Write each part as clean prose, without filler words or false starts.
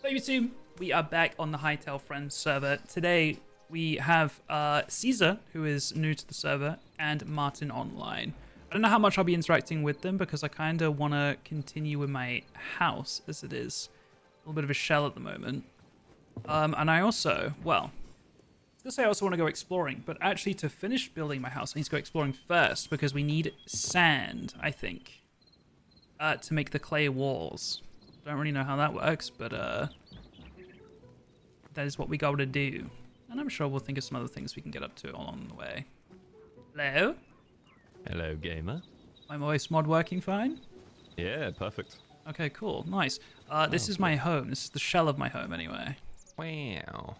Hey YouTube, we are back on the Hytale Friends server. Today we have Caesar, who is new to the server, and Martin online. I don't know how much I'll be interacting with them because I kind of want to continue with my house as it is. A little bit of a shell at the moment. And I also, well, I was going to say I also want to go exploring, but actually to finish building my house, I need to go exploring first because we need sand, I think, to make the clay walls. Don't really know how that works, but that is what we got to do. And I'm sure we'll think of some other things we can get up to along the way. Hello? Hello, gamer. My voice mod working fine? Yeah, perfect. Okay, cool. Nice. This is my home. This is the shell of my home, anyway. Wow.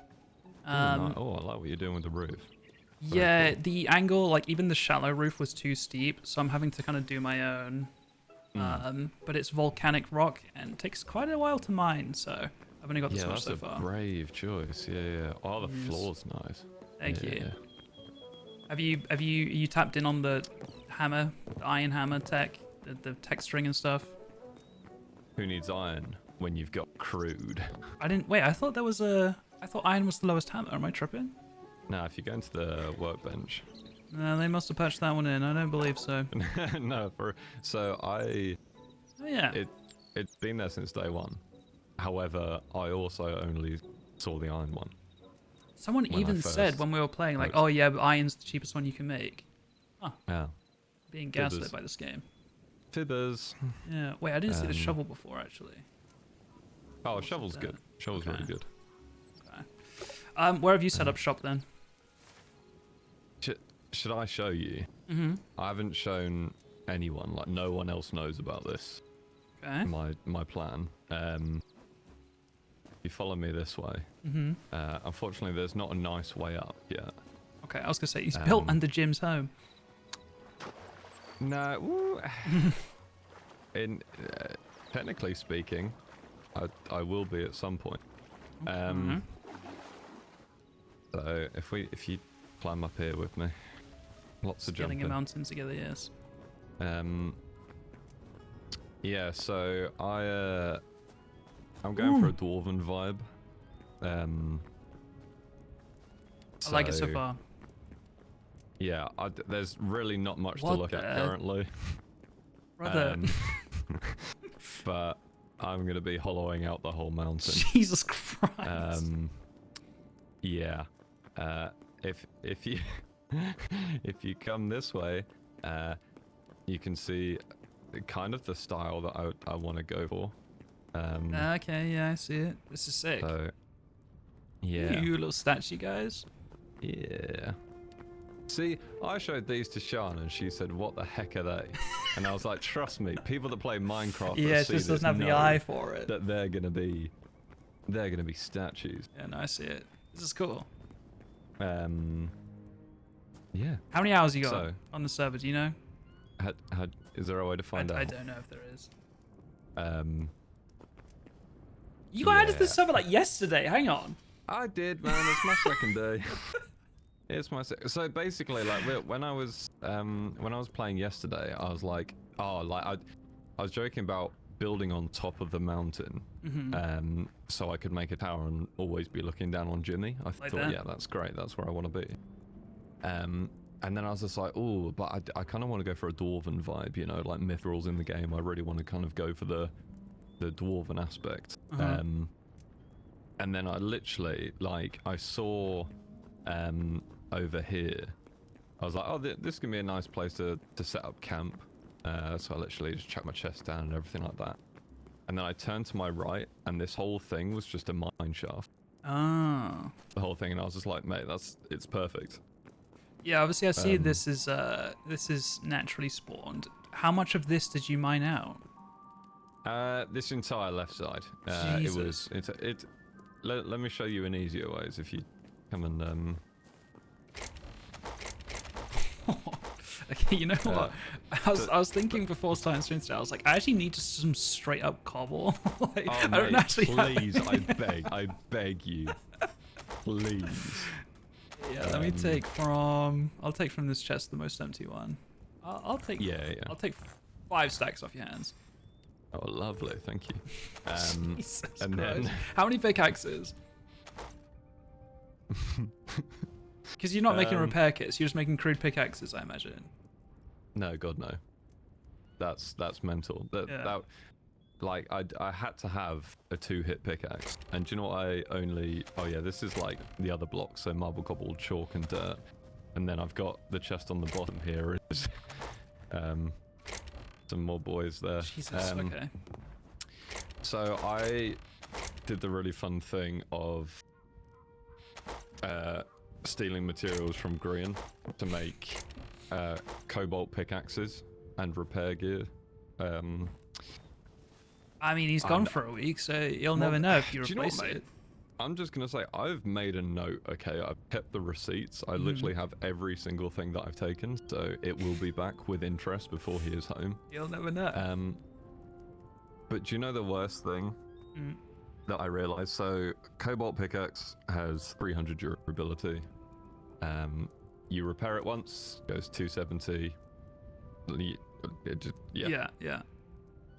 Oh, I like what you're doing with the roof. Yeah, cool. the angle, like even the shallow roof was too steep, so I'm having to kind of do my own. But it's volcanic rock and takes quite a while to mine, so I've only got this much so far. Yeah, that's a brave choice. Yeah. Oh, the floor's nice. Thank you. Have you tapped in on the hammer, the iron hammer tech, the texturing and stuff? Who needs iron when you've got crude? I didn't. Wait, I thought I thought iron was the lowest hammer. Am I tripping? Nah, if you go into the workbench. No, they must have patched that one in. I don't believe so. No, Oh yeah. It's been there since day one. However, I also only saw the iron one. Someone even said when we were playing, like, oh yeah, but iron's the cheapest one you can make. Huh. Yeah. Being gaslit by this game. Fibbers. Yeah. Wait, I didn't see the shovel before, actually. Oh, shovel's good. Shovel's really good. Okay. Where have you set up shop then? Should I show you? Mm-hmm. I haven't shown anyone. Like, no one else knows about this. Okay. My plan. You follow me this way. Mm-hmm. Unfortunately, there's not a nice way up yet. Okay, I was gonna say he's built under Jim's home. No. In technically speaking, I will be at some point. So if you climb up here with me, lots of jumping. Getting a mountain together, yes. Yeah. So I'm going for a dwarven vibe. I like it so far. Yeah, there's really not much to look at currently. Brother. But I'm going to be hollowing out the whole mountain. Jesus Christ. Yeah. If you if you come this way, you can see kind of the style that I want to go for. Okay, yeah, I see it. This is sick. So, yeah. You little statue guys. Yeah. See, I showed these to Sean and she said, "What the heck are they?" And I was like, "Trust me, people that play Minecraft it just doesn't have the eye for it. That they're gonna be statues." Yeah, no, I see it. This is cool. Yeah. How many hours you got on the server? Do you know? Is there a way to find out? I don't know if there is. You got added to the server like yesterday. Hang on. I did, man. It's my second day. It's my so basically, like when I was playing yesterday, I was like, I was joking about building on top of the mountain, so I could make a tower and always be looking down on Jimmy. I thought, yeah, that's great. That's where I want to be. And then I was just like, oh, but I kind of want to go for a dwarven vibe, you know, like mithrils in the game. I really want to kind of go for the dwarven aspect. And then I literally, like, I saw over here, I was like, oh, this can be a nice place to set up camp. So I literally just chucked my chest down and everything like that. And then I turned to my right, and this whole thing was just a mine shaft. Oh. The whole thing, and I was just like, mate, it's perfect. Yeah, obviously I see this is naturally spawned. How much of this did you mine out? This entire left side. Jesus. Let me show you an easier ways if you come and Okay, you know what? I was thinking before starting stream today, I was like, I actually need just some straight up cobble. Like, oh, I don't actually please, I beg you. Please. Yeah, let me take from I'll take from this chest the most empty one. I'll take 5 stacks off your hands. Oh, lovely. Thank you. Jesus and Christ. then How many pickaxes? Because you're not making repair kits. You're just making crude pickaxes, I imagine. no, God, no. That's mental. That like I had to have a 2-hit pickaxe, and do you know what I only? Oh yeah, this is like the other blocks, so marble, cobble, chalk, and dirt, and then I've got the chest on the bottom here. Is some more boys there. Jesus. Okay. So I did the really fun thing of stealing materials from Grian to make cobalt pickaxes and repair gear. I mean, he's gone for a week, so you'll never know if you replace it. I'm just gonna say I've made a note. Okay, I've kept the receipts. I literally have every single thing that I've taken, so it will be back with interest before he is home. You'll never know. But do you know the worst thing that I realized? So cobalt pickaxe has 300 durability. You repair it once, goes 270. Yeah.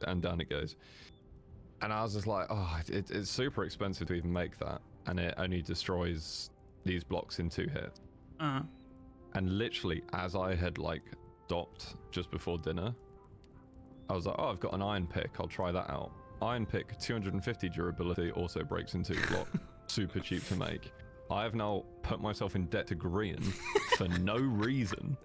And down it goes. And I was just like, oh, it's super expensive to even make that, and it only destroys these blocks in 2 hits. And literally, as I had like stopped just before dinner, I was like, oh, I've got an iron pick. I'll try that out. Iron pick, 250 durability, also breaks in 2 blocks. Super cheap to make. I have now put myself in debt to Grian for no reason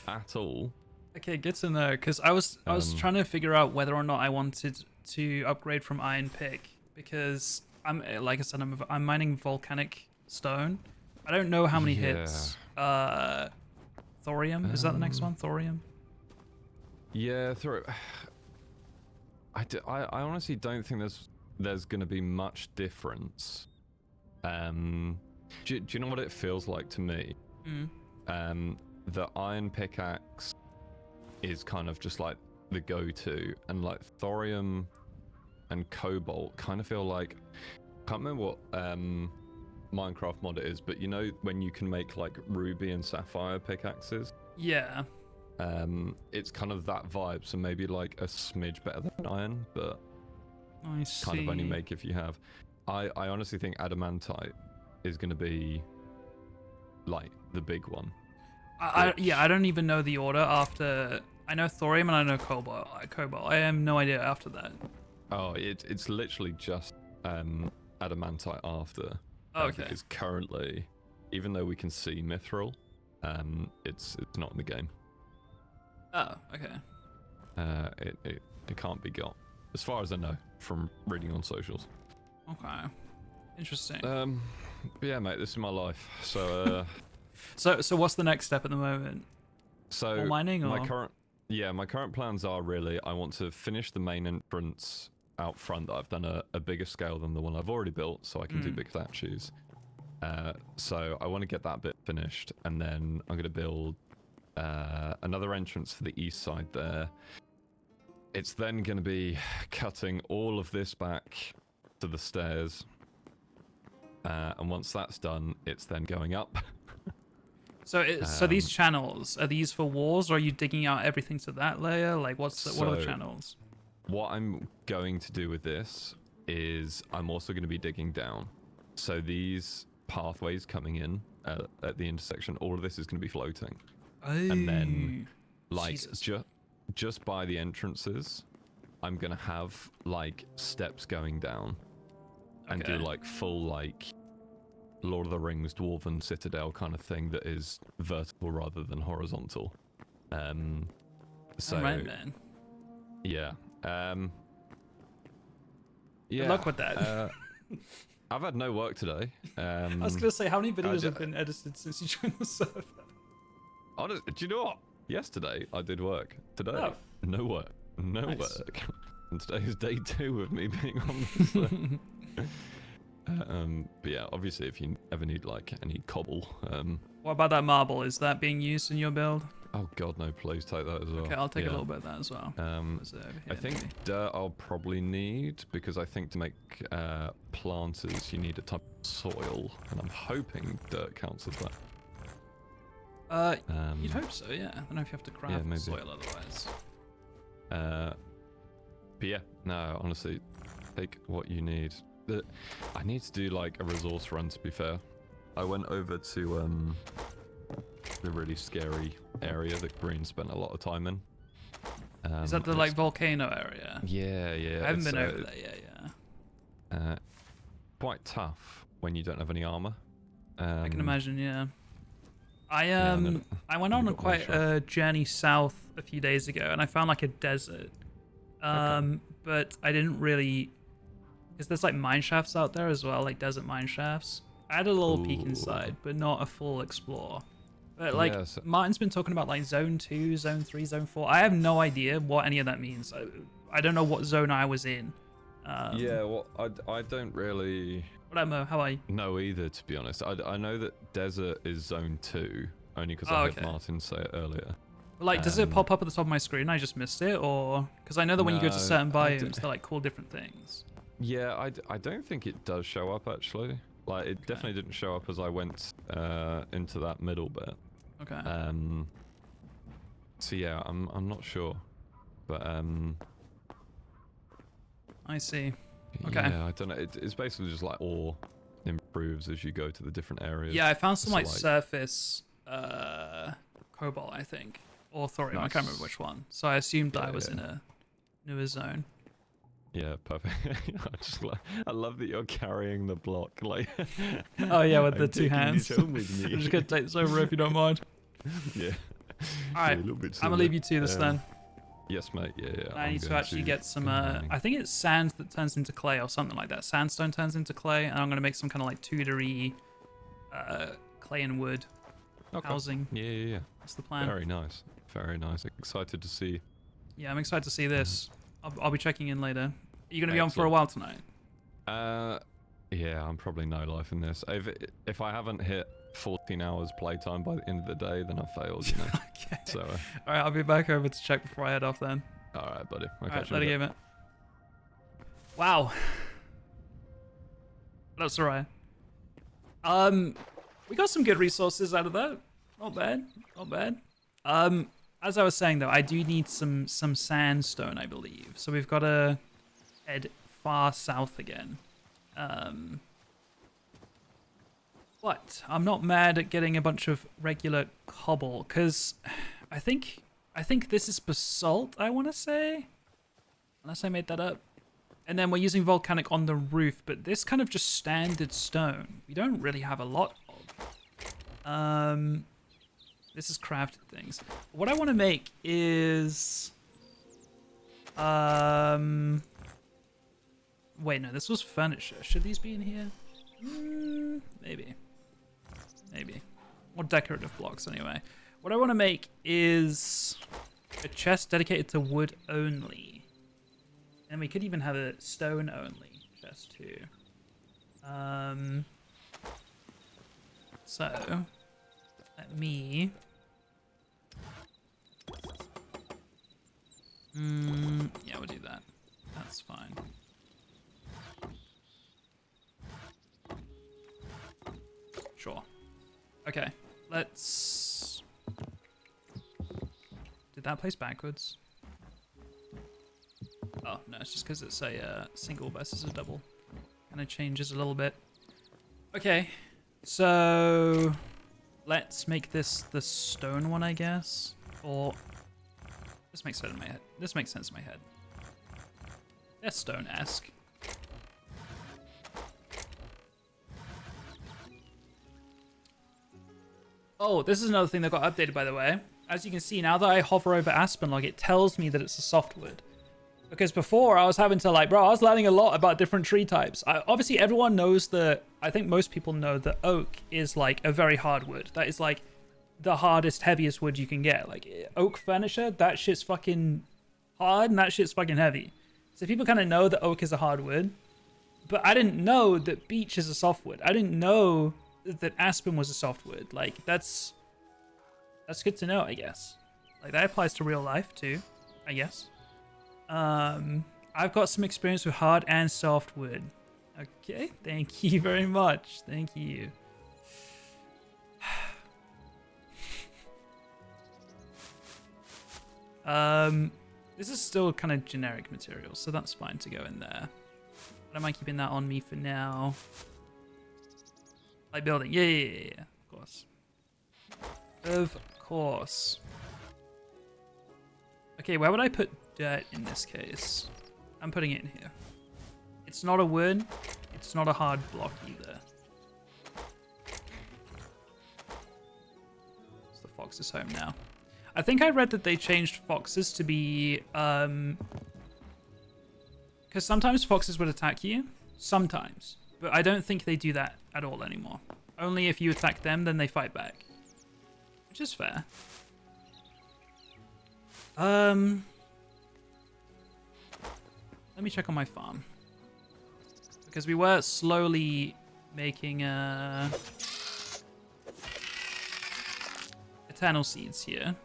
at all. Okay, good to know. Because I was trying to figure out whether or not I wanted to upgrade from iron pick, because I'm like I said, I'm mining volcanic stone. I don't know how many hits. Thorium, is that the next one? Thorium. Yeah, I honestly don't think there's going to be much difference. Do you know what it feels like to me? The iron pickaxe is kind of just like the go-to, and like thorium and cobalt kind of feel like, I can't remember what Minecraft mod it is, but you know when you can make like ruby and sapphire pickaxes? Yeah. It's kind of that vibe, so maybe like a smidge better than iron, but I see. kind of only make if you have. I honestly think adamantite is going to be like the big one. I don't even know the order after. I know thorium and I know cobalt. I have no idea after that. Oh, it's literally just adamantite after. Okay. Because currently, even though we can see mithril, it's not in the game. Oh, okay. It can't be got, as far as I know from reading on socials. Okay. Interesting. But yeah, mate, this is my life. So So what's the next step at the moment? So more mining, or? My current plans are really, I want to finish the main entrance out front that I've done a bigger scale than the one I've already built, so I can do big statues. So I want to get that bit finished, and then I'm going to build another entrance for the east side there. It's then going to be cutting all of this back to the stairs, and once that's done, it's then going up. So these channels, are these for walls, or are you digging out everything to that layer? Like, what are the channels? What I'm going to do with this is I'm also going to be digging down. So these pathways coming in at the intersection, all of this is going to be floating. Oh, and then, like, Jesus. just by the entrances, I'm going to have, like, steps going down. And do, like, full, like, Lord of the Rings Dwarven Citadel kind of thing that is vertical rather than horizontal. So, all right, man. Yeah. Yeah. Good luck with that. I've had no work today. I was going to say, how many videos have been edited since you joined the server? Do you know what? Yesterday, I did work. Today, no work. No work. And today is day 2 of me being on this. But yeah, obviously, if you ever need, like, any cobble. What about that marble? Is that being used in your build? Oh god, no, please take that as well. Okay, I'll take a little bit of that as well. I think dirt I'll probably need, because I think to make planters you need a type of soil, and I'm hoping dirt counts as that. You'd hope so, yeah. I don't know if you have to craft soil otherwise. But yeah, no, honestly, take what you need. I need to do like a resource run, to be fair. I went over to the really scary area that Green spent a lot of time in. Is that the like volcano area? Yeah, yeah. I haven't been over there yet, yeah. Quite tough when you don't have any armor. I can imagine, yeah. I went you on got quite one a journey south a few days ago, and I found like a desert. But I didn't really, because there's like mine shafts out there as well, like desert mine shafts. I had a little peek inside, but not a full explore. But like Martin's been talking about like zone 2, zone 3, zone 4. I have no idea what any of that means. I don't know what zone I was in. Yeah, well, I don't really Whatever, how are you? know either, to be honest. I know that desert is zone 2, only because I heard Martin say it earlier. Like, does it pop up at the top of my screen? I just missed it, or because I know that when you go to certain biomes, they're like cool different things. Yeah, I don't think it does show up actually. Like, it definitely didn't show up as I went into that middle bit. Okay. So yeah, I'm not sure, but I see. Okay. Yeah, I don't know. It's basically just like ore improves as you go to the different areas. Yeah, I found some like surface cobalt, I think, or thorium. I can't remember which one. So I assumed that I was in a newer zone. Yeah, perfect. I love that you're carrying the block, like. Oh yeah, with the two hands. I'm just gonna take this over if you don't mind. Yeah. All right, I'm gonna leave you to this then. Yes, mate. Yeah. I need to actually get some. I think it's sand that turns into clay or something like that. Sandstone turns into clay, and I'm gonna make some kind of like Tudory clay and wood housing. Yeah. That's the plan. Very nice. Very nice. Excited to see. Yeah, I'm excited to see this. I'll be checking in later. Are you gonna be on for a while tonight? Yeah, I'm probably no life in this. If I haven't hit 14 hours playtime by the end of the day, then I've failed, you know. Okay. So, all right, I'll be back over to check before I head off then. All right, buddy. All right, later, game it. Wow. That's alright. We got some good resources out of that. Not bad. Not bad. As I was saying though, I do need some sandstone, I believe. So we've got to head far south again. But I'm not mad at getting a bunch of regular cobble, because I think this is basalt, I want to say. Unless I made that up. And then we're using volcanic on the roof, but this kind of just standard stone. We don't really have a lot of. This is crafted things. What I want to make is... Wait, no, this was furniture. Should these be in here? Maybe. Maybe. Or decorative blocks, anyway. What I want to make is a chest dedicated to wood only. And we could even have a stone only chest, too. So, let me... yeah, we'll do that. That's fine. Sure. Okay, let's... Did that place backwards? Oh, no, it's just because it's a single versus a double. Kind of changes a little bit. Okay, so... Let's make this the stone one, I guess. Or... This makes sense in my head. This makes sense in my head. They're stone-esque. Oh, this is another thing that got updated, by the way. As you can see, now that I hover over Aspen Log, it tells me that it's a softwood. Because before, I was having to like, bro, I was learning a lot about different tree types. Obviously, everyone knows that, I think most people know that oak is like a very hard wood. That is like the hardest, heaviest wood you can get. Like oak furniture, that shit's fucking hard and that shit's fucking heavy. So people kind of know that oak is a hard wood. But I didn't know that beech is a softwood. I didn't know that aspen was a softwood. Like that's good to know, I guess. Like that applies to real life too, I guess. I've got some experience with hard and soft wood. Okay, thank you very much. Thank you. This is still kind of generic material, so that's fine to go in there. But am I keeping that on me for now? Like building. Yeah. Of course. Of course. Okay, where would I put dirt in this case? I'm putting it in here. It's not a wood. It's not a hard block either. So the fox is home now. I think I read that they changed foxes to be... Because sometimes foxes would attack you. Sometimes. But I don't think they do that at all anymore. Only if you attack them, then they fight back. Which is fair. Let me check on my farm. Because we were slowly making eternal seeds here.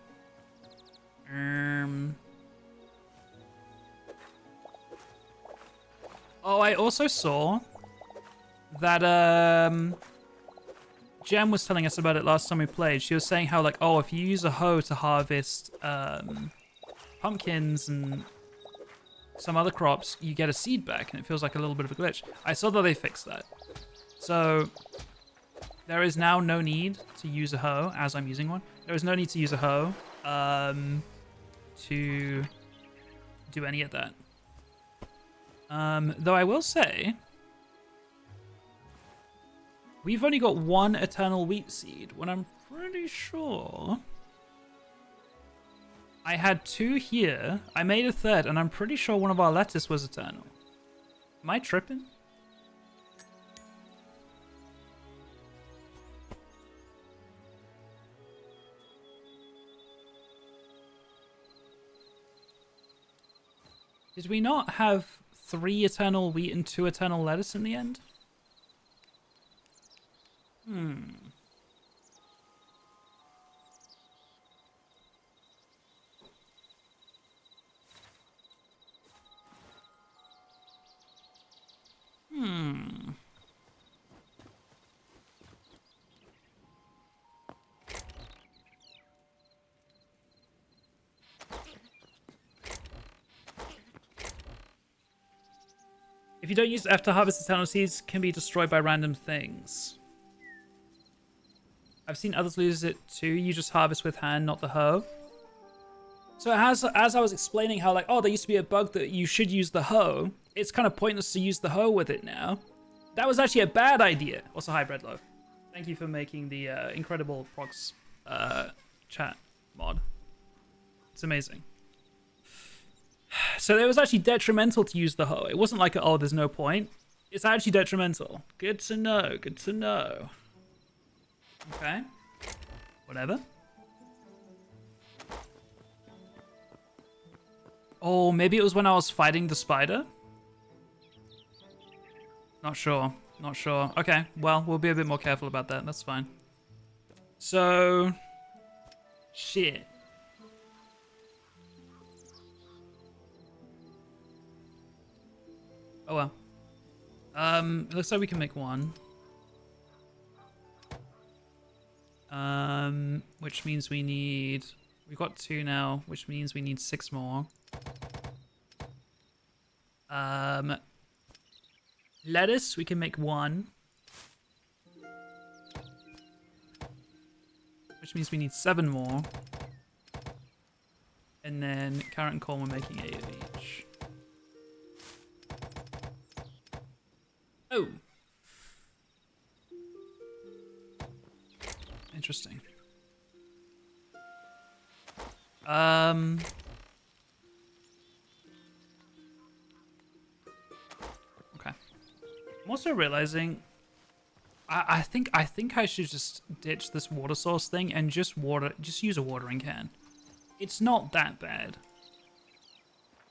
Oh, I also saw that Jem was telling us about it last time we played. She was saying how, like, oh, if you use a hoe to harvest pumpkins and some other crops, you get a seed back, and it feels like a little bit of a glitch. I saw that they fixed that. So there is now no need to use a hoe, as I'm using one. There is no need to use a hoe to do any of that. Though I will say, we've only got one eternal wheat seed, when I'm pretty sure I had 2 here. I made a 3rd, and I'm pretty sure one of our lettuce was eternal. Am I tripping? Did we not have 3 eternal wheat and 2 eternal lettuce in the end? If you don't use F to harvest eternal seeds, can be destroyed by random things. I've seen others lose it too. You just harvest with hand, not the hoe. So as I was explaining how, like, oh, there used to be a bug that you should use the hoe, it's kind of pointless to use the hoe with it now. That was actually a bad idea. Also, hi, Breadloaf. Thank you for making the incredible prox chat mod. It's amazing. So it was actually detrimental to use the hoe. It wasn't like, oh, there's no point. It's actually detrimental. Good to know. Good to know. Okay. Whatever. Oh, maybe it was when I was fighting the spider? Not sure. Not sure. Okay, well, we'll be a bit more careful about that. That's fine. So... shit. Oh well. It looks like we can make 1. Which means we need... we've got 2 now, which means we need 6 more. Lettuce, we can make 1. Which means we need 7 more. And then carrot and corn, we're making 8 of each. Oh. Interesting. Okay. I'm also realizing I think I should just ditch this water source thing and just use a watering can. It's not that bad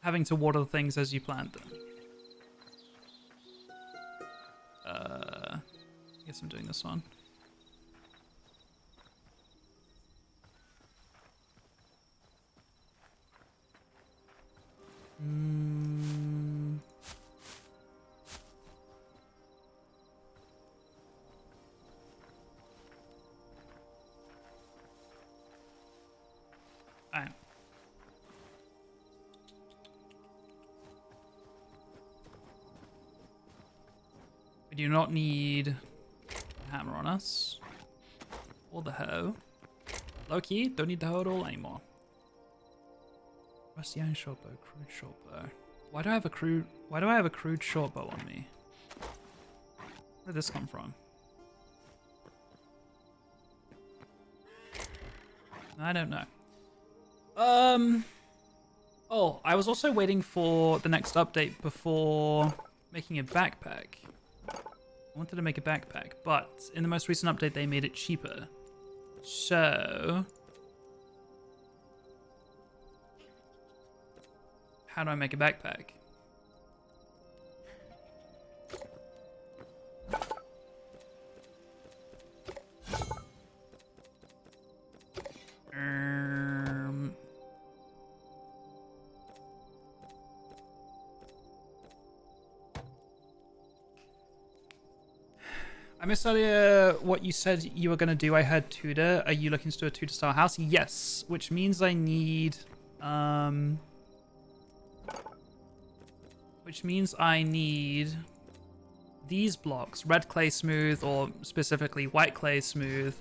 having to water things as you plant them. I guess I'm doing this one. Alright. We do not need a hammer on us. Or the hoe. Low-key, don't need the hoe at all anymore. Rusty iron short bow, crude short bow. Why do I have a crude short bow on me? Where did this come from? I don't know. Oh, I was also waiting for the next update before making a backpack. I wanted to make a backpack, but in the most recent update, they made it cheaper. So, how do I make a backpack? I missed earlier what you said you were going to do. I heard Tudor. Are you looking to do a Tudor style house? Yes, which means I need these blocks, red clay smooth, or specifically white clay smooth,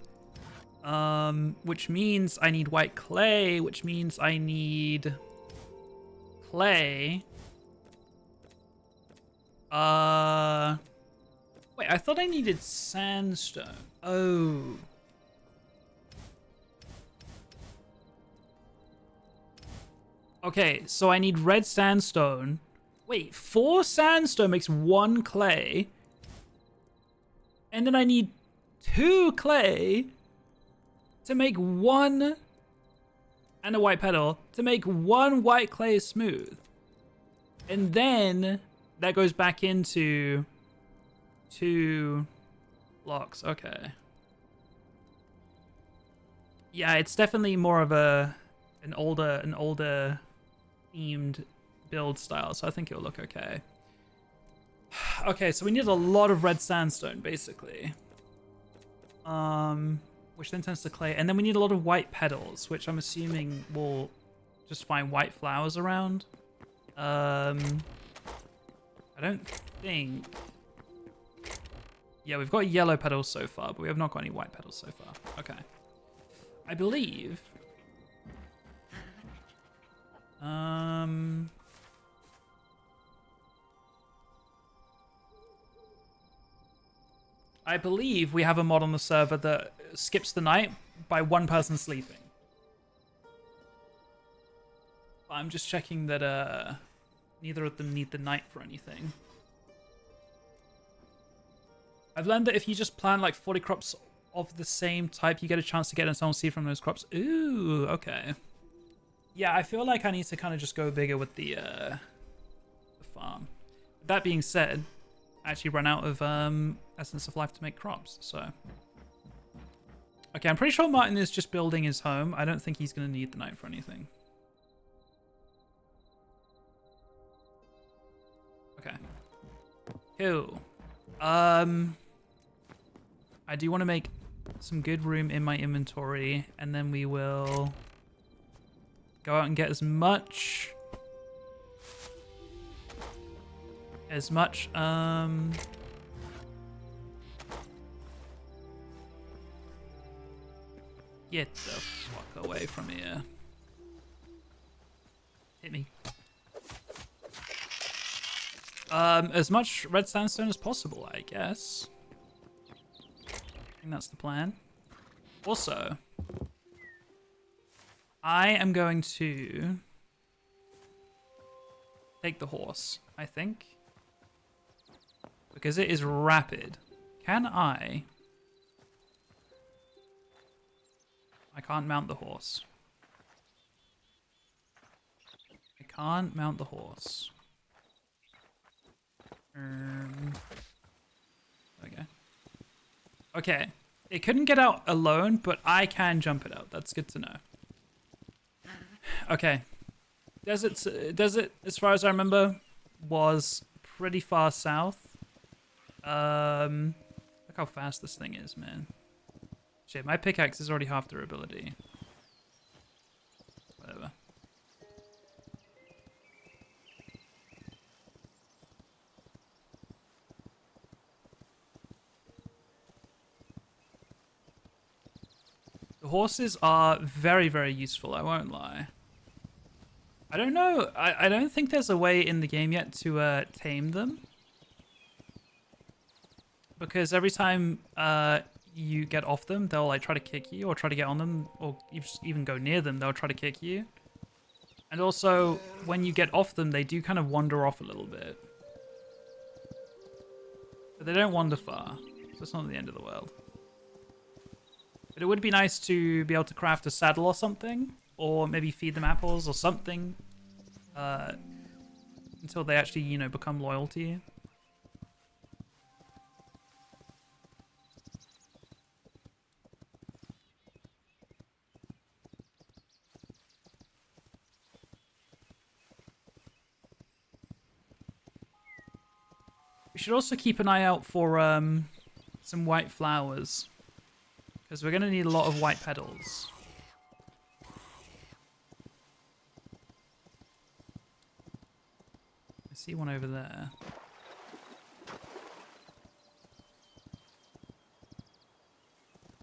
which means I need white clay, which means I need clay. Wait, I thought I needed sandstone. Oh. Okay, so I need red sandstone. Wait, 4 sandstone makes 1 clay. And then I need 2 clay to make 1 and a white petal to make 1 white clay smooth. And then that goes back into 2 blocks. Okay. Yeah, it's definitely more of an older themed build style, so I think it'll look okay. Okay, so we need a lot of red sandstone, basically. Which then turns to clay, and then we need a lot of white petals, which I'm assuming will just find white flowers around. I don't think. Yeah, we've got yellow petals so far, but we have not got any white petals so far. Okay. I believe. I believe we have a mod on the server that skips the night by 1 person sleeping. I'm just checking that neither of them need the night for anything. I've learned that if you just plant like 40 crops of the same type, you get a chance to get its own seed from those crops. Ooh, okay. Yeah, I feel like I need to kind of just go bigger with the farm. That being said, I actually run out of essence of life to make crops, so. Okay, I'm pretty sure Martin is just building his home. I don't think he's going to need the night for anything. Okay. Cool. I do want to make some good room in my inventory, and then we will go out and get as much get the fuck away from here. Hit me. As much red sandstone as possible, I guess. I think that's the plan. Also, I am going to take the horse, I think. Because it is rapid. Can I? I can't mount the horse. I can't mount the horse. There we go. Okay. It couldn't get out alone, but I can jump it out. That's good to know. Okay. Desert, as far as I remember, was pretty far south. Look how fast this thing is, man. Shit, my pickaxe is already half durability. Whatever. horses are very, very useful, I won't lie. I don't know, I don't think there's a way in the game yet to tame them. Because every time you get off them, they'll like try to kick you or try to get on them, or even go near them, they'll try to kick you. And also, when you get off them, they do kind of wander off a little bit. But they don't wander far, so it's not the end of the world. But it would be nice to be able to craft a saddle or something, or maybe feed them apples or something, until they actually, you know, become loyal to you. We should also keep an eye out for some white flowers, because we're going to need a lot of white petals. I see one over there.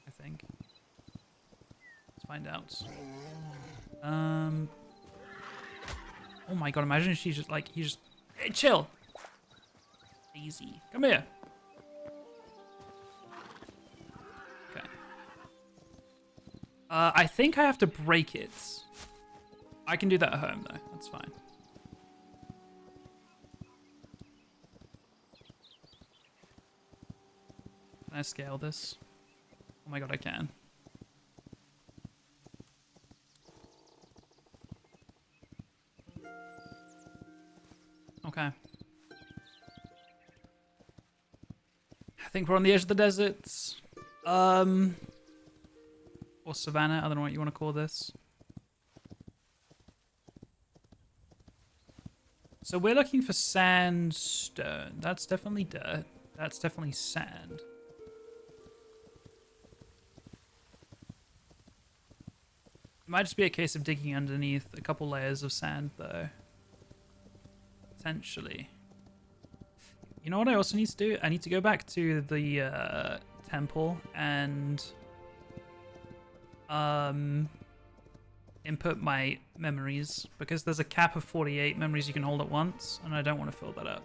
I think. Let's find out. Oh my god, imagine she's just like, he's just, hey, chill! Easy. Come here. Okay. I think I have to break it. I can do that at home, though. That's fine. Can I scale this? Oh my god, I can. Okay. I think we're on the edge of the desert. Or savannah. I don't know what you want to call this. So we're looking for sandstone. That's definitely dirt. That's definitely sand. It might just be a case of digging underneath a couple layers of sand, though. Potentially. You know what I also need to do? I need to go back to the temple and input my memories, because there's a cap of 48 memories you can hold at once, and I don't want to fill that up.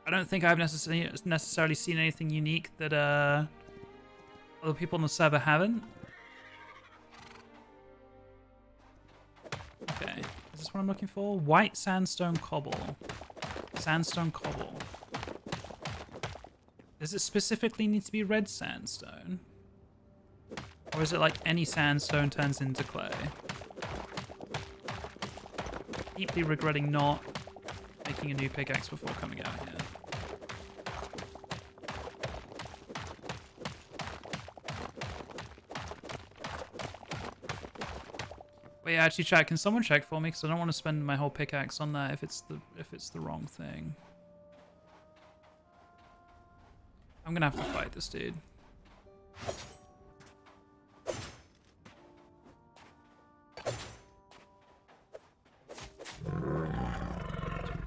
I don't think I've necessarily seen anything unique that other people on the server haven't. Okay, is this what I'm looking for? White sandstone cobble. Sandstone cobble. Does it specifically need to be red sandstone? Or is it like any sandstone turns into clay? Deeply regretting not making a new pickaxe before coming out here. Wait, actually, chat, can someone check for me? Because I don't want to spend my whole pickaxe on that if it's the wrong thing. I'm gonna have to fight this dude.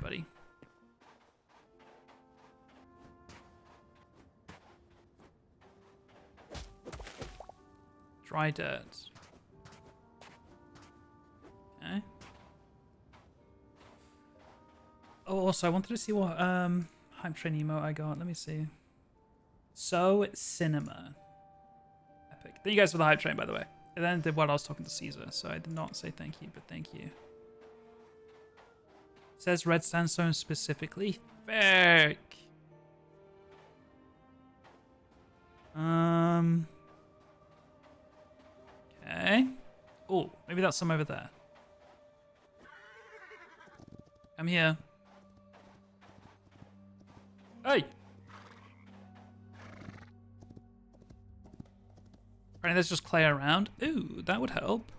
Buddy. Dry dirt. Okay. Oh, also, I wanted to see what hype train emote I got. Let me see. So cinema. Epic. Thank you guys for the hype train, by the way. And then did what I was talking to Caesar, so I did not say thank you, but thank you. It says red sandstone specifically. Fake. Okay. Oh, maybe that's some over there. I'm here. Hey. Apparently there's just clay around. Ooh, that would help.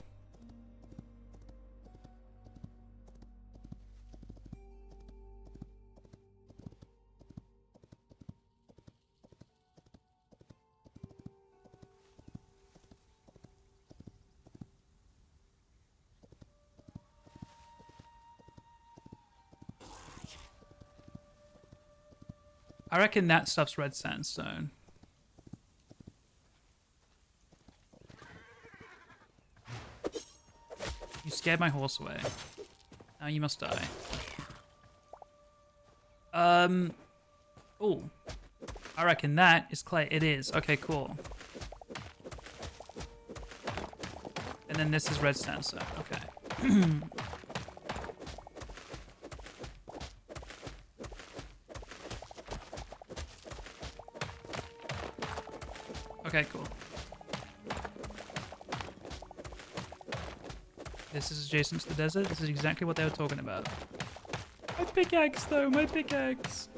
I reckon that stuff's red sandstone. You scared my horse away. Now you must die. Oh. I reckon that is clay. It is. Okay, cool. And then this is red sandstone. Okay. Okay, cool. This is adjacent to the desert. This is exactly what they were talking about. My pickaxe, though. My pickaxe.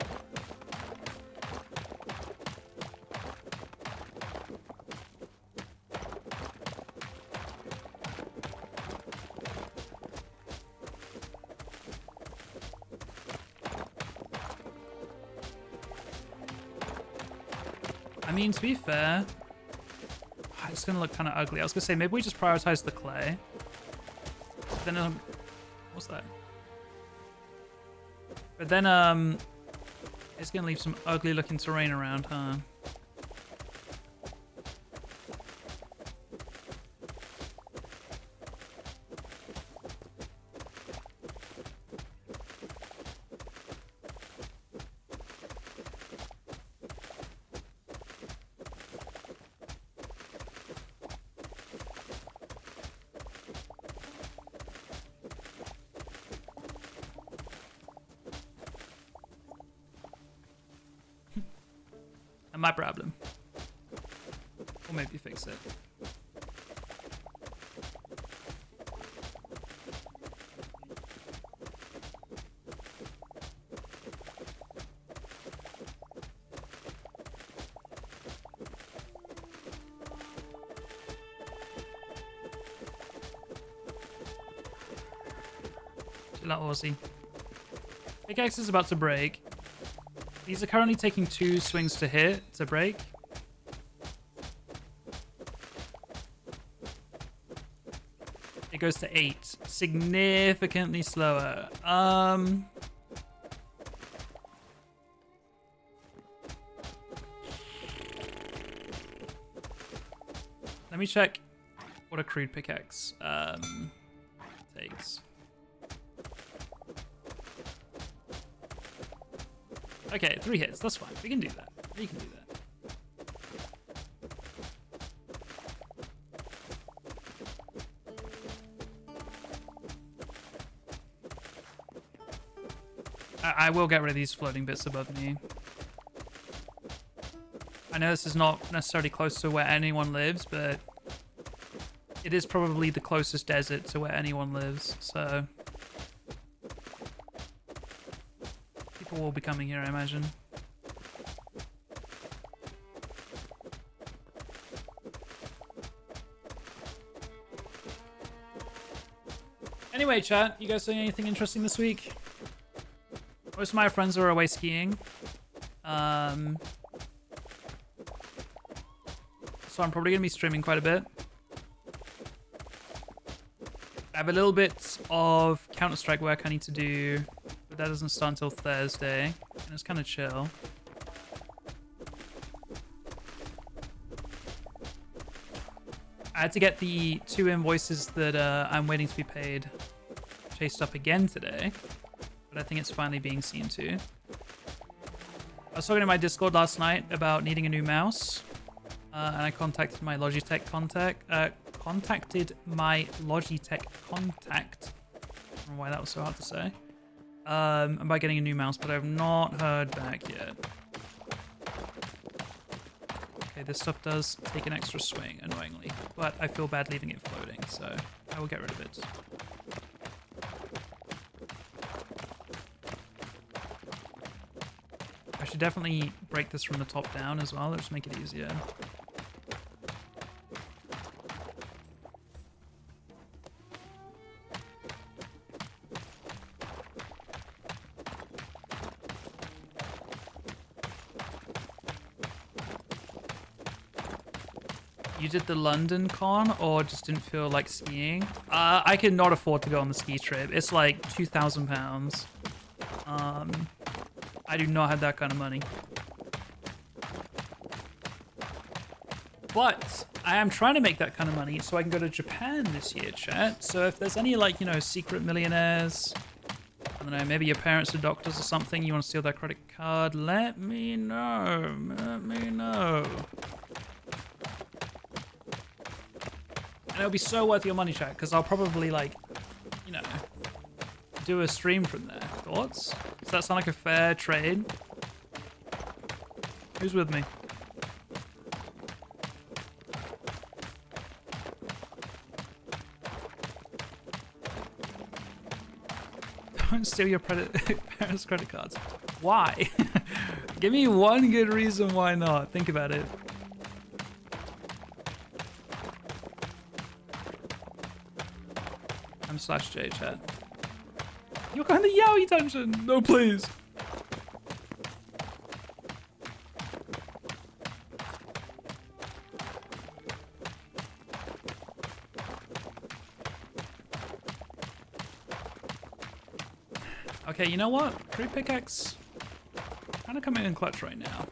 I mean, to be fair, it's going to look kind of ugly. I was going to say, maybe we just prioritize the clay. But then, what's that? But then, it's going to leave some ugly looking terrain around, huh? My problem. Or maybe fix it. Chill out, Aussie. Pickaxe is about to break. These are currently taking 2 swings to hit to break. It goes to 8. Significantly slower. Let me check what a crude pickaxe takes. Okay, 3 hits. That's fine. We can do that. We can do that. I will get rid of these floating bits above me. I know this is not necessarily close to where anyone lives, but it is probably the closest desert to where anyone lives, so... people will be coming here, I imagine. Anyway, chat, you guys doing anything interesting this week? Most of my friends are away skiing. So I'm probably going to be streaming quite a bit. I have a little bit of Counter-Strike work I need to do, but that doesn't start until Thursday, and it's kind of chill. I had to get the 2 invoices that I'm waiting to be paid chased up again today, but I think it's finally being seen to. I was talking to my Discord last night about needing a new mouse, and I contacted my Logitech contact. Contacted my Logitech contact. I don't know why that was so hard to say. About getting a new mouse, but I have not heard back yet. Okay, this stuff does take an extra swing, annoyingly, but I feel bad leaving it floating, so I will get rid of it. I should definitely break this from the top down as well. Let's just make it easier. You did the London con or just didn't feel like skiing? I could not afford to go on the ski trip. It's like £2,000. I do not have that kind of money. But I am trying to make that kind of money so I can go to Japan this year, chat. So if there's any, like, you know, secret millionaires, I don't know, maybe your parents are doctors or something, you want to steal their credit card, let me know. Let me know. And it'll be so worth your money, chat, because I'll probably, like, you know, do a stream from there. Thoughts? Does that sound like a fair trade? Who's with me? Don't steal your parents' credit cards. Why? Give me one good reason why not. Think about it. I'm /J, chat. You're going to the Yaoi dungeon! No, please! Okay, you know what? Crude pickaxe kind of coming in clutch right now.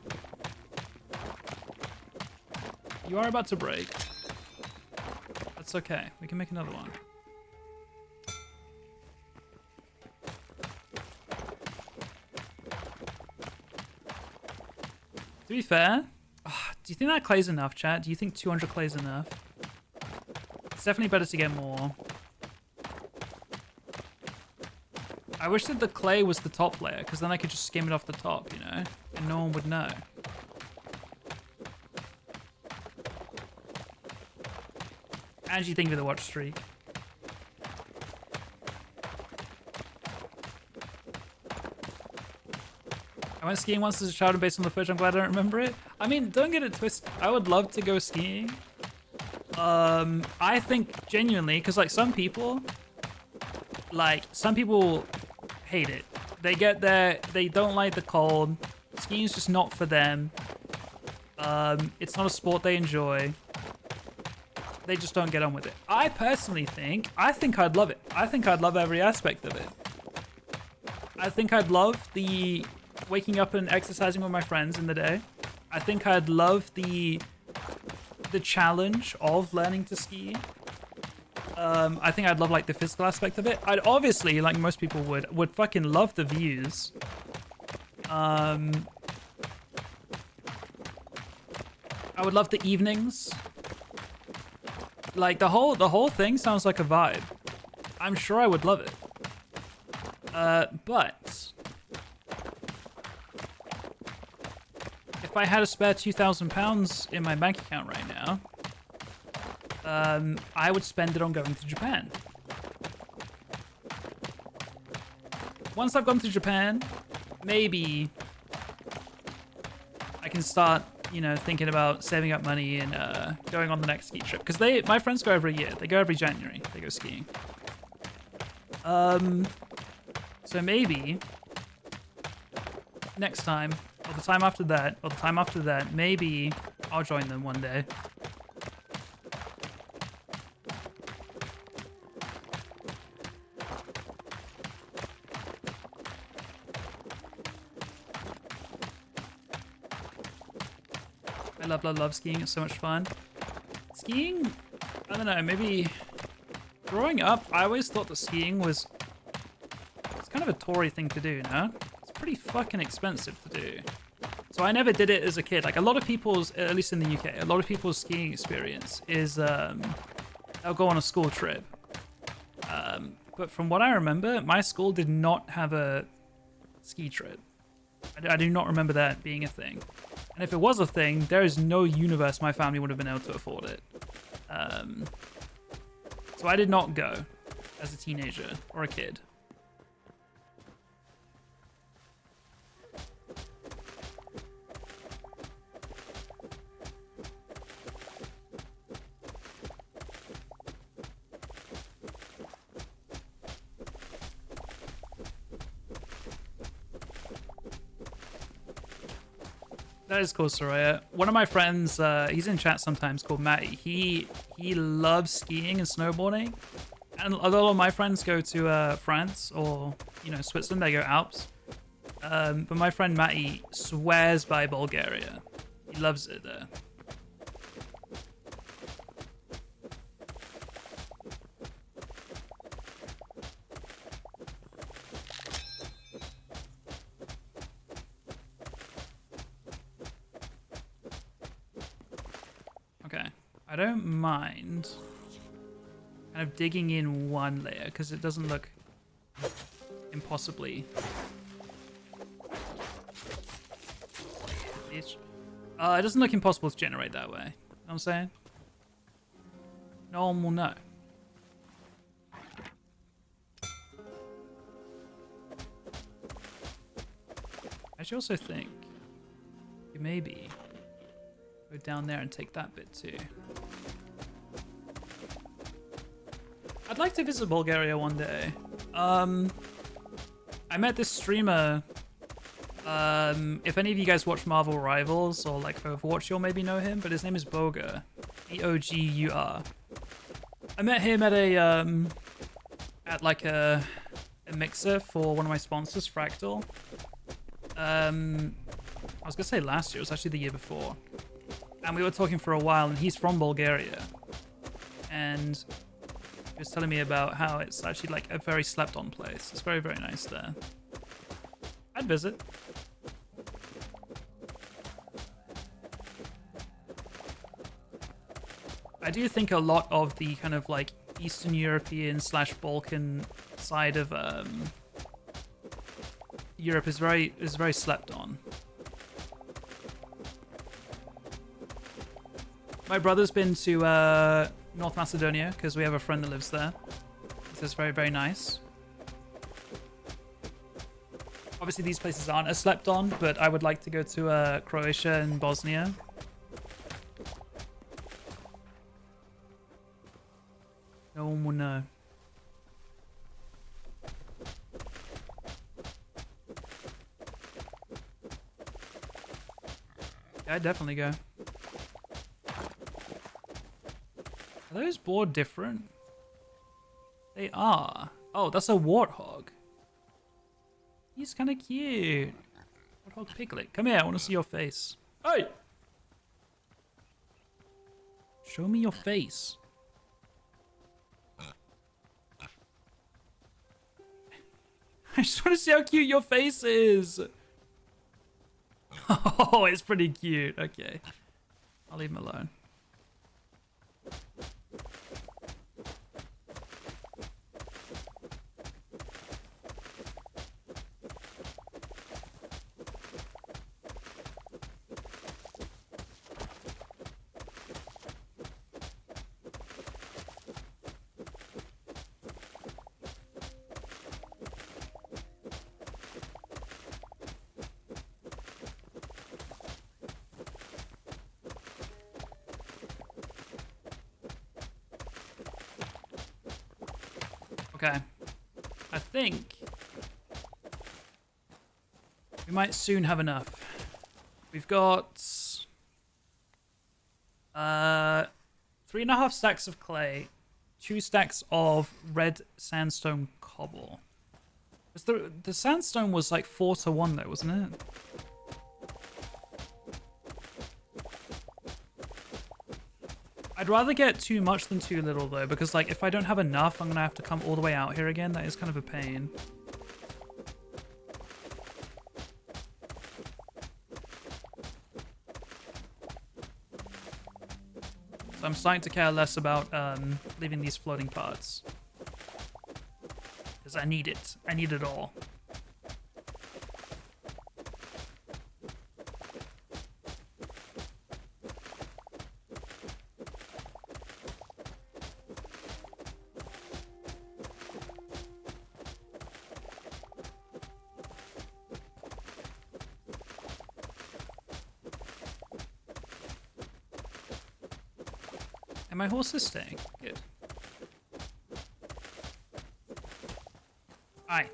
You are about to break. That's okay. We can make another one. To be fair, do you think that clay's enough, chat? Do you think 200 clay's enough? It's definitely better to get more. I wish that the clay was the top layer, because then I could just skim it off the top, you know? And no one would know. Angie, thank you for the watch streak. I went skiing once as a child and based on the footage, I'm glad I don't remember it. I mean, don't get it twisted. I would love to go skiing. I think genuinely, because like some people hate it. They get there, they don't like the cold. Skiing's just not for them. It's not a sport they enjoy. They just don't get on with it. I personally think I'd love it. I think I'd love every aspect of it. I think I'd love the waking up and exercising with my friends in the day. I think I'd love the challenge of learning to ski. I think I'd love like the physical aspect of it. I'd obviously, like most people would fucking love the views. I would love the evenings. Like the whole thing sounds like a vibe. I'm sure I would love it. But if I had a spare £2,000 in my bank account right now, I would spend it on going to Japan. Once I've gone to Japan, maybe I can start, you know, thinking about saving up money and going on the next ski trip. Because my friends go every year. They go every January. They go skiing. So maybe next time, or the time after that, maybe I'll join them one day. Love skiing. It's so much fun. Skiing, I don't know, maybe growing up, I always thought that skiing it's kind of a Tory thing to do, no? It's pretty fucking expensive to do. So I never did it as a kid. Like a lot of people's, at least in the UK, a lot of people's skiing experience is they'll go on a school trip. But from what I remember, my school did not have a ski trip. I do not remember that being a thing. And if it was a thing, there is no universe my family would have been able to afford it. So I did not go as a teenager or a kid. That is cool, Soraya. One of my friends, he's in chat sometimes, called Matty. He loves skiing and snowboarding. And a lot of my friends go to France or, you know, Switzerland. They go Alps. But my friend Matty swears by Bulgaria. He loves it there. I don't mind kind of digging in one layer because it doesn't look impossibly. It doesn't look impossible to generate that way. You know what I'm saying? No one will know. I should also think you maybe go down there and take that bit too. I'd like to visit Bulgaria one day. I met this streamer. If any of you guys watch Marvel Rivals or like Overwatch, you'll maybe know him, but his name is Bogur. Bogur. I met him at a mixer for one of my sponsors, Fractal. I was gonna say last year, it was actually the year before. And we were talking for a while, and he's from Bulgaria. And he was telling me about how it's actually like a very slept-on place. It's very, very nice there. I'd visit. I do think a lot of the kind of like Eastern European / Balkan side of Europe is very slept on. My brother's been to North Macedonia because we have a friend that lives there. It's very, very nice. Obviously, these places aren't as slept on, but I would like to go to Croatia and Bosnia. No one will know. Yeah, I'd definitely go. Are those board different? They are. Oh, that's a warthog. He's kind of cute. Warthog Piglet. Come here, I want to see your face. Hey! Show me your face. I just want to see how cute your face is. Oh, it's pretty cute. Okay. I'll leave him alone. Okay, I think we might soon have enough. We've got 3.5 stacks of clay, 2 stacks of red sandstone cobble. The sandstone was like 4-to-1 though, wasn't it? I'd rather get too much than too little though, because like if I don't have enough, I'm gonna have to come all the way out here again. That is kind of a pain. So I'm starting to care less about leaving these floating parts. Because I need it. I need it all. And my horse is staying. Good. Right.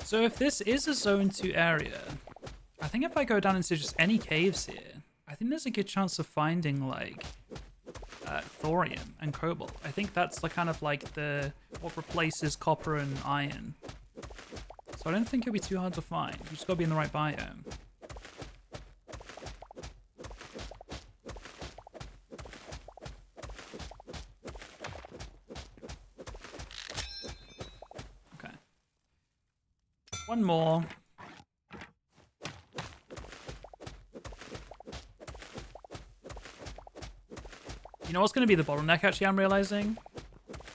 So if this is a zone 2 area, I think if I go down into just any caves here, I think there's a good chance of finding like thorium and cobalt. I think that's the kind of like what replaces copper and iron. So So I don't think it'll be too hard to find. You just gotta be in the right biome. Okay. One more. You know what's going to be the bottleneck, actually, I'm realizing?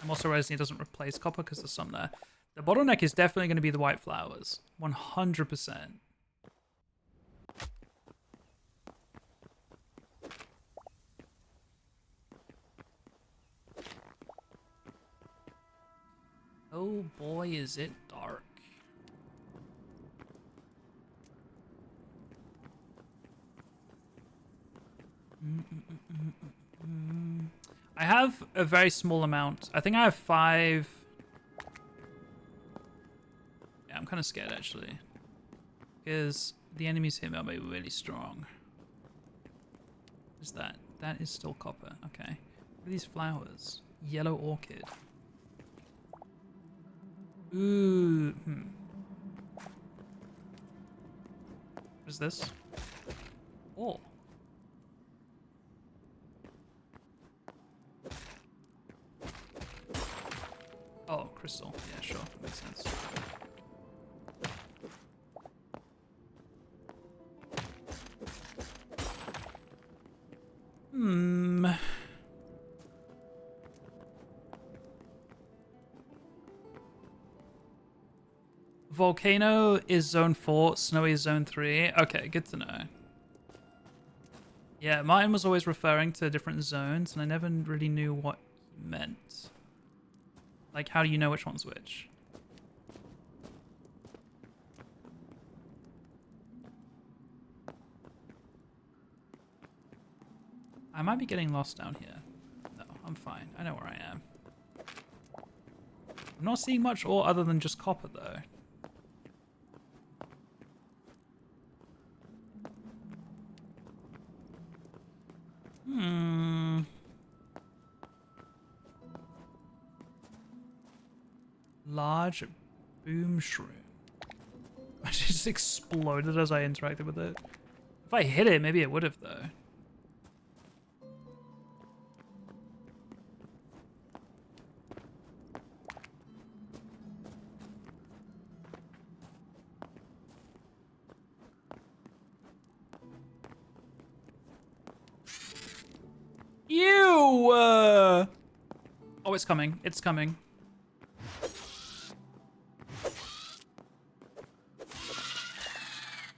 I'm also realizing it doesn't replace copper because there's some there. The bottleneck is definitely going to be the white flowers. 100%. Oh boy, is it dark. I have a very small amount. I think I have 5. Yeah, I'm kind of scared actually. Because the enemies here might be really strong. What is that? That is still copper. Okay. What are these flowers? Yellow orchid. Ooh. What is this? Oh. Oh, crystal. Yeah, sure. That makes sense. Volcano is zone 4, snowy is zone 3. Okay, good to know. Yeah, Martin was always referring to different zones, and I never really knew what he meant. Like, how do you know which one's which? I might be getting lost down here. No, I'm fine. I know where I am. I'm not seeing much ore other than just copper, though. Large boom shroom. I just exploded as I interacted with it. If I hit it, maybe it would have, though. Ew! Oh, it's coming. It's coming.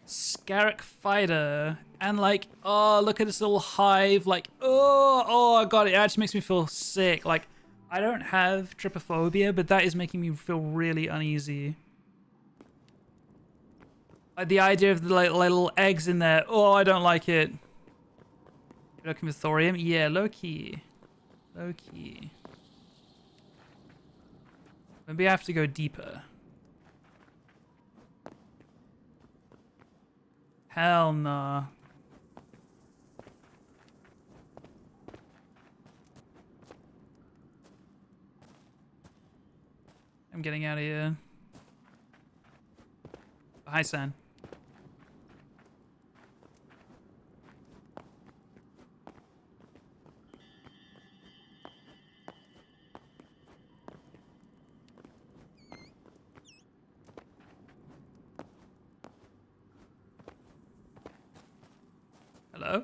Scarrick fighter. And like, oh, look at this little hive. Like, oh, God, it actually makes me feel sick. Like, I don't have trypophobia, but that is making me feel really uneasy. Like the idea of the like, little eggs in there. Oh, I don't like it. Looking for thorium? Yeah, low key. Low key. Maybe I have to go deeper. Hell nah. I'm getting out of here. Hi, San. Hello?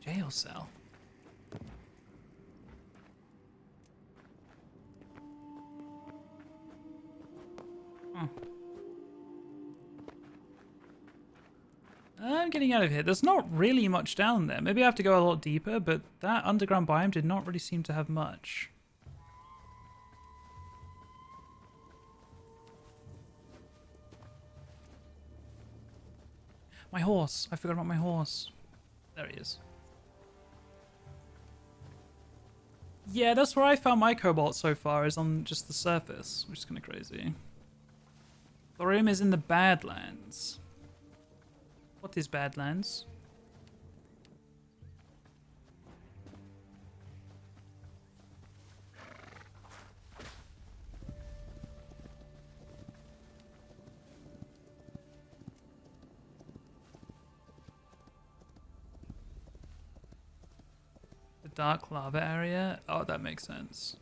Jail cell. I'm getting out of here. There's not really much down there. Maybe I have to go a lot deeper, but that underground biome did not really seem to have much. My horse. I forgot about my horse. There he is. Yeah, that's where I found my cobalt so far, is on just the surface, which is kind of crazy. Thorium is in the Badlands. What is Badlands? dark lava area? Oh, that makes sense.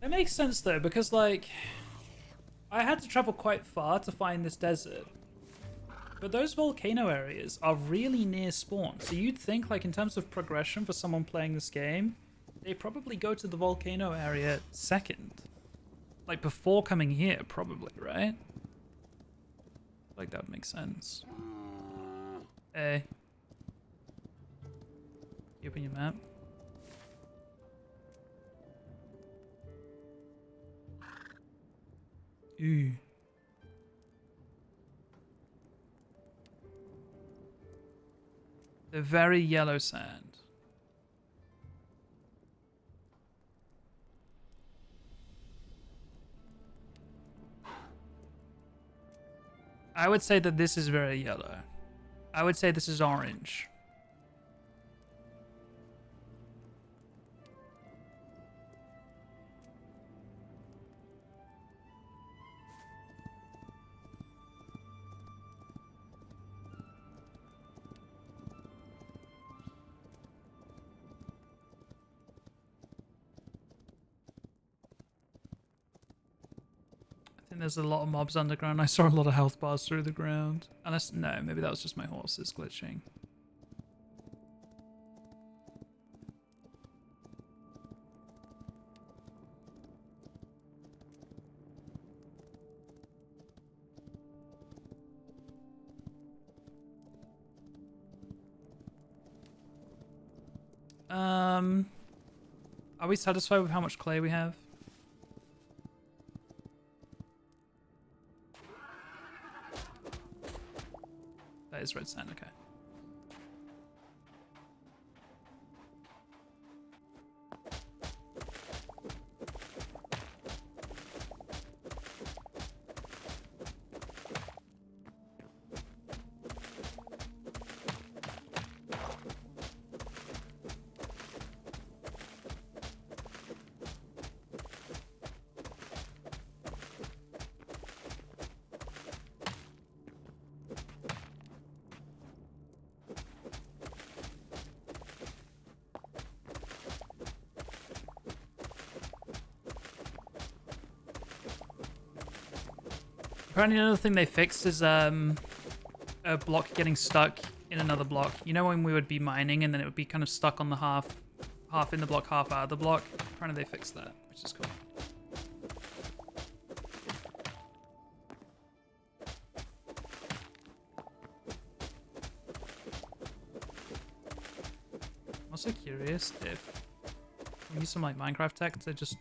That makes sense though, because like, I had to travel quite far to find this desert. But those volcano areas are really near spawn, so you'd think like in terms of progression for someone playing this game, they probably go to the volcano area second. Like before coming here, probably, right? Like that would make sense. Hey. You open your map? Ooh. The very yellow sand. I would say that this is very yellow. I would say this is orange. I think there's a lot of mobs underground. I saw a lot of health bars through the ground. Unless, no, maybe that was just my horses glitching. Are we satisfied with how much clay we have? That is red sand, okay. Apparently another thing they fixed is a block getting stuck in another block. You know when we would be mining and then it would be kind of stuck on the half in the block, half out of the block? Apparently they fixed that, which is cool. I'm also curious if we use some like Minecraft tech to just...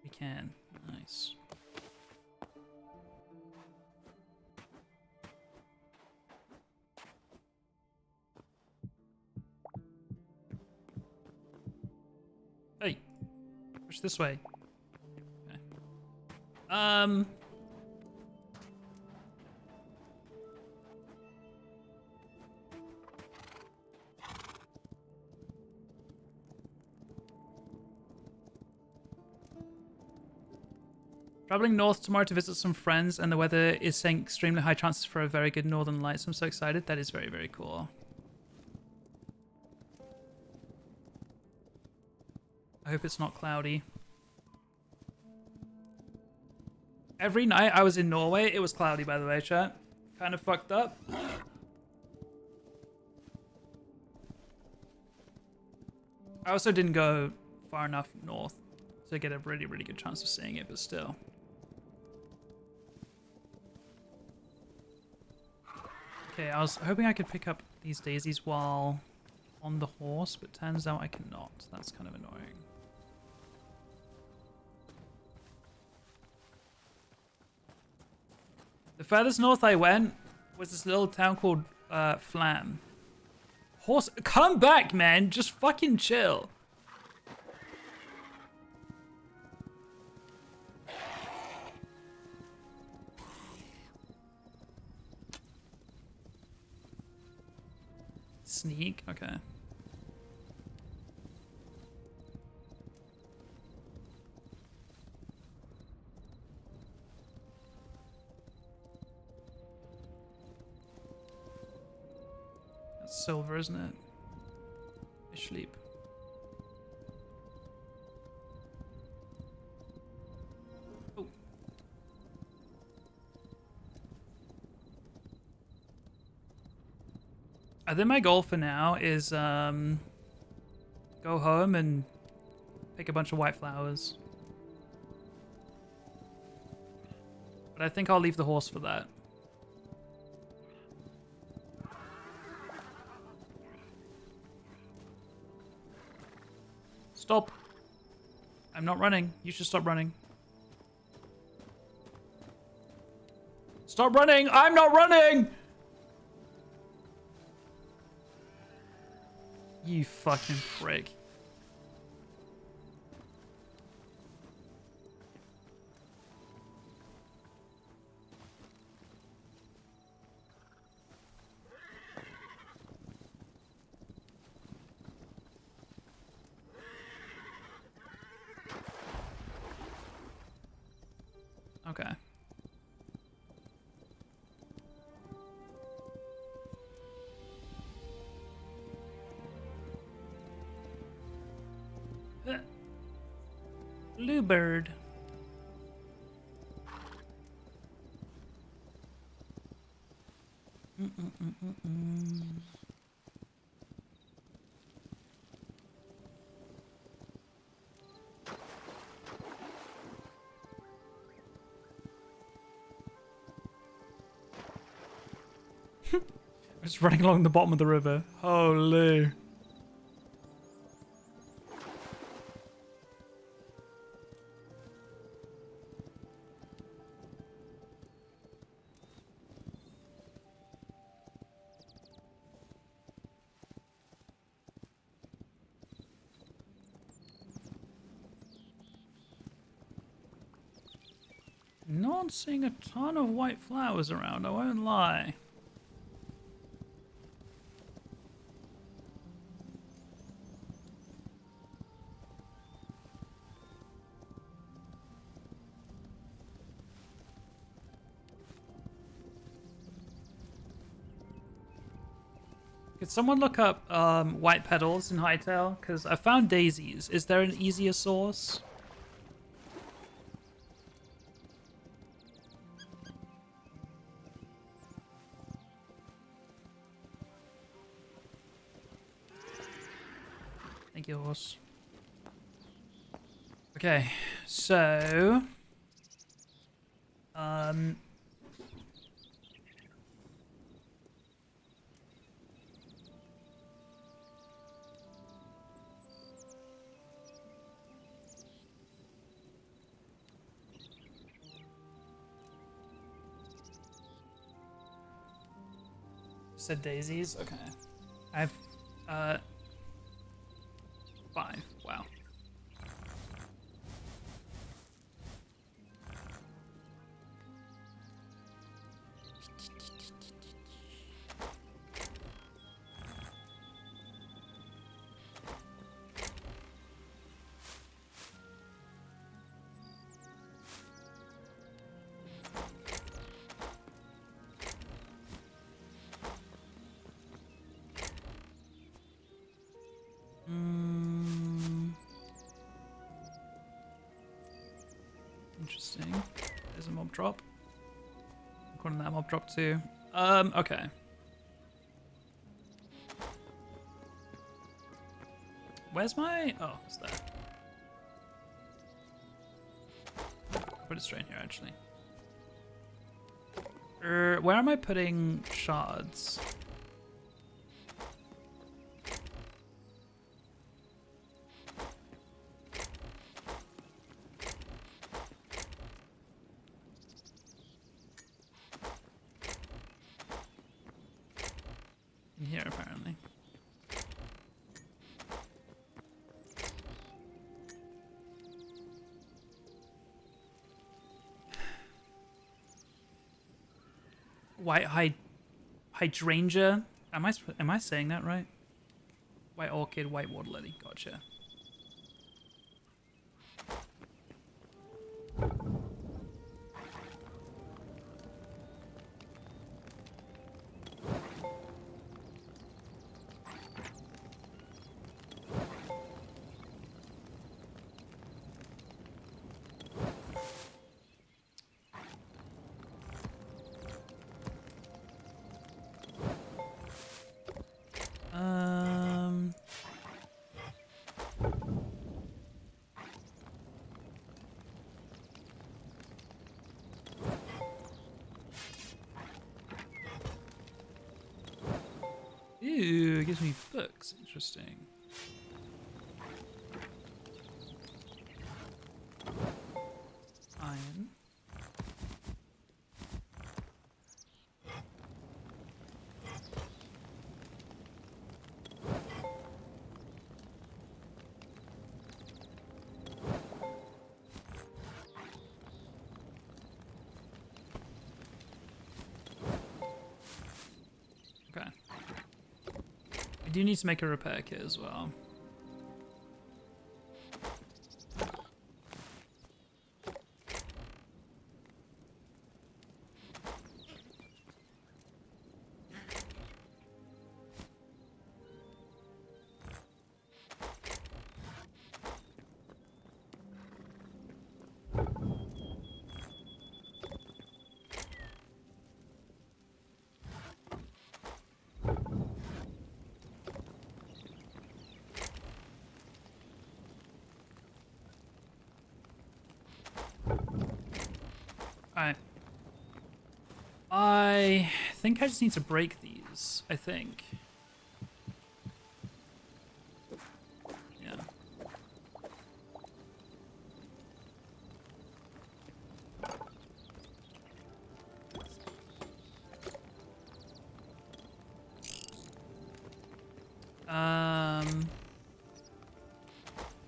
We can. Nice. Hey, push this way. Okay. Traveling north tomorrow to visit some friends, and the weather is saying extremely high chances for a very good northern lights. I'm so excited. That is very, very cool. I hope it's not cloudy. Every night I was in Norway, it was cloudy, by the way, chat. Kind of fucked up. I also didn't go far enough north to get a really, really good chance of seeing it, but still. Okay, I was hoping I could pick up these daisies while on the horse, but turns out I cannot. That's kind of annoying. The furthest north I went was this little town called Flam. Horse, come back, man. Just fucking chill. Sneak, okay. silver, isn't it? Ich lieb. Oh. I think my goal for now is go home and pick a bunch of white flowers. But I think I'll leave the horse for that. Stop. I'm not running. You should stop running. Stop running! I'm not running! You fucking prick. Okay. Bluebird. Just running along the bottom of the river. Holy. Not seeing a ton of white flowers around, I won't lie. Could someone look up white petals in Hytale? Because I found daisies. Is there an easier source? Thank you, horse. Okay, so... Said daisies? Okay. I have, 5. Wow. Interesting. There's a mob drop. According to that mob drop too. Okay. Where's my... Oh, it's there. Put it straight in here, actually. Where am I putting shards? In here, apparently. White hydrangea. Am I saying that right? White orchid, white water lily. Gotcha. Ooh, it gives me books. Interesting. Iron. Okay. I do need to make a repair kit as well. Alright. I think I just need to break these, I think. Yeah. Um,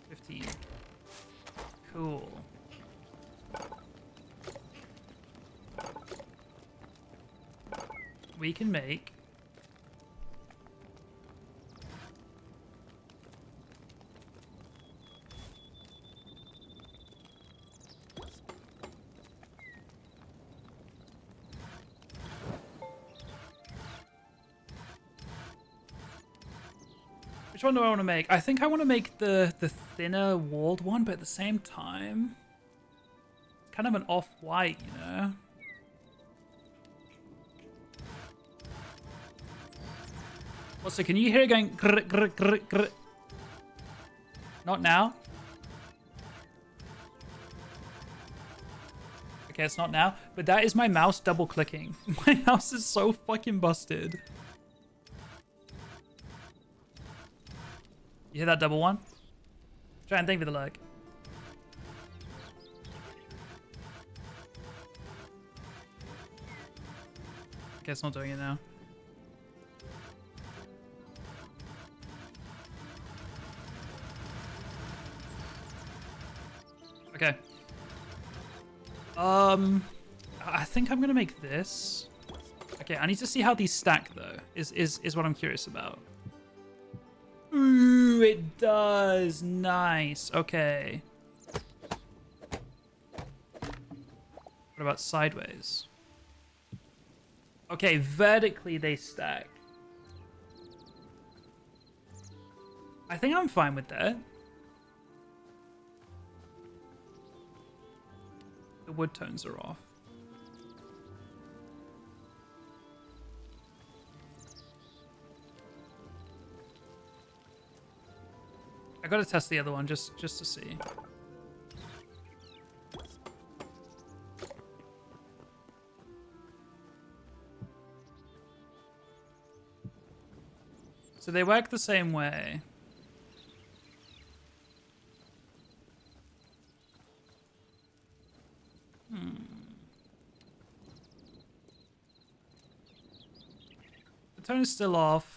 15. Cool. We can make which one do I want to make? I think I want to make the thinner walled one, but at the same time, kind of an off-white, you know? Also, can you hear it going grr, grr, grr, grr? Not now? Okay, it's not now, but that is my mouse double clicking. My mouse is so fucking busted. You hear that double one? Try and think with the leg. Okay, it's not doing it now. Okay. I think I'm gonna make this. Okay, I need to see how these stack though. Is what I'm curious about. Ooh, it does. Nice. Okay. What about sideways? Okay, vertically they stack. I think I'm fine with that. The wood tones are off. I gotta test the other one just to see. So they work the same way. The tone is still off.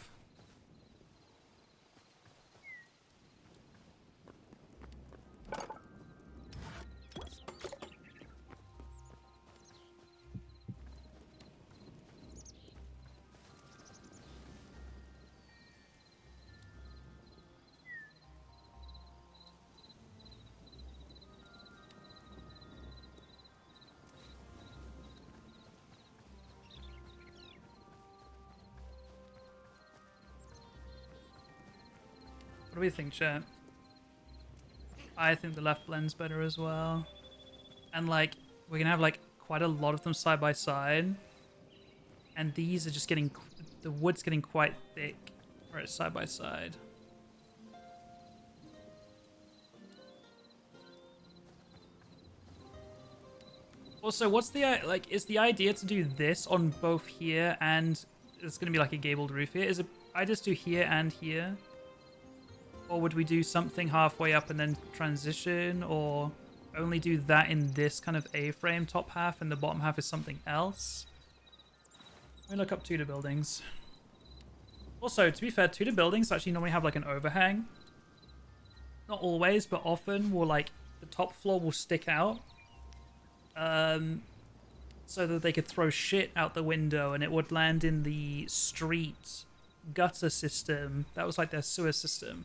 What do we think, chat? I think the left blends better as well. And like, we're gonna have like quite a lot of them side by side. And these are just getting, the wood's getting quite thick where it's side by side. Also, what's the, like, is the idea to do this on both here and it's gonna be like a gabled roof here? Is it, I just do here and here? Or would we do something halfway up and then transition? Or only do that in this kind of A-frame top half and the bottom half is something else? Let me look up Tudor buildings. Also, to be fair, Tudor buildings actually normally have like an overhang. Not always, but often will like the top floor will stick out. So that they could throw shit out the window and it would land in the street gutter system. That was like their sewer system.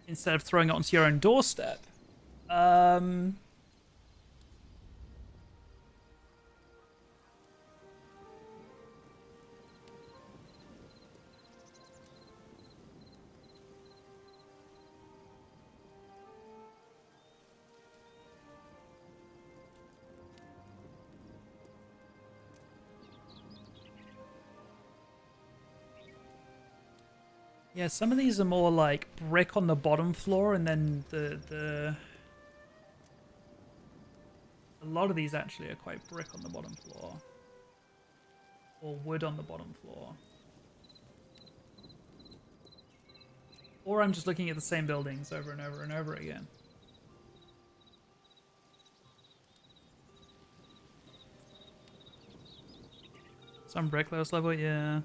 Instead of throwing it onto your own doorstep. Yeah, some of these are more like brick on the bottom floor, and then a lot of these actually are quite brick on the bottom floor. Or wood on the bottom floor. Or I'm just looking at the same buildings over and over and over again. Some brick lowest level, yeah.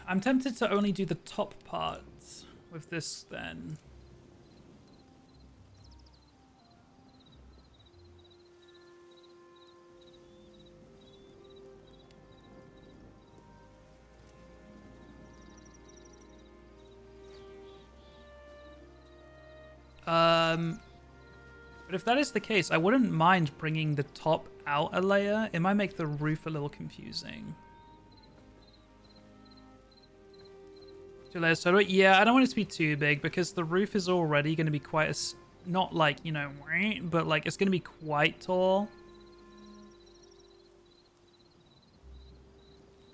I'm tempted to only do the top parts with this then. But if that is the case, I wouldn't mind bringing the top out a layer. It might make the roof a little confusing. 2 layers total. Yeah, I don't want it to be too big because the roof is already going to be quite not like, you know, but like it's going to be quite tall.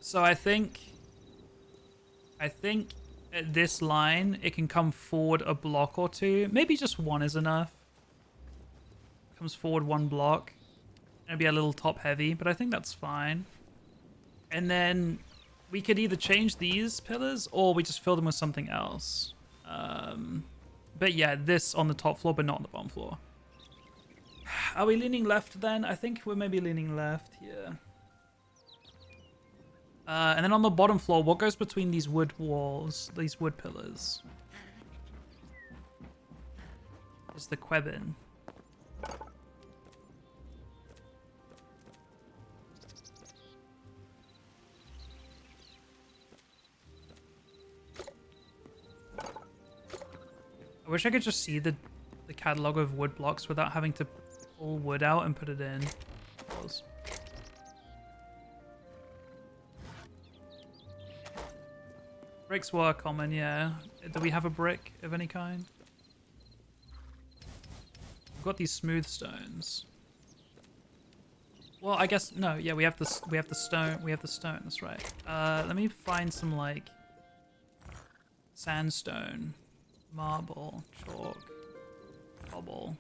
So I think at this line, it can come forward a block or two. Maybe just one is enough. Comes forward 1 block. It'll be a little top heavy, but I think that's fine. And then we could either change these pillars or we just fill them with something else. But yeah, this on the top floor, but not on the bottom floor. Are we leaning left then? I think we're maybe leaning left here. And then on the bottom floor, what goes between these wood walls, these wood pillars? Is the quebin. I wish I could just see the catalog of wood blocks without having to pull wood out and put it in. Bricks were common, yeah. Do we have a brick of any kind? We've got these smooth stones. Well, I guess no. Yeah, we have the stone. We have the stone. That's right. Let me find some like sandstone. Marble, chalk, cobble.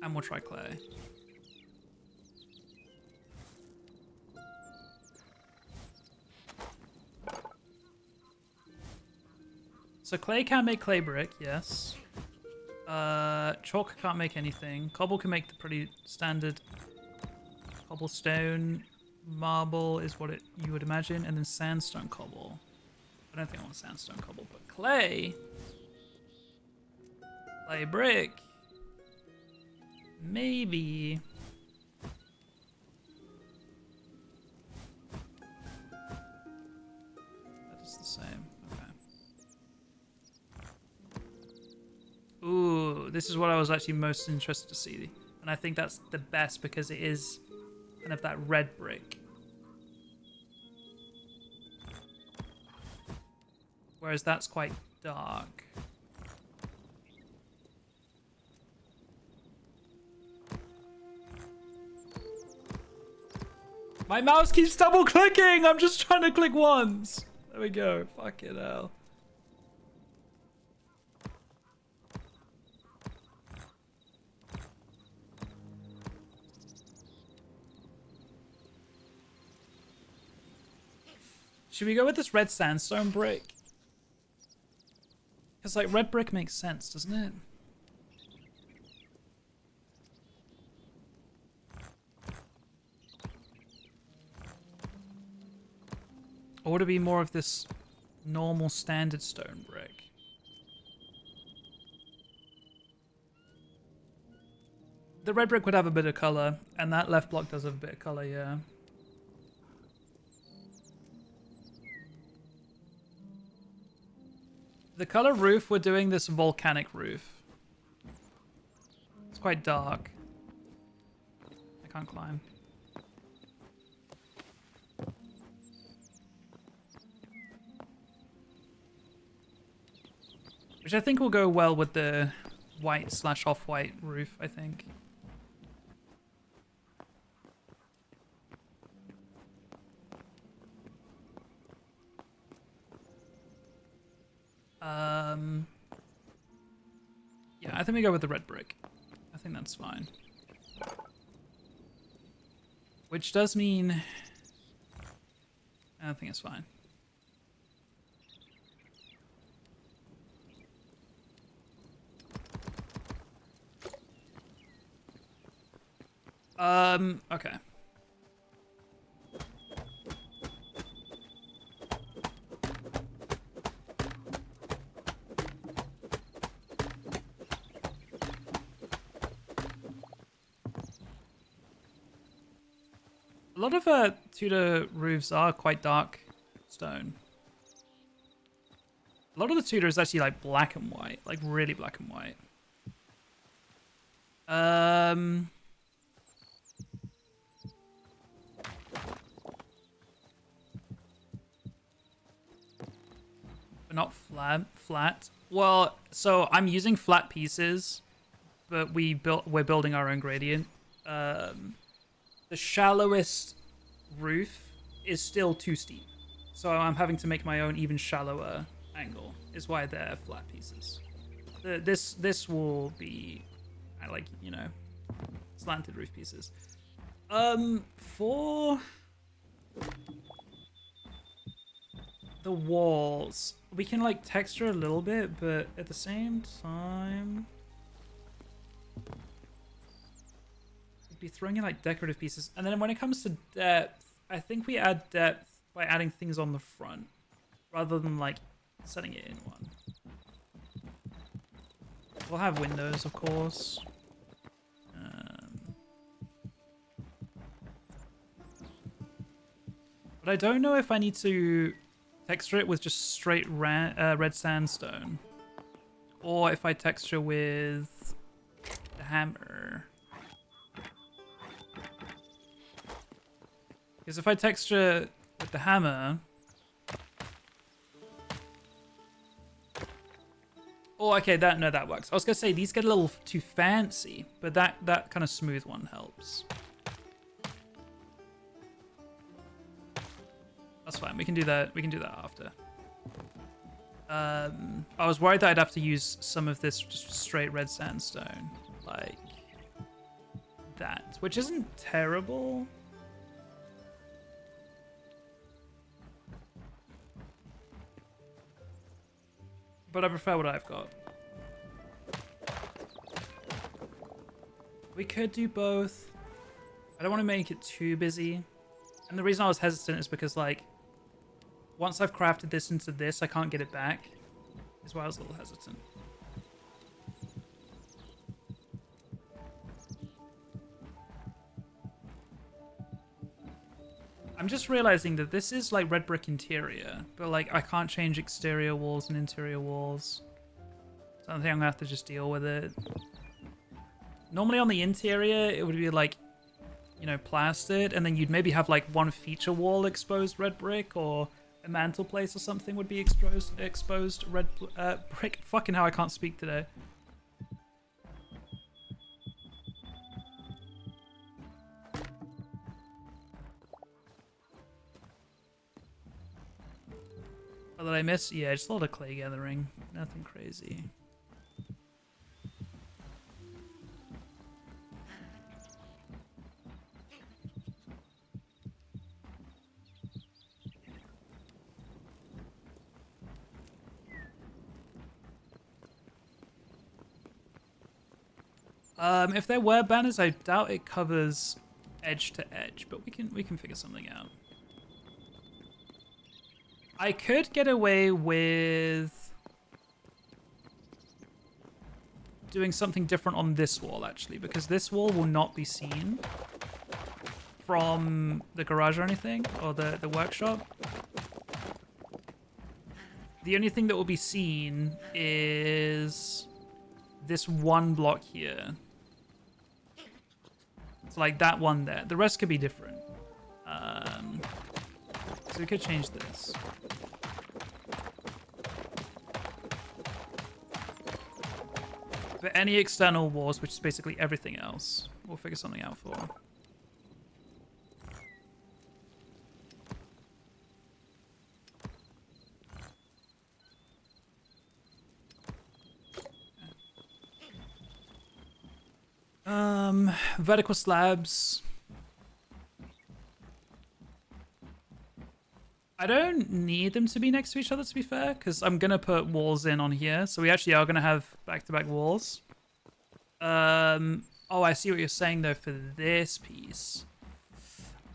And we'll try clay. So clay can make clay brick, yes. Chalk can't make anything. Cobble can make the pretty standard cobblestone. Marble is what you would imagine, and then sandstone cobble. I don't think I want sandstone cobble, but clay brick, maybe. That is the same. Okay. Ooh, this is what I was actually most interested to see, and I think that's the best because it is kind of that red brick. Whereas that's quite dark. My mouse keeps double clicking. I'm just trying to click once. There we go. Fucking hell. Should we go with this red sandstone brick? Because, like, red brick makes sense, doesn't it? Or would it be more of this normal standard stone brick? The red brick would have a bit of color, and that left block does have a bit of color, yeah. The color roof, we're doing this volcanic roof. It's quite dark. I can't climb. Which I think will go well with the white / off-white roof, I think. Yeah, I think we go with the red brick. I think that's fine. Which does mean... I think it's fine. Okay. A lot of Tudor roofs are quite dark stone. A lot of the Tudor is actually like black and white, like really black and white. But not flat. Well, so I'm using flat pieces, but we're building our own gradient. The shallowest roof is still too steep, so I'm having to make my own even shallower angle. Is why they're flat pieces. This will be, like, you know, slanted roof pieces. For the walls, we can like texture a little bit, but at the same time, we'd be throwing in like decorative pieces. And then when it comes to depth, I think we add depth by adding things on the front rather than like setting it in one. We'll have windows, of course. But I don't know if I need to texture it with just straight red sandstone, or if I texture with the hammer. Because if I texture with the hammer... Oh, okay, that works. I was gonna say these get a little too fancy, but that kind of smooth one helps. That's fine. We can do that. We can do that after. I was worried that I'd have to use some of this just straight red sandstone, like that, which isn't terrible. But I prefer what I've got. We could do both. I don't want to make it too busy. And the reason I was hesitant is because, like, once I've crafted this into this, I can't get it back. Is why I was a little hesitant. I'm just realizing that this is like red brick interior, but like I can't change exterior walls and interior walls. So I think I'm gonna have to just deal with it. Normally on the interior, it would be like, you know, plastered, and then you'd maybe have like one feature wall exposed red brick, or a mantelpiece or something would be exposed red brick. Fucking hell, I can't speak today. What did I miss? Yeah, just a lot of clay gathering. Nothing crazy. If there were banners, I doubt it covers edge to edge, but we can figure something out. I could get away with doing something different on this wall, actually, because this wall will not be seen from the garage or anything, or the workshop. The only thing that will be seen is this one block here. So like that one there. The rest could be different. So we could change this. But any external walls, which is basically everything else, we'll figure something out for. Vertical slabs. I don't need them to be next to each other, to be fair, because I'm going to put walls in on here. So we actually are going to have back-to-back walls. Oh, I see what you're saying, though, for this piece.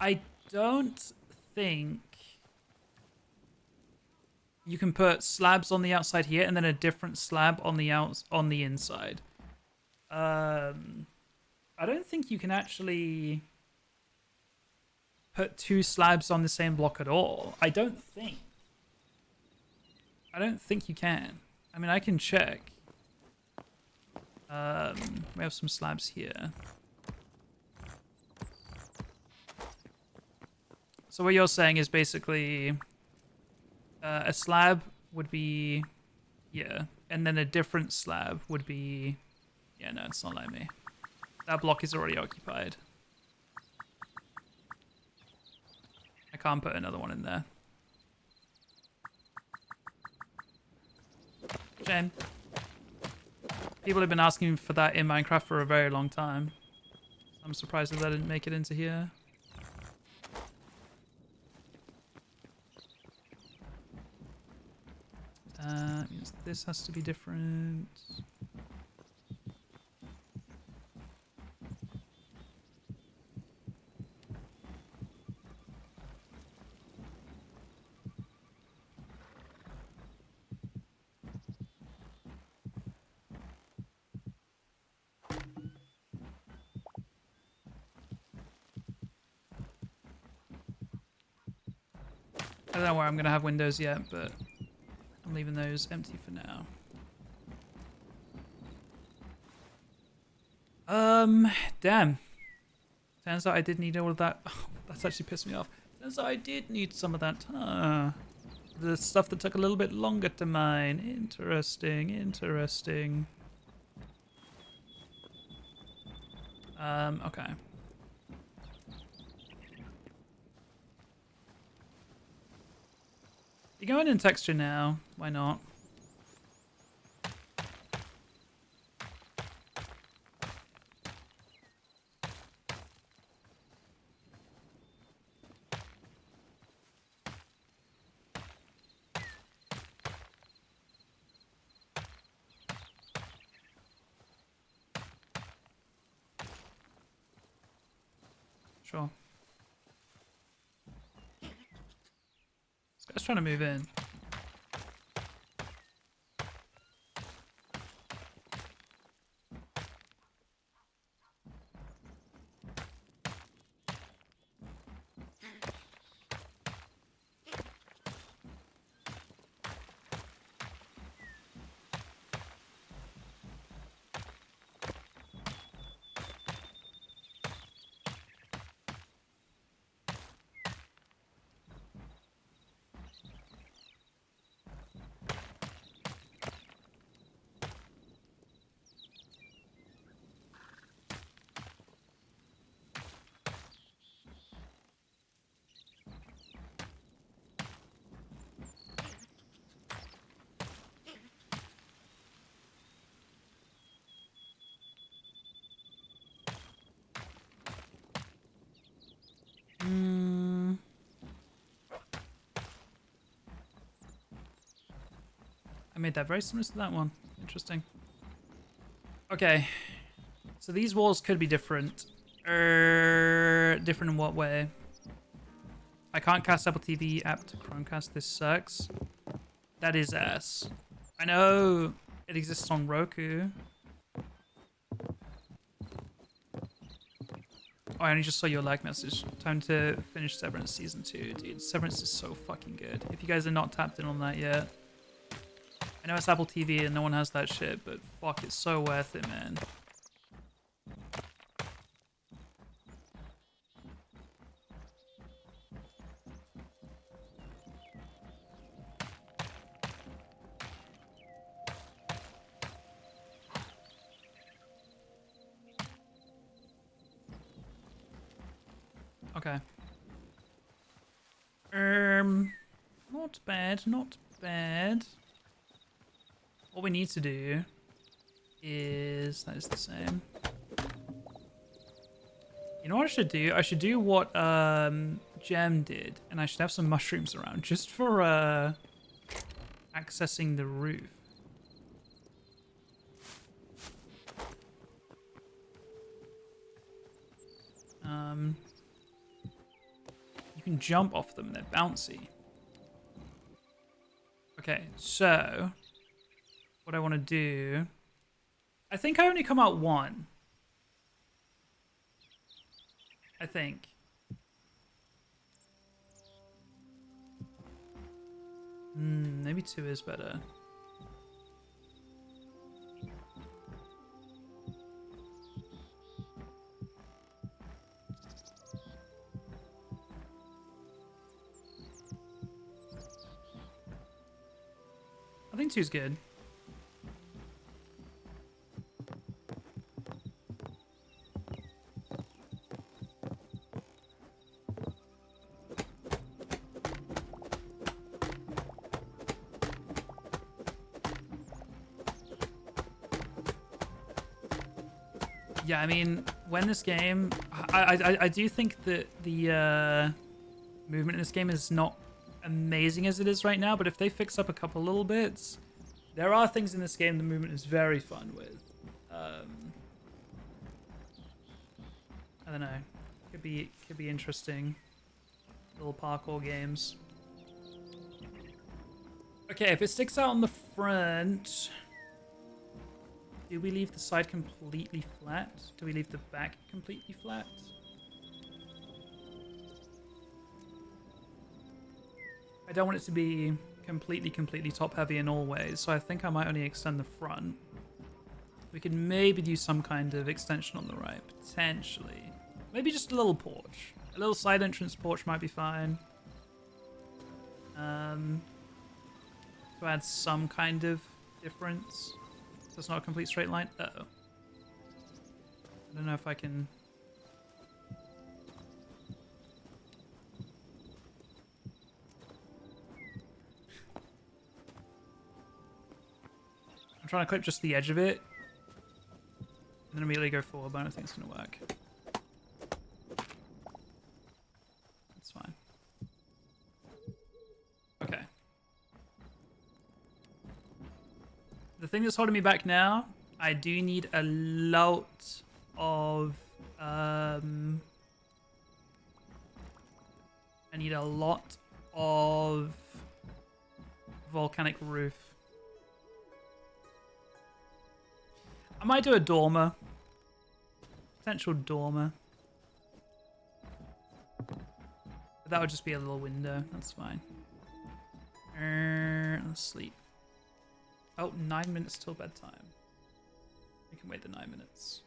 I don't think you can put slabs on the outside here and then a different slab on the inside. I don't think you can actually put two slabs on the same block at all. I don't think you can. I mean, I can check. We have some slabs here. So what you're saying is basically a slab would be here, and then a different slab would be... Yeah, no, it's not like me. That block is already occupied. I can't put another one in there. Shame. People have been asking for that in Minecraft for a very long time. I'm surprised that didn't make it into here. Means this has to be different. I don't know where I'm going to have windows yet, but I'm leaving those empty for now. Damn. Turns out I did need all of that. Oh, that's actually pissed me off. Turns out I did need some of that. The stuff that took a little bit longer to mine. Interesting, interesting. Okay. You going in texture now? Why not? Sure. This guy's trying to move in. I made that very similar to that one. Interesting. Okay. So these walls could be different. Different in what way? I can't cast Apple TV app to Chromecast. This sucks. That is ass. I know it exists on Roku. Oh, I only just saw your like message. Time to finish Severance Season 2. Dude, Severance is so fucking good. If you guys are not tapped in on that yet. I know it's Apple TV and no one has that shit, but fuck, it's so worth it, man. Okay. Not bad, not bad. What we need to do is... That is the same. You know what I should do? I should do what Gem did, and I should have some mushrooms around just for accessing the roof. You can jump off them, they're bouncy. Okay, so what I want to do... I think I only come out one. I think. Maybe two is better. I think two's good. Yeah, I mean, when this game... I do think that the movement in this game is not amazing as it is right now, but if they fix up a couple little bits, there are things in this game the movement is very fun with. I don't know. Could be interesting. Little parkour games. Okay, if it sticks out on the front... Do we leave the side completely flat? Do we leave the back completely flat? I don't want it to be completely top heavy in all ways, so I think I might only extend the front. We could maybe do some kind of extension on the right, potentially. Maybe just a little porch. A little side entrance porch might be fine. To add some kind of difference. So it's not a complete straight line. Uh-oh. I don't know if I can... I'm trying to clip just the edge of it. And then immediately go forward, but I don't think it's going to work. That's fine. Okay. The thing that's holding me back now, I do need a lot of... I need a lot of volcanic roof. I might do a dormer. Potential dormer. But that would just be a little window. That's fine. Let's sleep. Oh, 9 minutes till bedtime. We can wait the 9 minutes.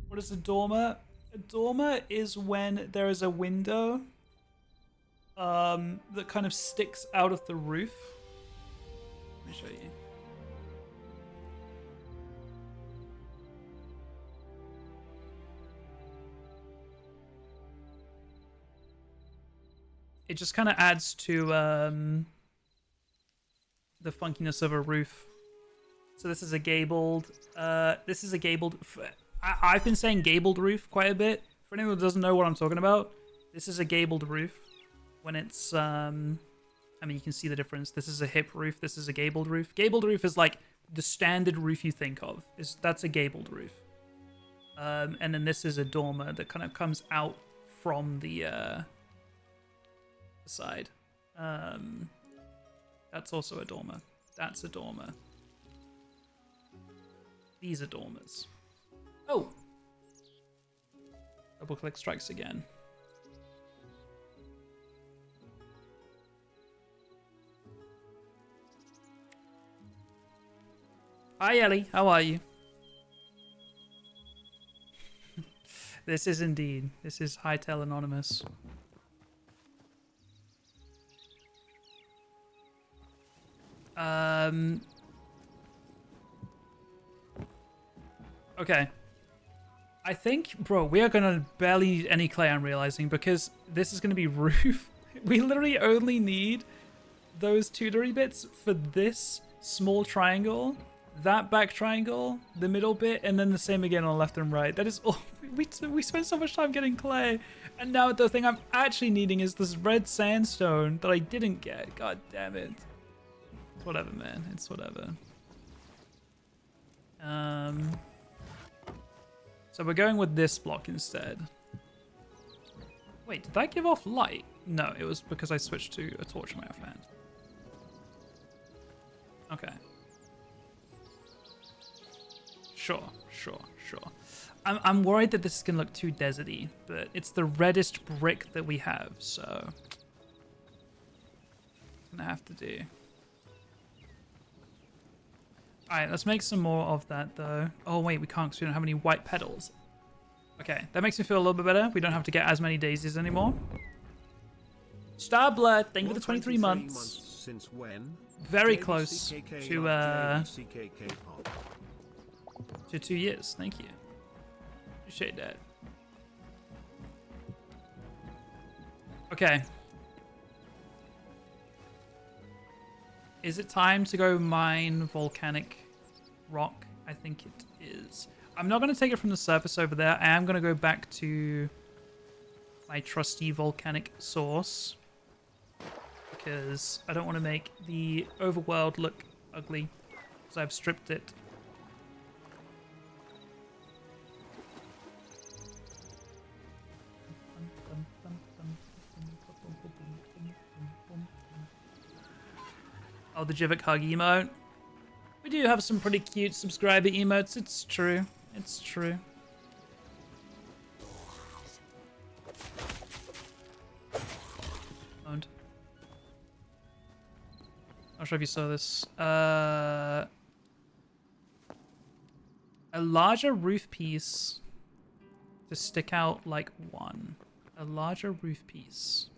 What is a dormer? A dormer is when there is a window that kind of sticks out of the roof. Let me show you. It just kind of adds to the funkiness of a roof. So this is a gabled. This is a gabled. I've been saying gabled roof quite a bit. For anyone who doesn't know what I'm talking about, this is a gabled roof. when it's I mean, you can see the difference. This is a hip roof. This is a gabled roof. Gabled roof is like the standard roof you think of. That's a gabled roof. And then this is a dormer that kind of comes out from the side. That's also a dormer. That's a dormer. These are dormers. Oh! Double click strikes again. Hi Ellie, how are you? This is indeed. This is Hytale Anonymous. Okay. I think, bro, we are gonna barely need any clay, I'm realizing, because this is gonna be roof. We literally only need those tutory bits for this small triangle, that back triangle, the middle bit, and then the same again on left and right. That is all. We spent so much time getting clay, and now the thing I'm actually needing is this red sandstone that I didn't get. God damn it. It's whatever, man. It's whatever. So we're going with this block instead. Wait, did that give off light? No, it was because I switched to a torch in my offhand. Okay. Sure. I'm worried that this is gonna look too deserty, but it's the reddest brick that we have, so it's gonna have to do. Alright, let's make some more of that though. Oh wait, we can't because we don't have any white petals. Okay, that makes me feel a little bit better. We don't have to get as many daisies anymore. Starbler, thank you for the 23 months. Since when? Very close to 2 years. Thank you. Appreciate that. Okay. Is it time to go mine volcanic rock? I think it is. I'm not going to take it from the surface over there. I am going to go back to my trusty volcanic source because I don't want to make the overworld look ugly because I've stripped it. Oh, the jvckk emote. We do have some pretty cute subscriber emotes. It's true. It's true. Owned. Not sure if you saw this. A larger roof piece to stick out like one. A larger roof piece.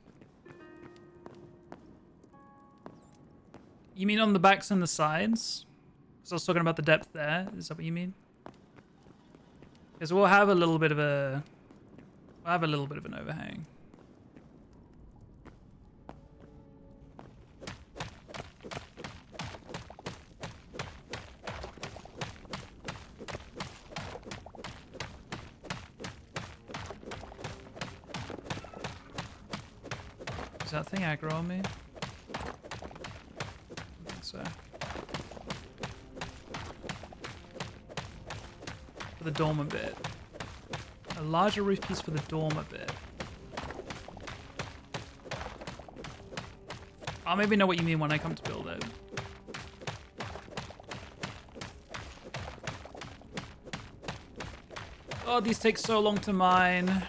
You mean on the backs and the sides? Because I was talking about the depth there. Is that what you mean? Because we'll have a little bit of a... We'll have a little bit of an overhang. Is that thing aggro on me? So for the dormer bit, a larger roof piece for the dormer bit. I'll maybe know what you mean when I come to build it. Oh, these take so long to mine.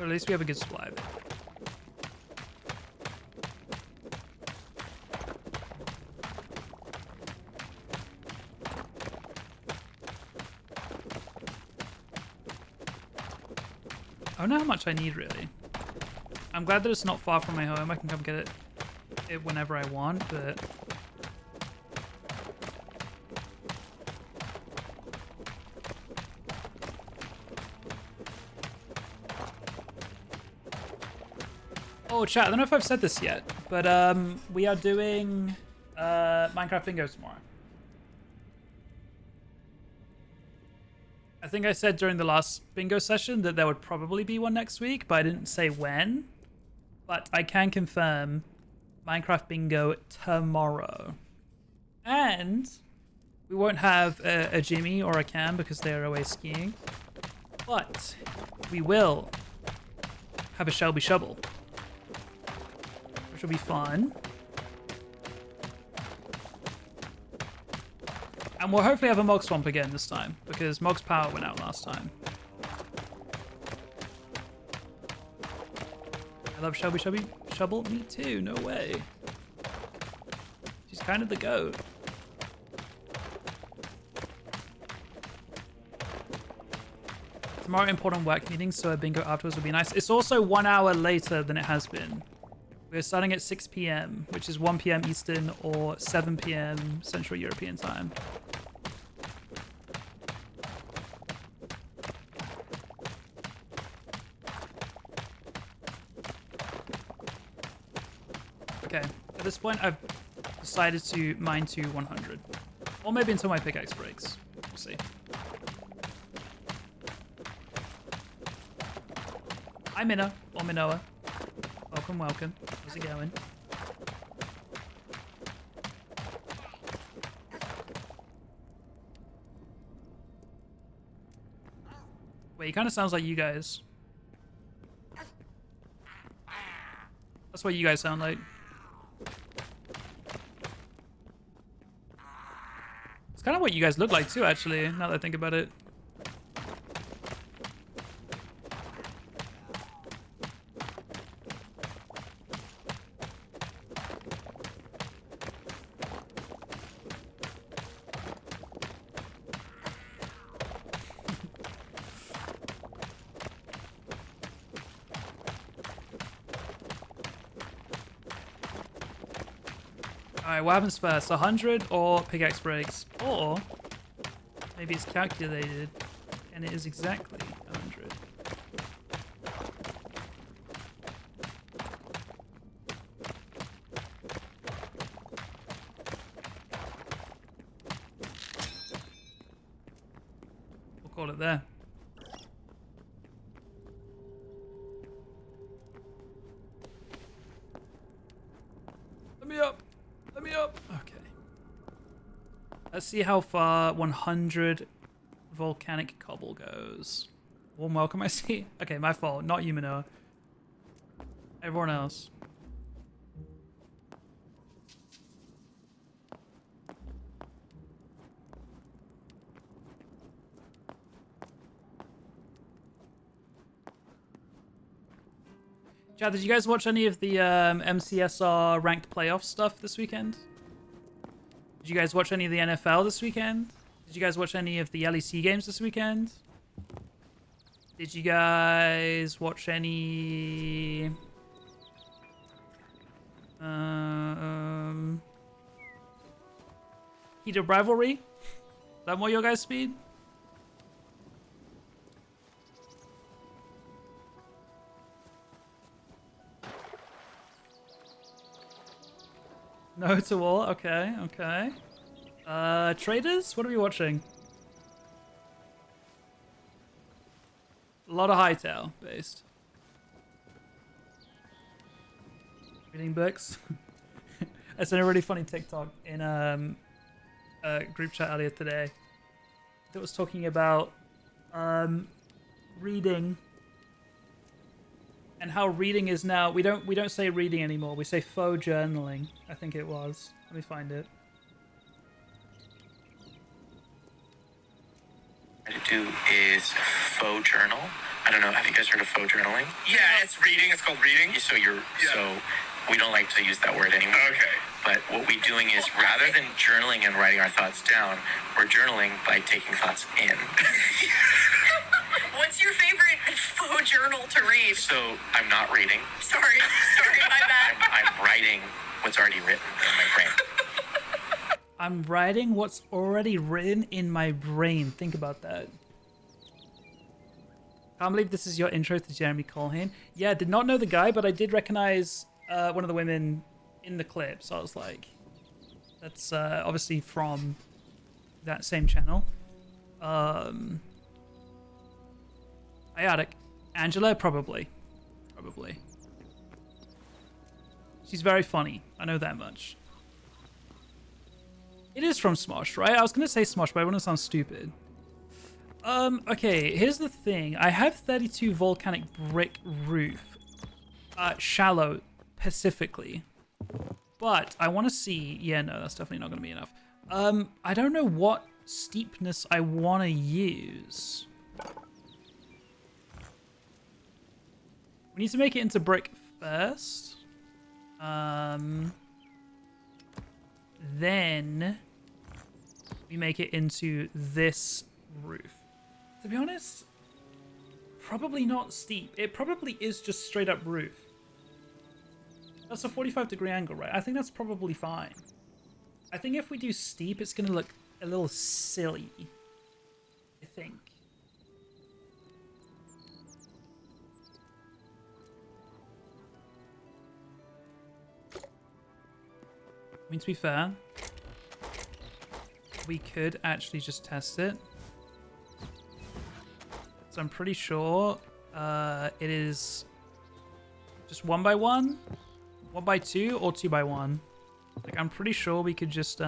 Or at least we have a good supply of it. I don't know how much I need, really. I'm glad that it's not far from my home. I can come get it whenever I want, but... Oh, chat, I don't know if I've said this yet, but we are doing Minecraft Bingo tomorrow. I think I said during the last bingo session that there would probably be one next week, but I didn't say when. But I can confirm Minecraft Bingo tomorrow. And we won't have a Jimmy or a Cam because they are away skiing. But we will have a Shelby Shovel, which will be fun. And we'll hopefully have a Mog Swamp again this time, because Mog's power went out last time. I love Shelby Shovel. Me too, no way. She's kind of the goat. Tomorrow important work meetings, so a bingo afterwards would be nice. It's also 1 hour later than it has been. We're starting at 6 p.m., which is 1 p.m. Eastern or 7 p.m. Central European time. Okay, at this point, I've decided to mine to 100. Or maybe until my pickaxe breaks. We'll see. Hi, Minna, or Minoa. Welcome, welcome. How's it going? Wait, he kind of sounds like you guys. That's what you guys sound like. It's kind of what you guys look like too, actually, now that I think about it. Alright, what happens first? 100 or pickaxe breaks? Or maybe it's calculated and it is exactly 100. We'll call it there. Let me up. Let me up. Okay. Let's see how far 100 volcanic cobble goes. Warm welcome, I see. Okay, my fault. Not you, Manoa. Everyone else. Chad, did you guys watch any of the MCSR ranked playoff stuff this weekend? Did you guys watch any of the NFL this weekend? Did you guys watch any of the LEC games this weekend? Did you guys watch any... Heat of Rivalry? Is that more your guys' speed? No to all. Okay, okay. Traders? What are we watching? A lot of Hytale based. Reading books. I sent a really funny TikTok in a group chat earlier today that was talking about reading and how reading is now we don't say reading anymore. We say faux journaling. I think it was. Let me find it. What to do is faux journal. I don't know. Have you guys heard of faux journaling? Yeah, it's reading. It's called reading. So we don't like to use that word anymore. Okay. But what we're doing is rather than journaling and writing our thoughts down, we're journaling by taking thoughts in. What's your favorite faux journal to read? So I'm not reading. Sorry, my bad. I'm writing what's already written in my brain. I'm writing what's already written in my brain. Think about that. Can't believe this is your intro to Jeremy Colhane. Yeah, did not know the guy, but I did recognize one of the women in the clip. So I was like, that's obviously from that same channel. Iotic. Angela, probably. Probably. She's very funny. I know that much. It is from Smosh, right? I was going to say Smosh, but I want to sound stupid. Okay, here's the thing. I have 32 volcanic brick roof. Shallow, specifically. But I want to see... Yeah, no, that's definitely not going to be enough. I don't know what steepness I want to use. We need to make it into brick first. Then we make it into this roof. To be honest, probably not steep. It probably is just straight up roof. That's a 45-degree angle, right? I think that's probably fine. I think if we do steep, it's going to look a little silly. I think. I mean, to be fair, we could actually just test it. So I'm pretty sure it is just 1 by 1, 1 by 2, or 2 by 1. Like, I'm pretty sure we could just it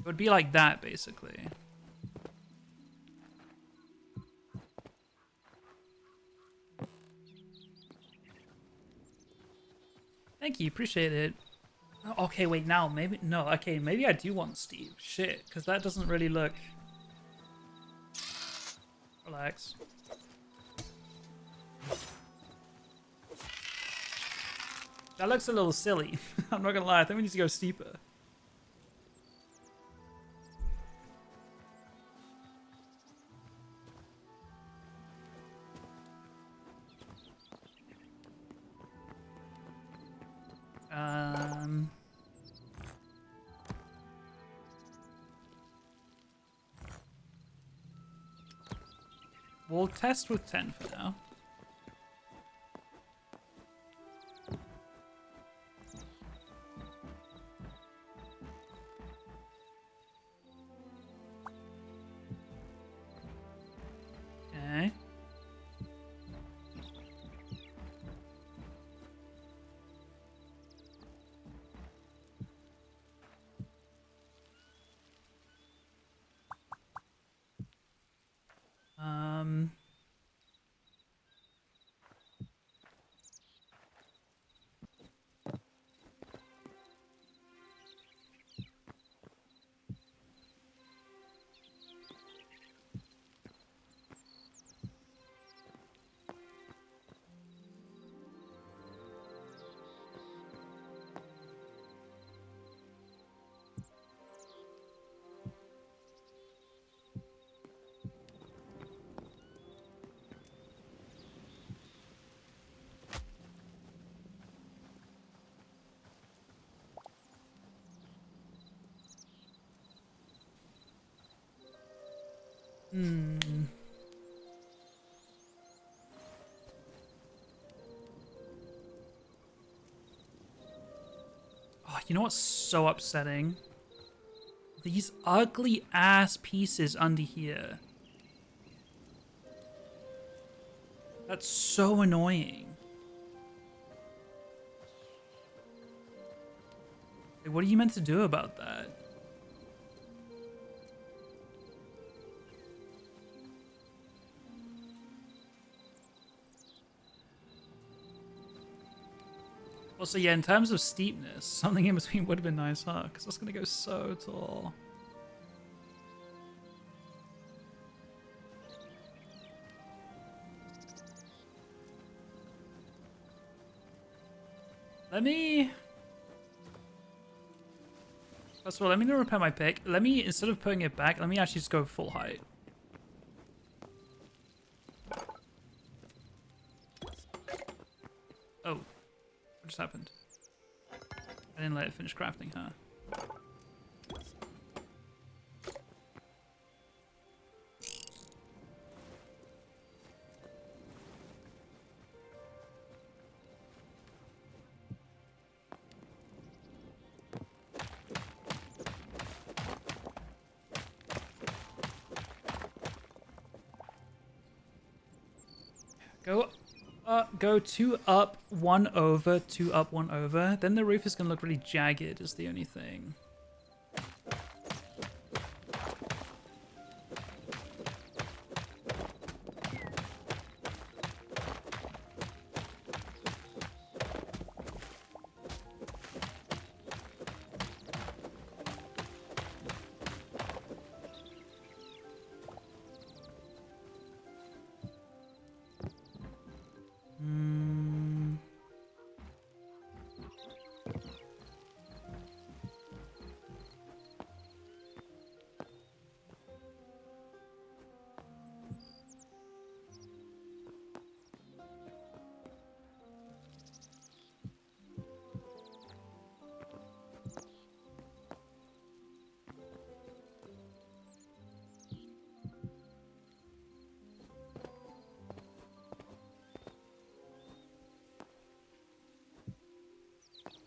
would be like that, basically. Thank you, appreciate it. Oh, okay, wait, now, maybe, no, okay, maybe I do want Steve. Shit, because that doesn't really look... Relax. That looks a little silly. I'm not gonna lie, I think we need to go steeper. We'll test with 10 for now. Okay. Oh, you know what's so upsetting? These ugly ass pieces under here. That's so annoying. Like, what are you meant to do about that? Also, yeah, in terms of steepness, something in between would have been nice, huh? Because that's going to go so tall. Let me... First of all, let me repair my pick. Let me, instead of putting it back, let me actually just go full height. Oh. What just happened? I didn't let it finish crafting, huh? Go 2 up, 1 over, 2 up, 1 over. Then the roof is going to look really jagged is the only thing.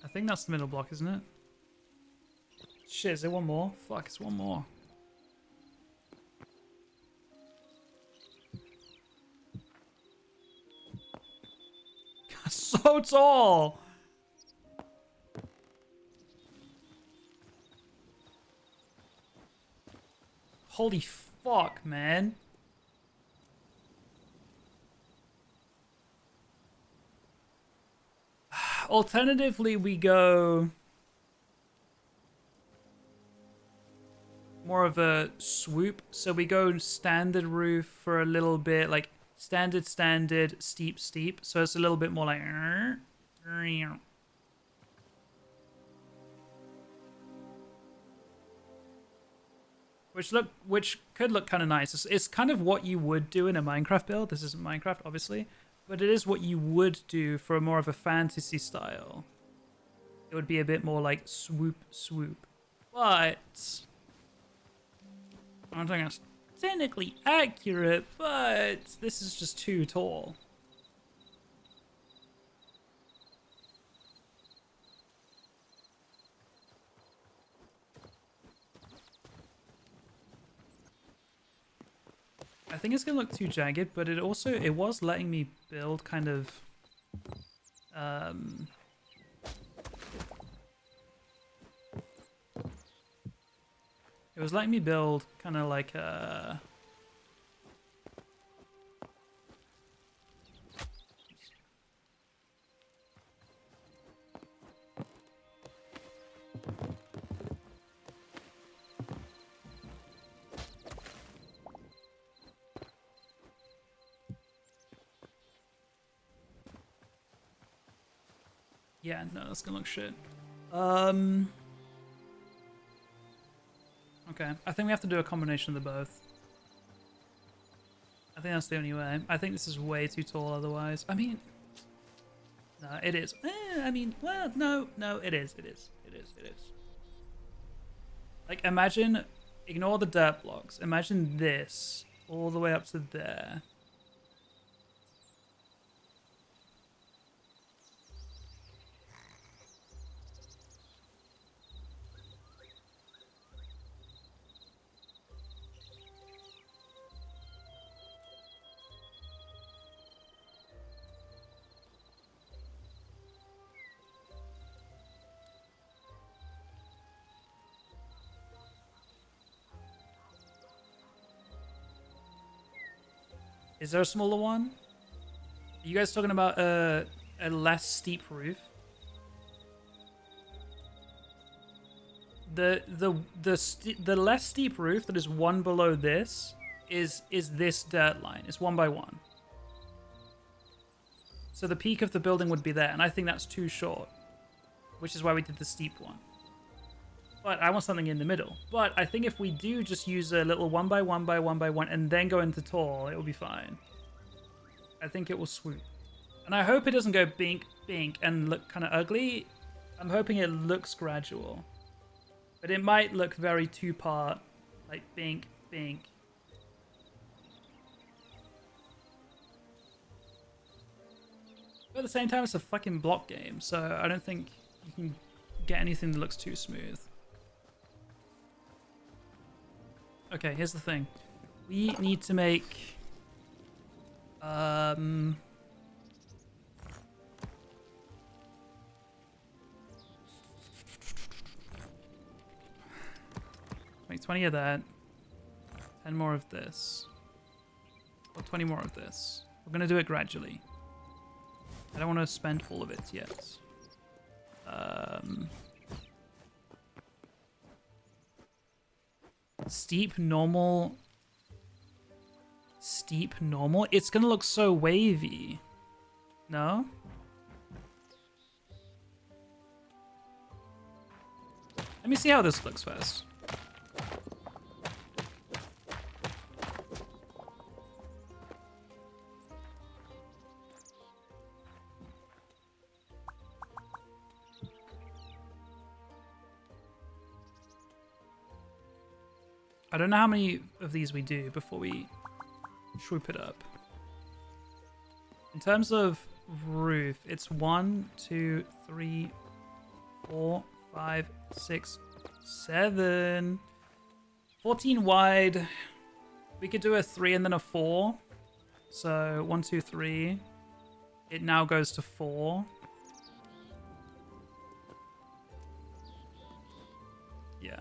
I think that's the middle block, isn't it? Shit, is there one more? Fuck, it's one more. So tall! Holy fuck, man. Alternatively, we go more of a swoop. So we go standard roof for a little bit, like standard, steep, steep. So it's a little bit more like... Which could look kind of nice. It's kind of what you would do in a Minecraft build. This isn't Minecraft, obviously. But it is what you would do for more of a fantasy style. It would be a bit more like swoop, swoop. But I don't think that's technically accurate, but this is just too tall. I think it's gonna look too jagged, but it was letting me build kind of it was letting me build kind of like a yeah, no, that's gonna look shit. Okay, I think we have to do a combination of the both. I think that's the only way. I think this is way too tall otherwise. I mean, no, it is. I mean, well, no, it is. Like, imagine, ignore the dirt blocks. Imagine this all the way up to there. Is there a smaller one? Are you guys talking about a less steep roof? The less steep roof that is one below this is this dirt line. It's 1 by 1. So the peak of the building would be there, and I think that's too short. which is why we did the steep one. But I want something in the middle. But I think if we do just use a little 1 by 1 by 1 by 1 and then go into tall, it will be fine. I think it will swoop. And I hope it doesn't go bink, bink and look kind of ugly. I'm hoping it looks gradual. But it might look very two-part, like bink, bink. But at the same time, it's a fucking block game, so I don't think you can get anything that looks too smooth. Okay, here's the thing. We need to make... Make 20 of that. 10 more of this. Or 20 more of this. We're going to do it gradually. I don't want to spend all of it yet. Steep, normal. Steep, normal. It's going to look so wavy. No? Let me see how this looks first. I don't know how many of these we do before we swoop it up. In terms of roof, it's 1, 2, 3, 4, 5, 6, 7. 14 wide. We could do a 3 and then a 4. So 1, 2, 3. It now goes to 4. Yeah.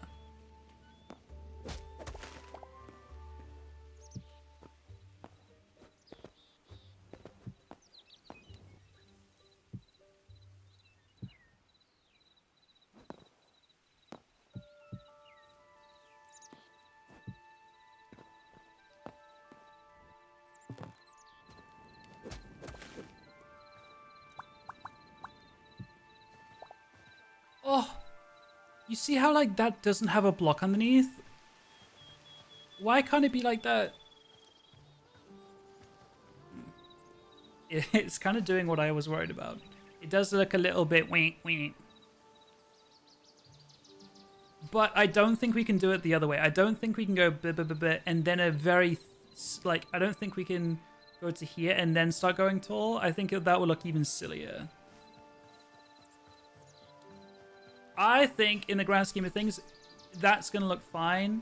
Oh, you see how like that doesn't have a block underneath? Why can't it be like that? It's kind of doing what I was worried about. It does look a little bit wink wink. But I don't think we can do it the other way. I don't think we can go bit and then a very like I don't think we can go to here and then start going tall. I think that will look even sillier. I think, in the grand scheme of things, that's going to look fine.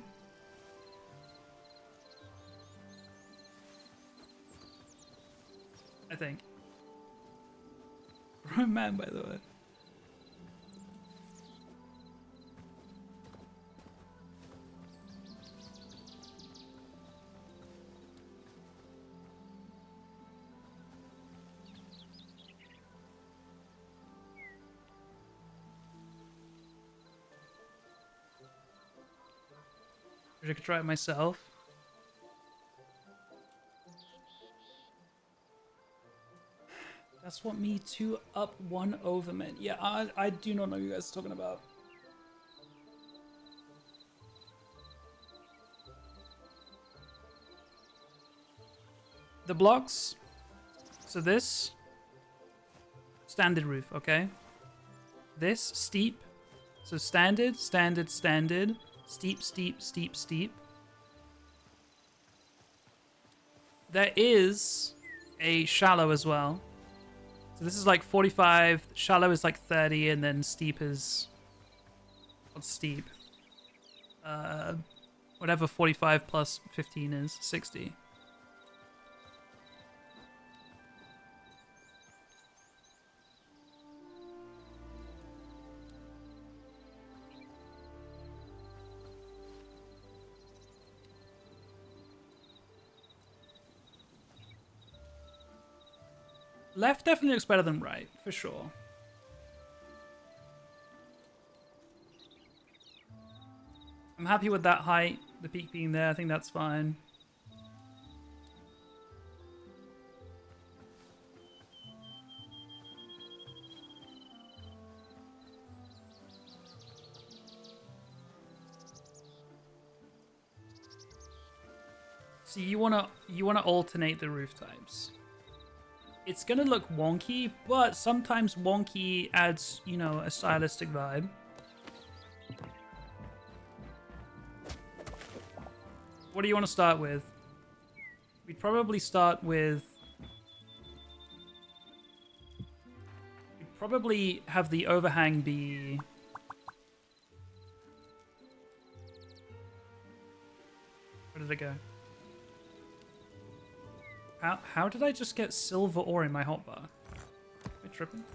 I think. Wrong man, by the way. I could try it myself. That's what me 2 up 1 over meant. Yeah, I do not know what you guys are talking about. The blocks. So this. Standard roof, okay? This, steep. So standard, standard, standard. Steep, steep, steep, steep. There is a shallow as well. So this is like 45, shallow is like 30, and then steep is... What's steep? Whatever 45 plus 15 is, 60. Left definitely looks better than right, for sure. I'm happy with that height, the peak being there. I think that's fine. So you wanna alternate the roof types. It's gonna look wonky, but sometimes wonky adds, you know, a stylistic vibe. What do you want to start with? We'd probably start with... We'd probably have the overhang be... Where did it go? How did I just get silver ore in my hotbar? Am I tripping?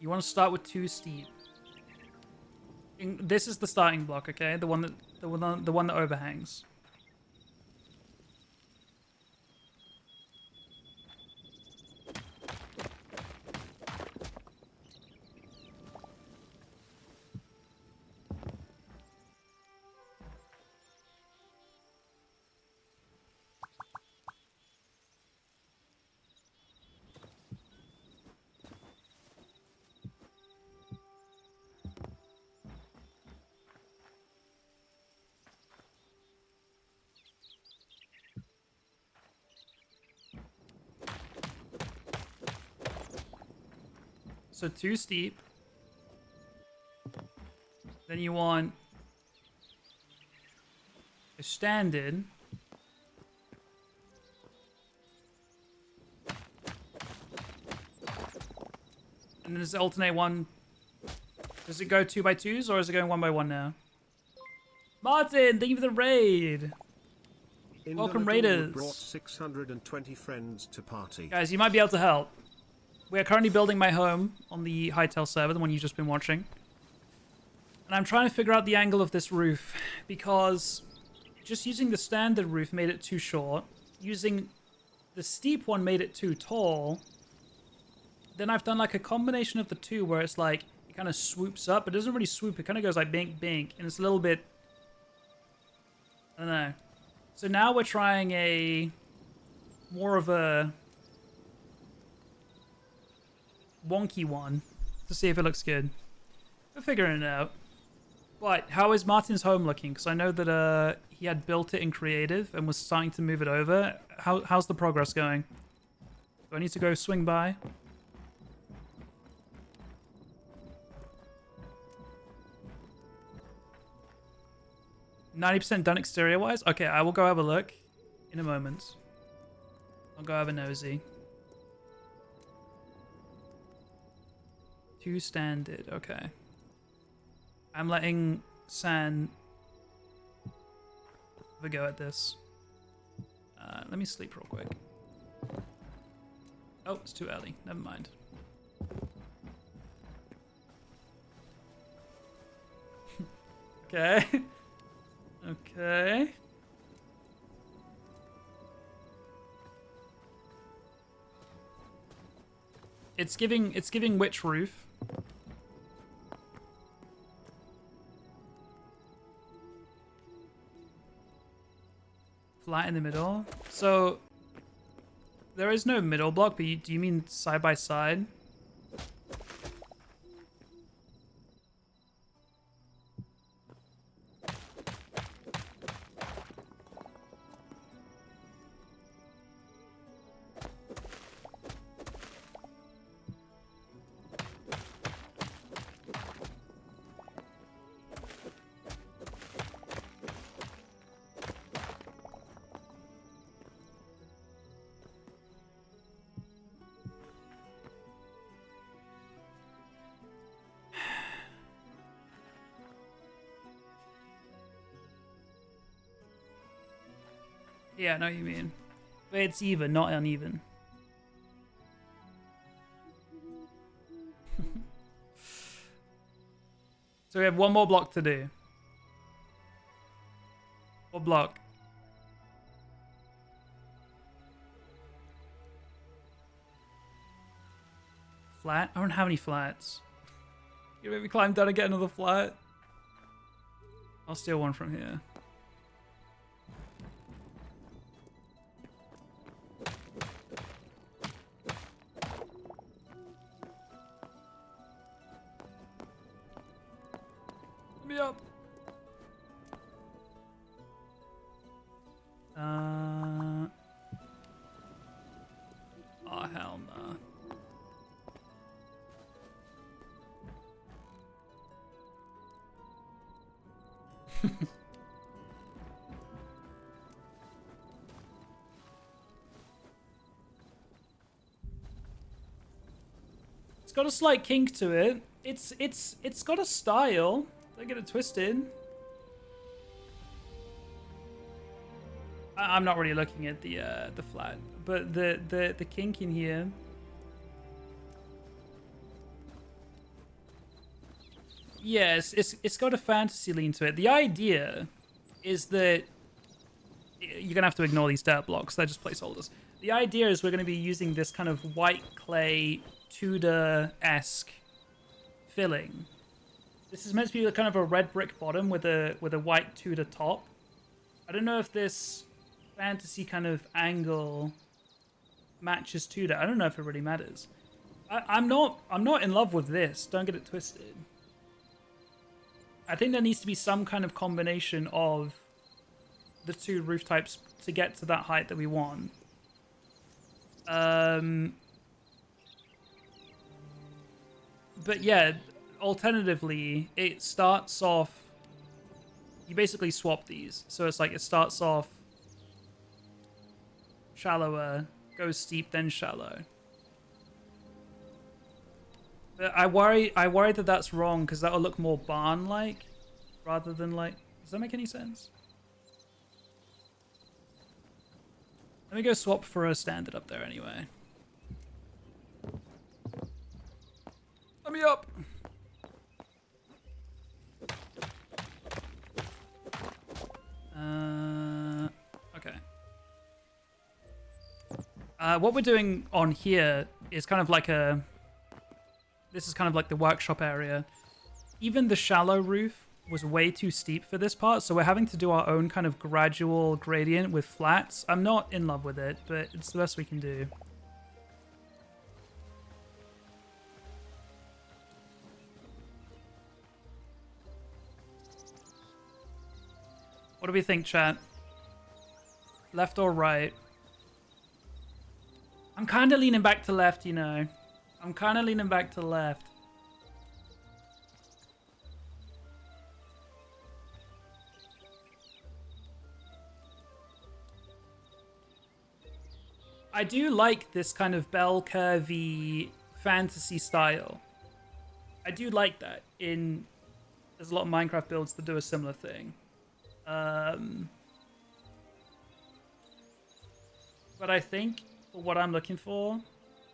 You want to start with 2 steep. This is the starting block, okay? The one that overhangs. So 2 steep. Then you want a standard. And then does it alternate one? Does it go 2x2s or is it going 1x1 now? Martin, thank you for the raid. Welcome, Raiders. Brought 620 friends to party. Guys, you might be able to help. We are currently building my home on the Hytale server, the one you've just been watching. And I'm trying to figure out the angle of this roof, because just using the standard roof made it too short. Using the steep one made it too tall. Then I've done like a combination of the two where it's like, it kind of swoops up, but it doesn't really swoop, it kind of goes like bink, bink, and it's a little bit... I don't know. So now we're trying a... more of a... wonky one to see if it looks good. We're figuring it out. But how is Martin's home looking? Because I know that he had built it in creative and was starting to move it over. How's the progress going? Do I need to go swing by? %90 done exterior wise? Okay, I will go have a look in a moment. I'll go have a nosy. 2 standard, okay. I'm letting San have a go at this. Let me sleep real quick. Oh, it's too early. Never mind. Okay. Okay. It's giving witch roof. Flat in the middle. So there is no middle block, but do you mean side by side? Yeah, I know what you mean. But it's even, not uneven. So we have one more block to do. What block? Flat? I don't have any flats. You make me climb down and get another flat? I'll steal one from here. me up. Oh, hell no. It's got a slight kink to it. It's got a style. Don't get it twisted. I'm not really looking at the flat, but the kink in here. Yes, it's got a fantasy lean to it. The idea is that you're gonna have to ignore these dirt blocks. They're just placeholders. The idea is we're gonna be using this kind of white clay Tudor-esque filling. This is meant to be kind of a red brick bottom with a white Tudor top. I don't know if this fantasy kind of angle matches Tudor. I don't know if it really matters. I'm not in love with this. Don't get it twisted. I think there needs to be some kind of combination of the two roof types to get to that height that we want. But yeah, alternatively, it starts off... You basically swap these. So it's like it starts off shallower, goes steep, then shallow. But I worry that that's wrong because that'll look more barn-like rather than like... Does that make any sense? Let me go swap for a standard up there anyway. Let me up! Okay. What we're doing on here is kind of like a... This is kind of like the workshop area. Even the shallow roof was way too steep for this part, so we're having to do our own kind of gradual gradient with flats. I'm not in love with it, but it's the best we can do. What do we think, chat? Left or right? I'm kind of leaning back to left, you know. I'm kind of leaning back to left. I do like this kind of bell curvy fantasy style. I do like that. There's a lot of Minecraft builds that do a similar thing. But I think for what I'm looking for,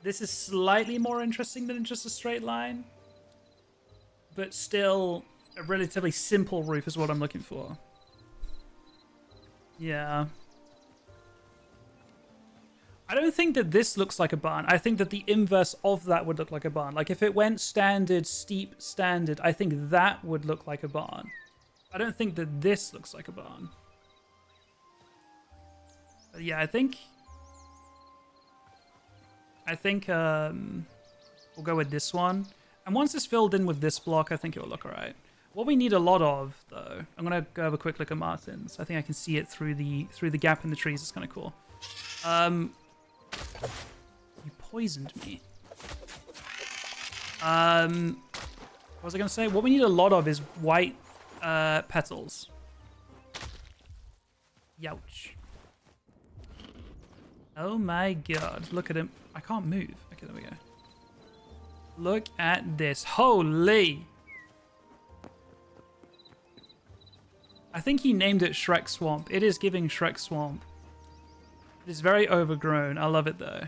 this is slightly more interesting than just a straight line. But still, a relatively simple roof is what I'm looking for. Yeah. I don't think that this looks like a barn. I think that the inverse of that would look like a barn. Like if it went standard, steep, standard, I think that would look like a barn. I don't think that this looks like a barn. But yeah, I think we'll go with this one. And once it's filled in with this block, I think it will look alright. What we need a lot of, though, I'm gonna go have a quick look at Martin's. I think I can see it through the gap in the trees. It's kind of cool. You poisoned me. What was I gonna say? What we need a lot of is white petals. Youch. Oh my god. Look at him. I can't move. Okay, there we go. Look at this. Holy! I think he named it Shrek Swamp. It is giving Shrek Swamp. It is very overgrown. I love it though.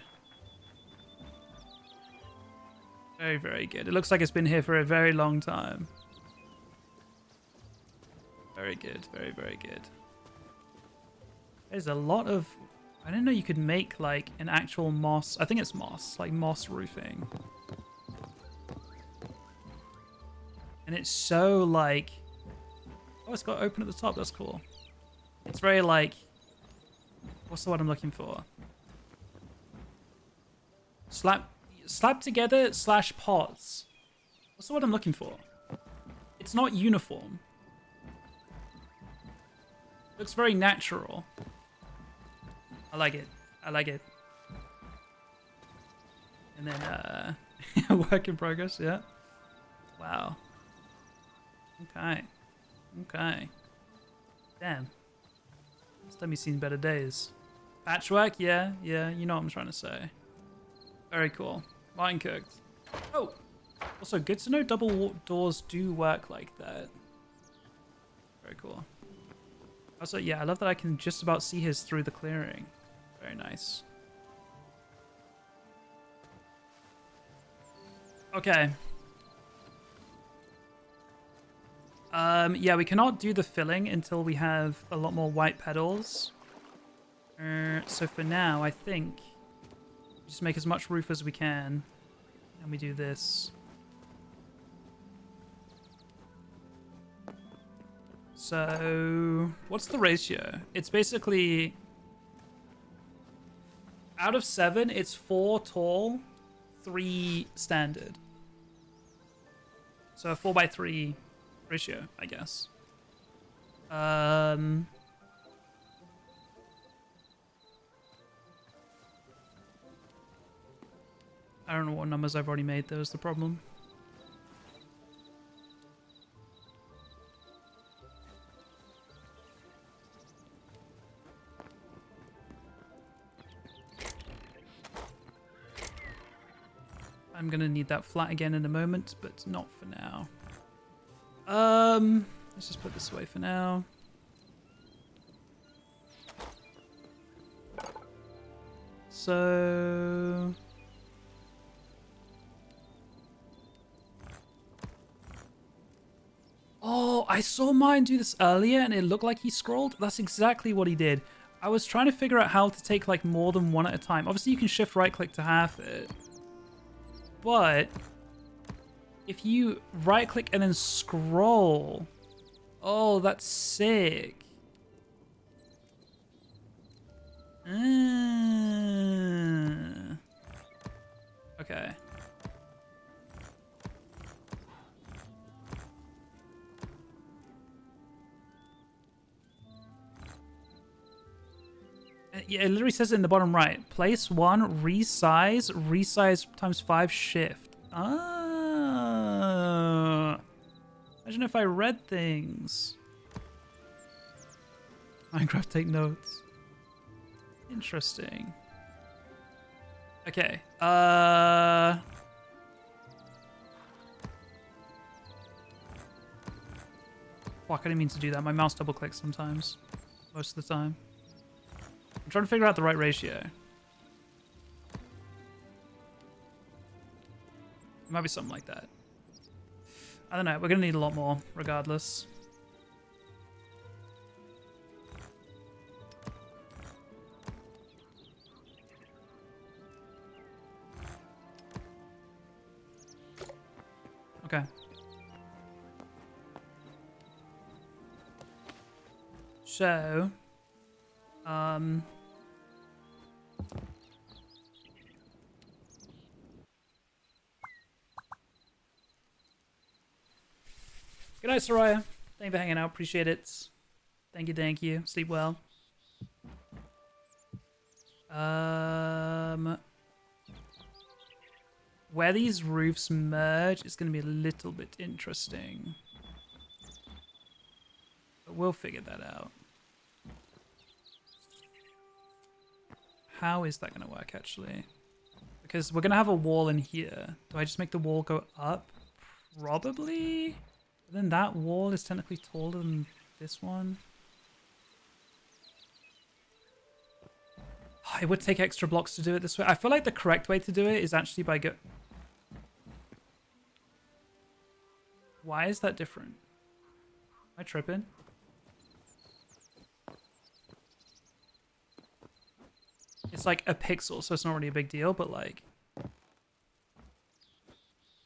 Very, very good. It looks like it's been here for a very long time. Very good. Very, very good. There's a lot of... I didn't know you could make like an actual moss. I think it's moss. Like moss roofing. And it's so like... Oh, it's got open at the top. That's cool. It's very like... What's the word I'm looking for? Slap together / pots. What's the word I'm looking for? It's not uniform. Looks very natural. I like it. I like it. And then, work in progress, yeah. Wow. Okay. Okay. Damn. This time you've seen better days. Patchwork, yeah, yeah, you know what I'm trying to say. Very cool. Mine cooked. Oh! Also, good to know double doors do work like that. Very cool. Also, yeah, I love that I can just about see his through the clearing. Very nice. Okay. Yeah, we cannot do the filling until we have a lot more white petals. So for now, I think just make as much roof as we can. And we do this. So what's the ratio? It's basically out of 7, it's 4 tall, 3 standard. So a 4:3 ratio, I guess. I don't know what numbers I've already made, though, is the problem. I'm gonna need that flat again in a moment, but not for now. Let's just put this away for now. So... Oh, I saw mine do this earlier and it looked like he scrolled. That's exactly what he did. I was trying to figure out how to take like more than one at a time. Obviously you can shift right click to half it. But if you right click and then scroll, oh, that's sick. Okay. Yeah, it literally says it in the bottom right. Place 1, resize times 5 shift. Ah. Imagine if I read things. Minecraft take notes. Interesting. Okay. Fuck, I didn't mean to do that. My mouse double clicks sometimes. Most of the time. I'm trying to figure out the right ratio. It might be something like that. I don't know. We're going to need a lot more, regardless. Okay. So... Good night, Soraya. Thank you for hanging out. Appreciate it. Thank you, thank you. Sleep well. Where these roofs merge is going to be a little bit interesting. But we'll figure that out. How is that going to work, actually? Because we're going to have a wall in here. Do I just make the wall go up? Probably. But then that wall is technically taller than this one. It would take extra blocks to do it this way. I feel like the correct way to do it is actually by go... Why is that different? Am I tripping? It's like a pixel, so it's not really a big deal, but like...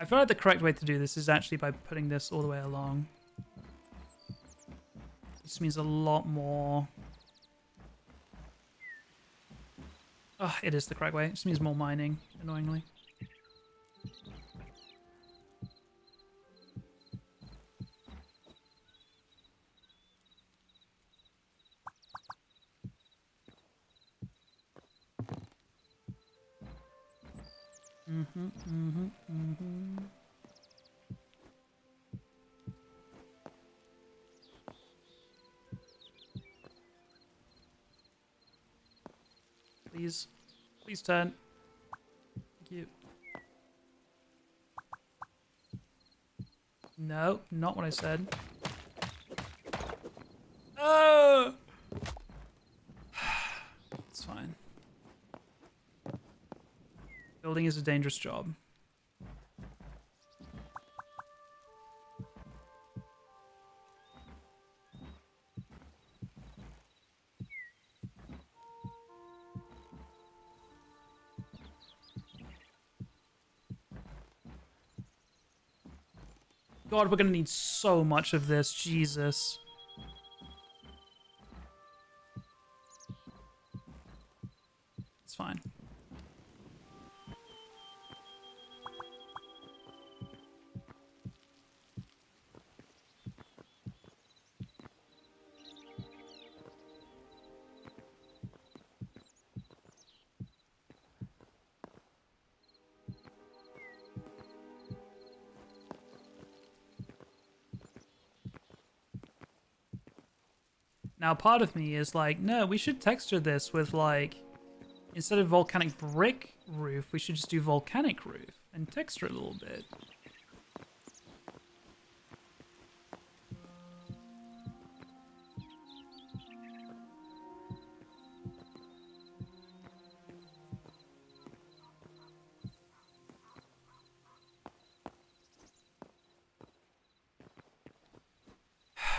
I feel like the correct way to do this is actually by putting this all the way along. This means a lot more... Oh, it is the correct way. It just means more mining, annoyingly. Please. Please turn. Thank you. No, not what I said. Oh! It's fine. Building is a dangerous job. God, we're gonna need so much of this. Jesus. It's fine. Now, part of me is like, no, we should texture this with, like, instead of volcanic brick roof, we should just do volcanic roof and texture it a little bit.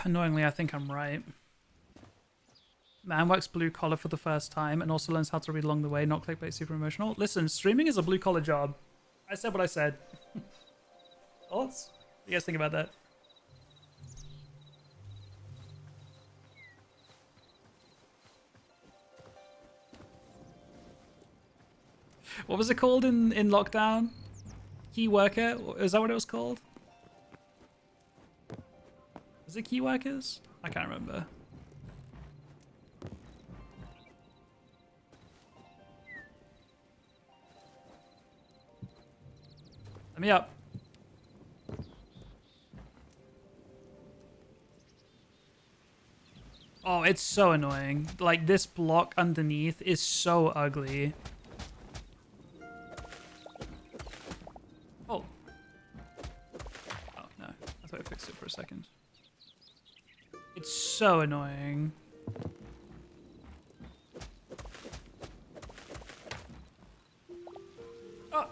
Annoyingly, I think I'm right. Man works blue collar for the first time and also learns how to read along the way, not clickbait, super emotional. Listen, streaming is a blue collar job. I said what I said. Thoughts? What do you guys think about that? What was it called in lockdown? Key worker? Is that what it was called? Was it key workers? I can't remember. Let me up. Oh, it's so annoying. Like, this block underneath is so ugly. Oh. Oh, no. I thought I fixed it for a second. It's so annoying. Oh.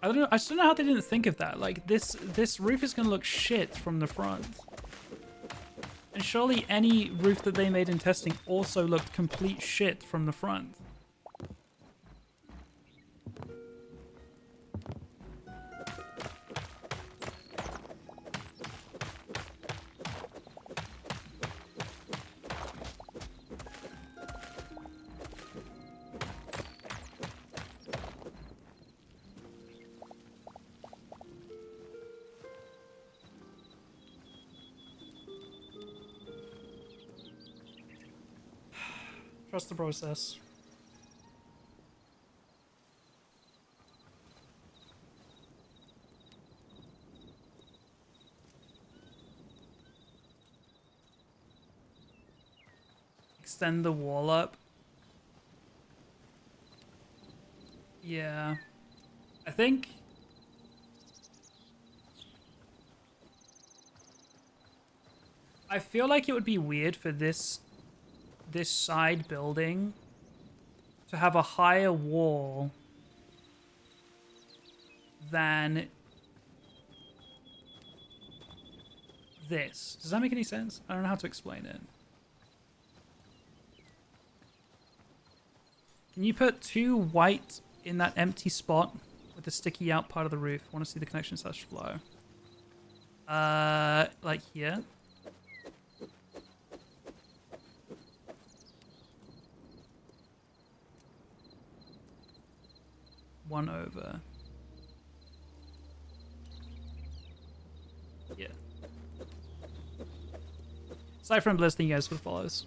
I don't know. I still don't know how they didn't think of that. Like, this roof is gonna look shit from the front. And surely any roof that they made in testing also looked complete shit from the front. Trust the process. Extend the wall up. Yeah. I think... I feel like it would be weird for this side building to have a higher wall than this. Does that make any sense? I don't know how to explain it. Can you put 2 white in that empty spot with the sticky out part of the roof? I want to see the connection slash flow. Like here. One over. Yeah. Aside from Bliss, thank you guys for the follows.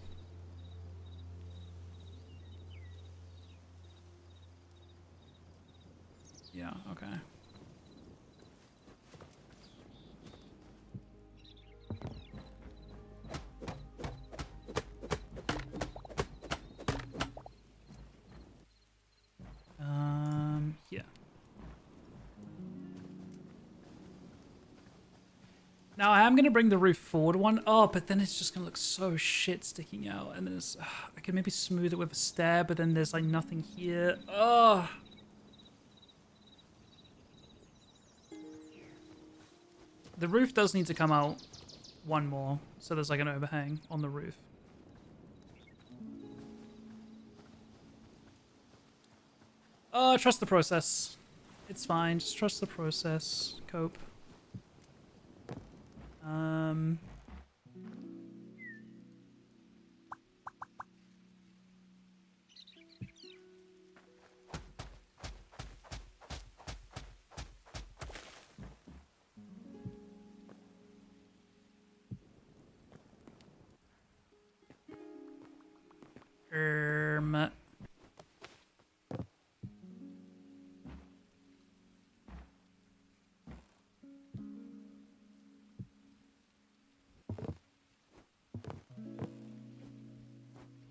Yeah, okay. Yeah. Now I am going to bring the roof forward one. Oh, but then it's just going to look so shit sticking out. And then it's, I could maybe smooth it with a stair, but then there's like nothing here. Oh. The roof does need to come out one more. So there's like an overhang on the roof. Oh, trust the process. It's fine. Just trust the process. Cope.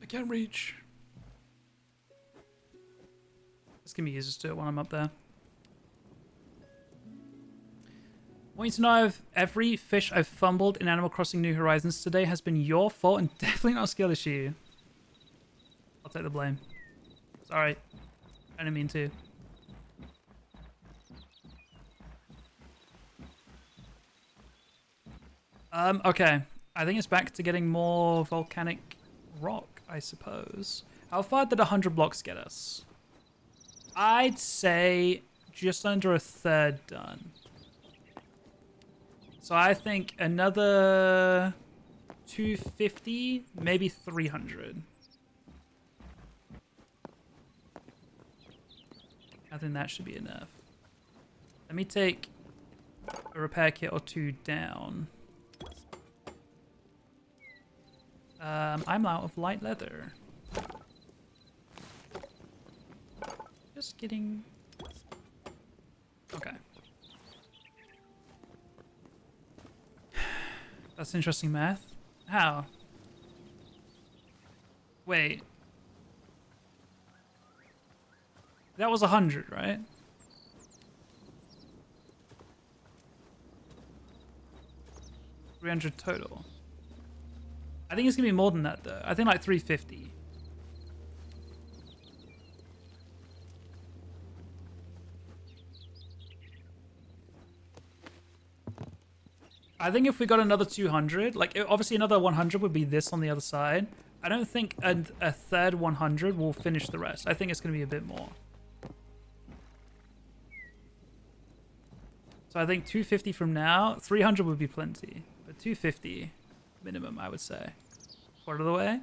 I can't reach. This can be used to do it when I'm up there. Want you to know if every fish I've fumbled in Animal Crossing New Horizons today has been your fault and definitely not a skill issue. I'll take the blame. Sorry. I didn't mean to. Okay. I think it's back to getting more volcanic rock, I suppose. How far did 100 blocks get us? I'd say just under a third done. So I think another 250, maybe 300. I think that should be enough. Let me take a repair kit or two down. I'm out of light leather. Just kidding. Okay. That's interesting math. How? Wait. That was 100, right? $300 total. I think it's gonna be more than that though. I think like 350. I think if we got another 200, like obviously another 100 would be this on the other side. I don't think a third 100 will finish the rest. I think it's gonna be a bit more. So I think 250 from now, 300 would be plenty, but 250 minimum, I would say. Quarter of the way.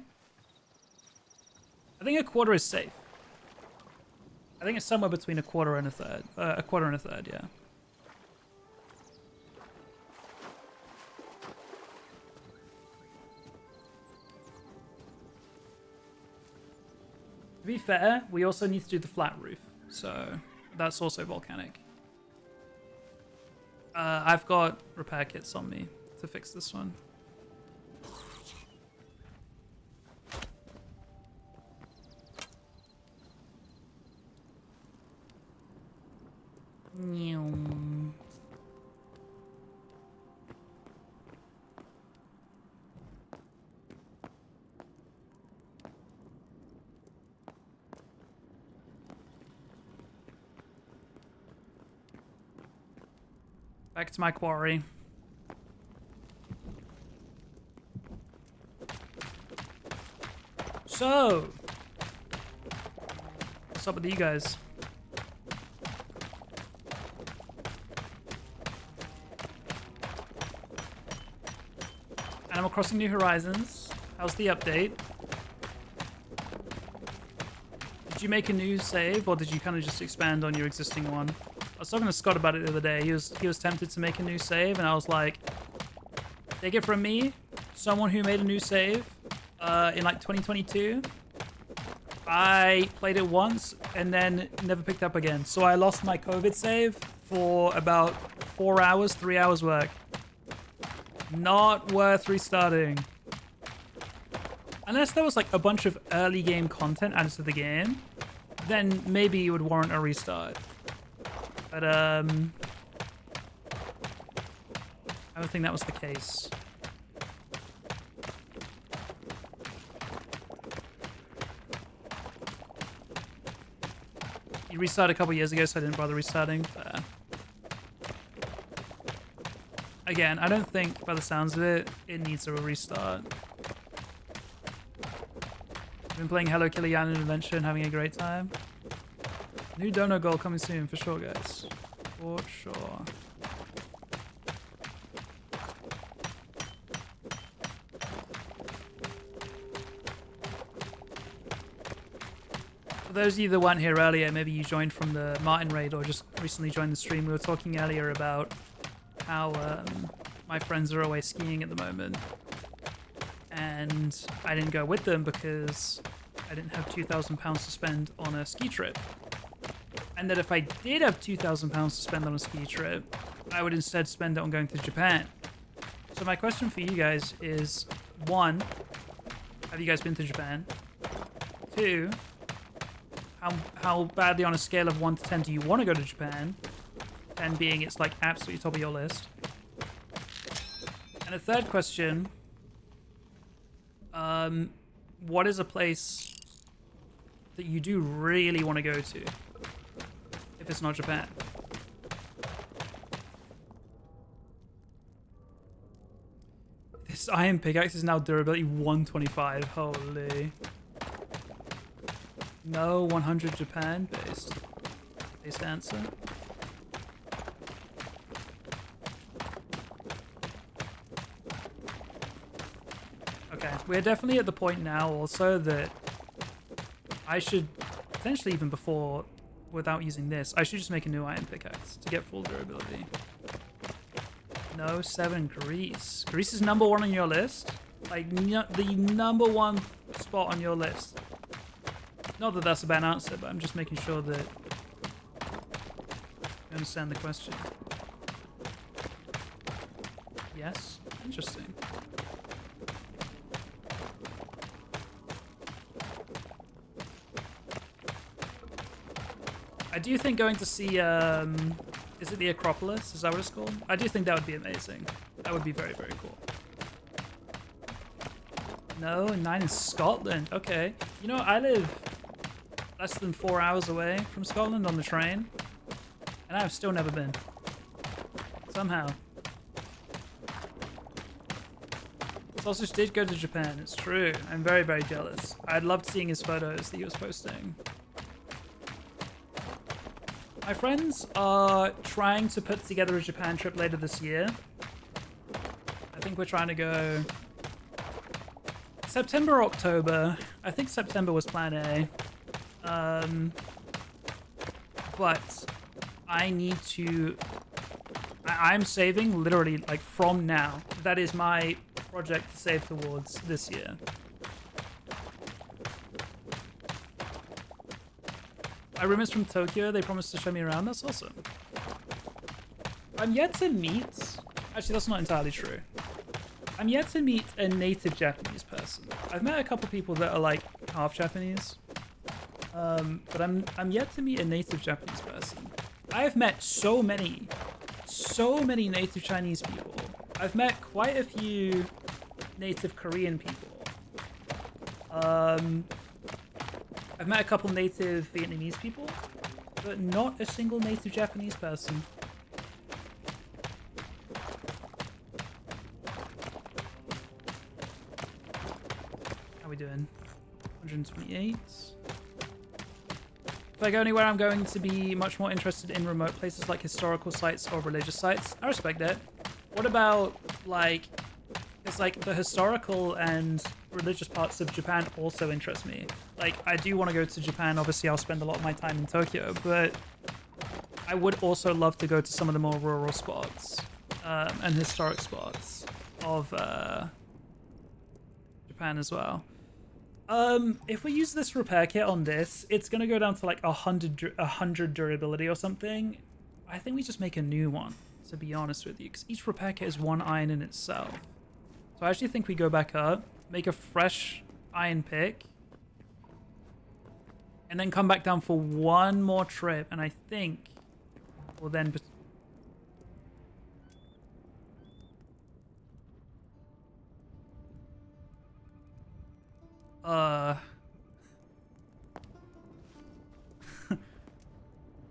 I think a quarter is safe. I think it's somewhere between a quarter and a third. A quarter and a third, yeah. To be fair, we also need to do the flat roof, so that's also volcanic. I've got repair kits on me to fix this one. Back to my quarry. So, what's up with you guys? Animal Crossing New Horizons. How's the update? Did you make a new save, or did you kind of just expand on your existing one? I was talking to Scott about it the other day. He was tempted to make a new save, and I was like, take it from me, someone who made a new save in like 2022. I played it once and then never picked up again. So I lost my COVID save for about 4 hours, 3 hours work. Not worth restarting. Unless there was like a bunch of early game content added to the game, then maybe it would warrant a restart. But I don't think that was the case. You restarted a couple years ago, so I didn't bother restarting. Again, I don't think, by the sounds of it, it needs a restart. I've been playing Hello Kitty Island Adventure and having a great time. New dono goal coming soon, for sure, guys. For sure. For those of you that weren't here earlier, maybe you joined from the Martin raid or just recently joined the stream, we were talking earlier about how my friends are away skiing at the moment. And I didn't go with them because I didn't have £2,000 to spend on a ski trip. And that if I did have £2,000 to spend on a ski trip, I would instead spend it on going to Japan. So my question for you guys is, 1, have you guys been to Japan? 2, how badly on a scale of 1 to 10 do you want to go to Japan? 10 being it's like absolutely top of your list. And a third question, what is a place that you do really want to go to if it's not Japan? This iron pickaxe is now durability 125. Holy. No 100 Japan based answer. Okay, we're definitely at the point now also that I should, potentially even before, without using this, I should just make a new iron pickaxe to get full durability. No 7 Greece. Greece is number 1 on your list? Like, the number 1 spot on your list. Not that that's a bad answer, but I'm just making sure that you understand the question. Yes? Interesting. I do think going to see, is it the Acropolis? Is that what it's called? I do think that would be amazing. That would be very, very cool. No, 9 in Scotland. Okay. You know, I live less than 4 hours away from Scotland on the train, and I've still never been. Somehow. Sausage did go to Japan, it's true. I'm very, very jealous. I loved seeing his photos that he was posting. My friends are trying to put together a Japan trip later this year. I think we're trying to go September or October. I think September was plan A. But I need to... I'm saving literally like from now. That is my project to save towards this year. My room is from Tokyo. They promised to show me around. That's awesome. I'm yet to meet... Actually, that's not entirely true. I'm yet to meet a native Japanese person. I've met a couple people that are like half Japanese. But I'm yet to meet a native Japanese person. I have met so many native Chinese people. I've met quite a few native Korean people. I've met a couple native Vietnamese people, but not a single native Japanese person. How are we doing? 128. If I go anywhere, I'm going to be much more interested in remote places like historical sites or religious sites. I respect that. What about, like, it's like the historical and religious parts of Japan also interest me. Like, I do want to go to Japan. Obviously, I'll spend a lot of my time in Tokyo, but I would also love to go to some of the more rural spots and historic spots of Japan as well. If we use this repair kit on this, it's gonna go down to like 100 durability or something. I think we just make a new one, to be honest with you, because each repair kit is 1 iron in itself. So I actually think we go back up, make a fresh iron pick, and then come back down for 1 more trip, and I think we'll then...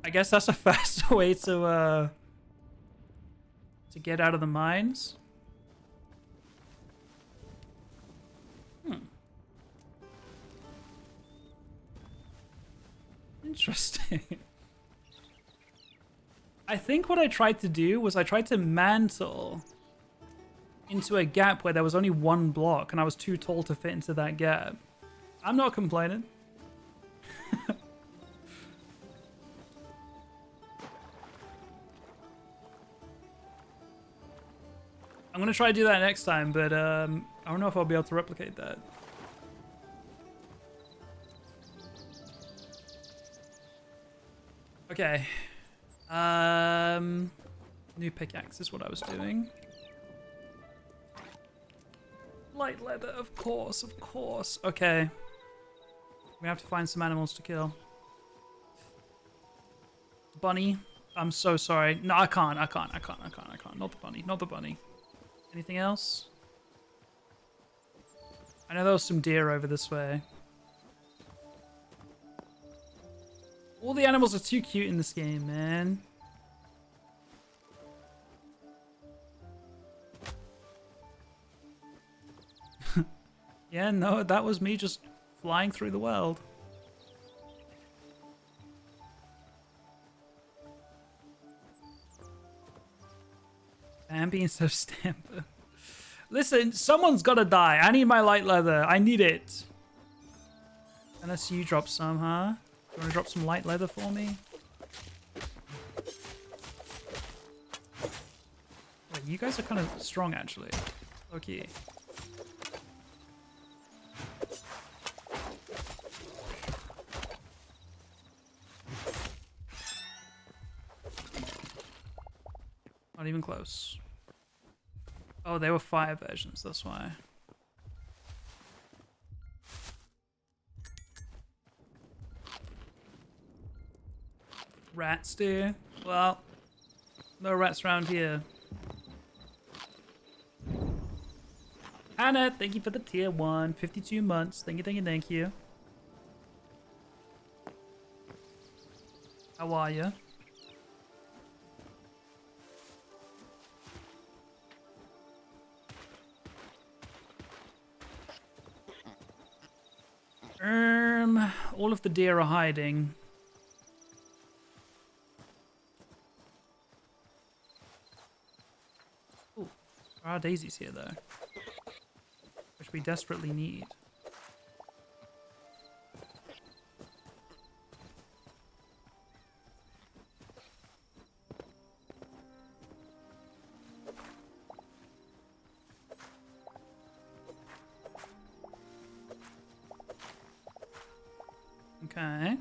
I guess that's a faster way to get out of the mines. Interesting. I think what I tried to do was I tried to mantle into a gap where there was only 1 block and I was too tall to fit into that gap. I'm not complaining. I'm gonna try to do that next time, but I don't know if I'll be able to replicate that. Okay. New pickaxe is what I was doing. Light leather, of course, of course. Okay. We have to find some animals to kill. Bunny, I'm so sorry. No, I can't. Not the bunny, not the bunny. Anything else? I know there was some deer over this way. All the animals are too cute in this game, man. Yeah, no, that was me just flying through the world. I'm being so stamper. Listen, someone's gotta die. I need my light leather. I need it. Unless you drop some, huh? You wanna drop some light leather for me? Wait, you guys are kind of strong, actually. Okay. Not even close. Oh, they were fire versions, that's why. Rats, dear. Well, no rats around here. Hannah, thank you for the tier 1. 52 months. Thank you, thank you, thank you. How are you? All of the deer are hiding. Ooh, there are daisies here though, which we desperately need. Okay.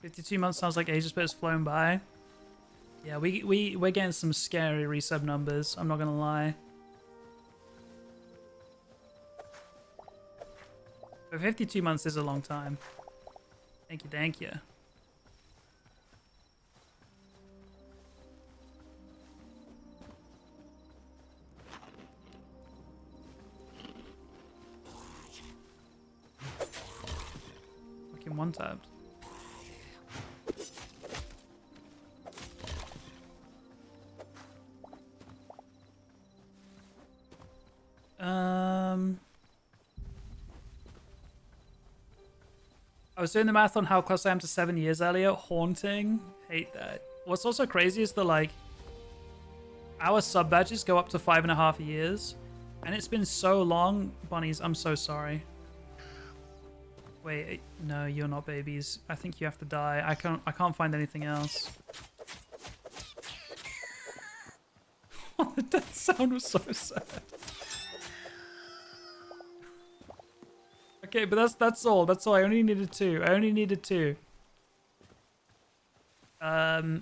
"52 months sounds like ages, but it's flown by." Yeah, we're getting some scary resub numbers, I'm not gonna lie. But 52 months is a long time. Thank you, thank you. Fucking one-tabbed. I was doing the math on how close I am to 7 years earlier. Haunting. Hate that. What's also crazy is that, like, our sub badges go up to 5.5 years. And it's been so long. Bunnies, I'm so sorry. Wait, no, you're not babies. I think you have to die. I can't find anything else. The death sound was so sad. Okay, but that's all. That's all. I only needed 2. I only needed 2. What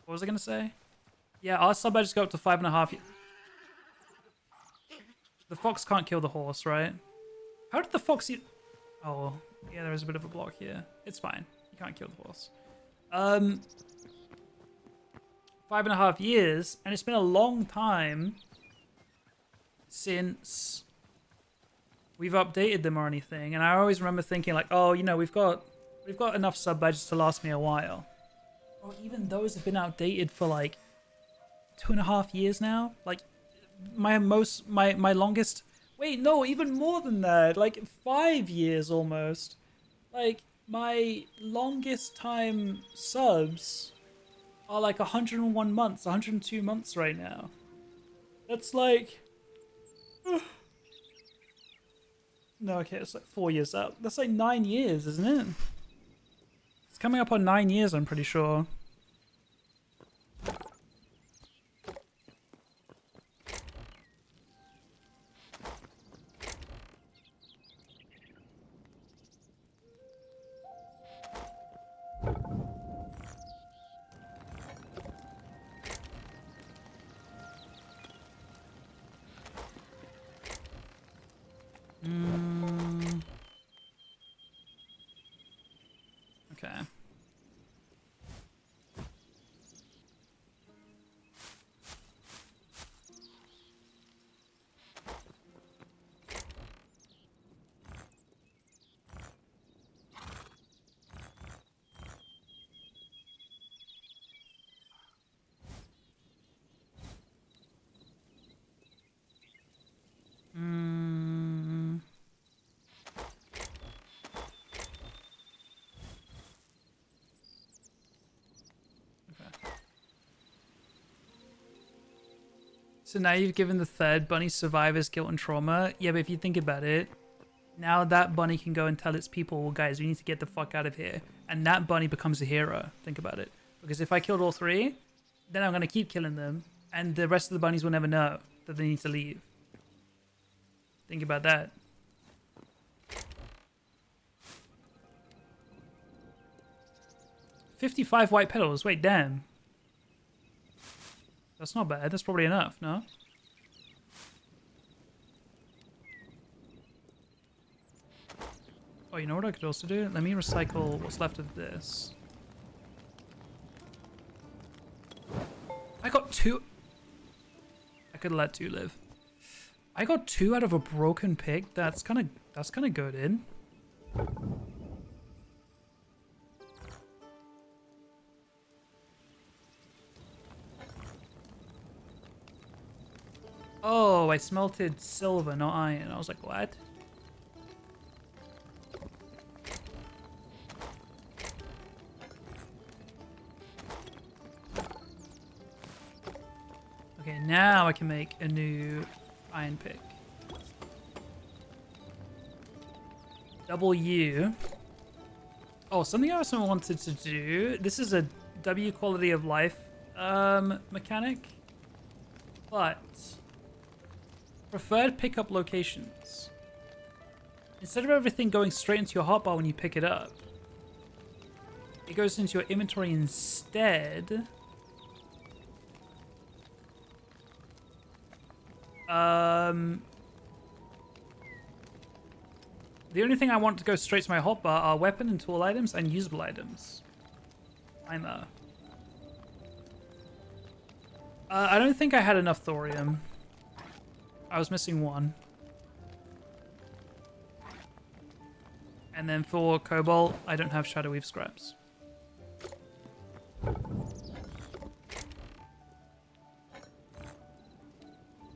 was I gonna say? Yeah, our sub badges go up to 5.5. The fox can't kill the horse, right? How did the fox eat? Oh, yeah, there is a bit of a block here. It's fine. You can't kill the horse. 5.5 years, and it's been a long time since we've updated them or anything. And I always remember thinking like, oh, you know, we've got enough sub badges to last me a while. Well, even those have been outdated for like 2.5 years now. Like my longest. Wait, no, even more than that. Like 5 years almost. Like my longest time subs are like 101 months, 102 months right now. That's like... No, okay, it's like 4 years out. That's like 9 years, isn't it? It's coming up on 9 years, I'm pretty sure. Okay. So now you've given the third bunny survivors guilt and trauma. Yeah, but if you think about it, now that bunny can go and tell its people, well, guys, we need to get the fuck out of here. And that bunny becomes a hero. Think about it. Because if I killed all 3, then I'm going to keep killing them. And the rest of the bunnies will never know that they need to leave. Think about that. $55 white petals. Wait, damn. That's not bad. That's probably enough, no? Oh, you know what I could also do? Let me recycle what's left of this. I got 2. I could let 2 live. I got 2 out of a broken pick. That's kind of good in. Oh, I smelted silver, not iron. I was like, what? Okay, now I can make a new iron pick. W. Oh, something I also wanted to do. This is a W quality of life mechanic. But preferred pickup locations. Instead of everything going straight into your hotbar when you pick it up, it goes into your inventory instead. The only thing I want to go straight to my hotbar are weapon and tool items and usable items. I don't think I had enough thorium. I was missing 1. And then for cobalt, I don't have shadow weave scraps.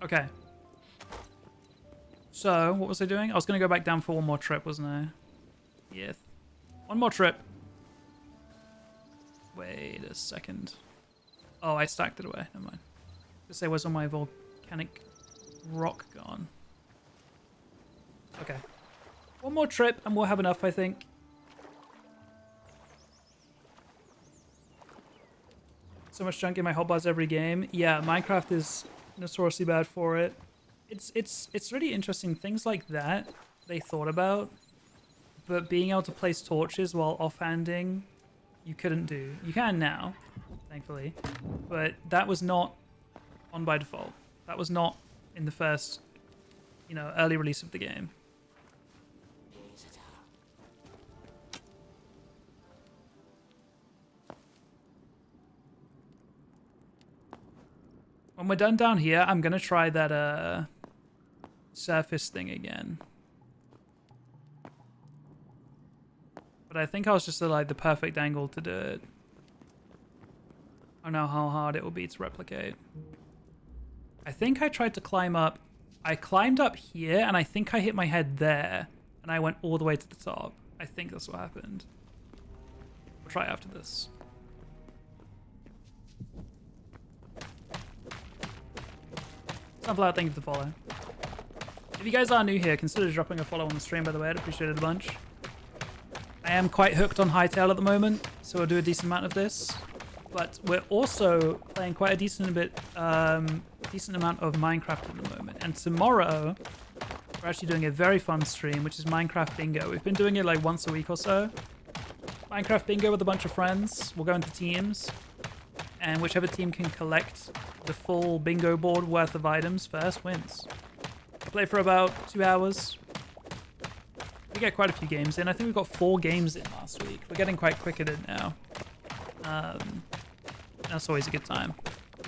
Okay. So, what was I doing? I was going to go back down for one more trip, wasn't I? Yes. One more trip. Wait a second. Oh, I stacked it away. Never mind. Just say, where's all my volcanic rock gone? Okay. One more trip and we'll have enough, I think. So much junk in my hotbars every game. Yeah, Minecraft is notoriously bad for it. It's really interesting. Things like that they thought about, but being able to place torches while offhanding, you couldn't do. You can now, thankfully, but that was not on by default. That was not in the first, early release of the game. When we're done down here, I'm gonna try that surface thing again. But I think I was just at like the perfect angle to do it. I don't know how hard it will be to replicate. I think I tried to climb up. I climbed up here and I think I hit my head there and I went all the way to the top. I think that's what happened. We'll try after this. Sunflower, thank you for the follow. If you guys are new here, consider dropping a follow on the stream, by the way. I'd appreciate it a bunch. I am quite hooked on Hytale at the moment, so I'll do a decent amount of this. But we're also playing quite a decent amount of Minecraft at the moment. And tomorrow, we're actually doing a very fun stream, which is Minecraft Bingo. We've been doing it like once a week or so. Minecraft Bingo with a bunch of friends. We'll go into teams. And whichever team can collect the full bingo board worth of items first wins. Play for about 2 hours. We get quite a few games in. I think we got 4 games in last week. We're getting quite quick at it now. That's always a good time.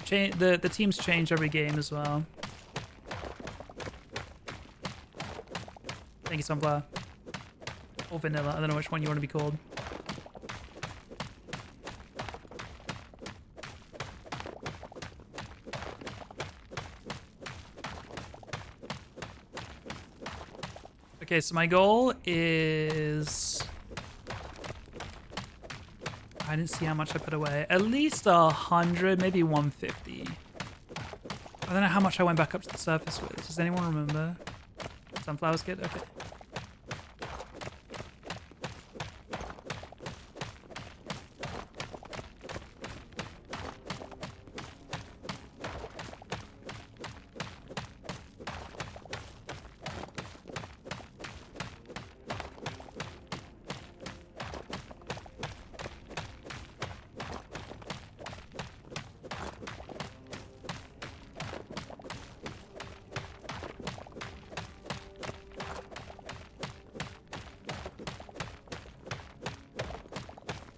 The teams change every game as well. Thank you, Sunflower. Or Vanilla. I don't know which one you want to be called. Okay, so my goal is... I didn't see how much I put away. At least 100, maybe 150. I don't know how much I went back up to the surface with. Does anyone remember? Sunflower's good? Okay.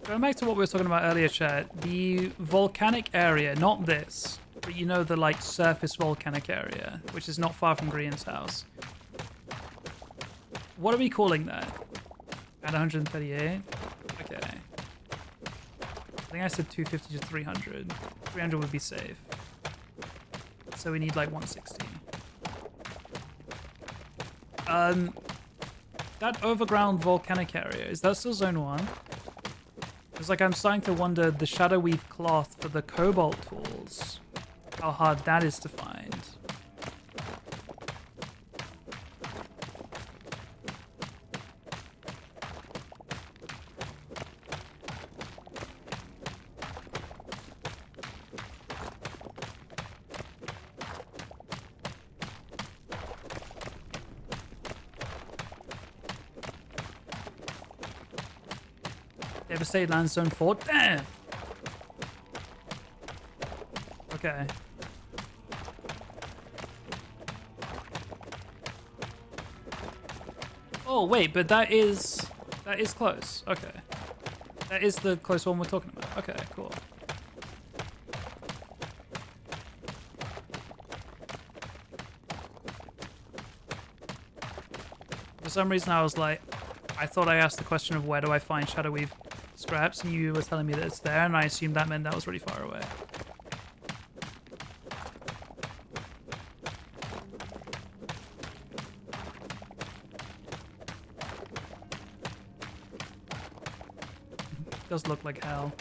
Going back to what we were talking about earlier, chat, the volcanic area, not this, but the like surface volcanic area, which is not far from Grian's house. What are we calling that? At 138? Okay. I think I said 250 to 300. 300 would be safe. So we need like 160. That overground volcanic area, is that still zone 1? It's like I'm starting to wonder the shadow weave cloth for the cobalt tools, how hard that is to find. Devastated land zone 4. Damn! Okay. Oh, wait, but that is close. Okay. That is the close one we're talking about. Okay, cool. For some reason I was like, I thought I asked the question of where do I find Shadow Weave scraps, and you were telling me that it's there, and I assumed that meant that was really far away. Does look like hell.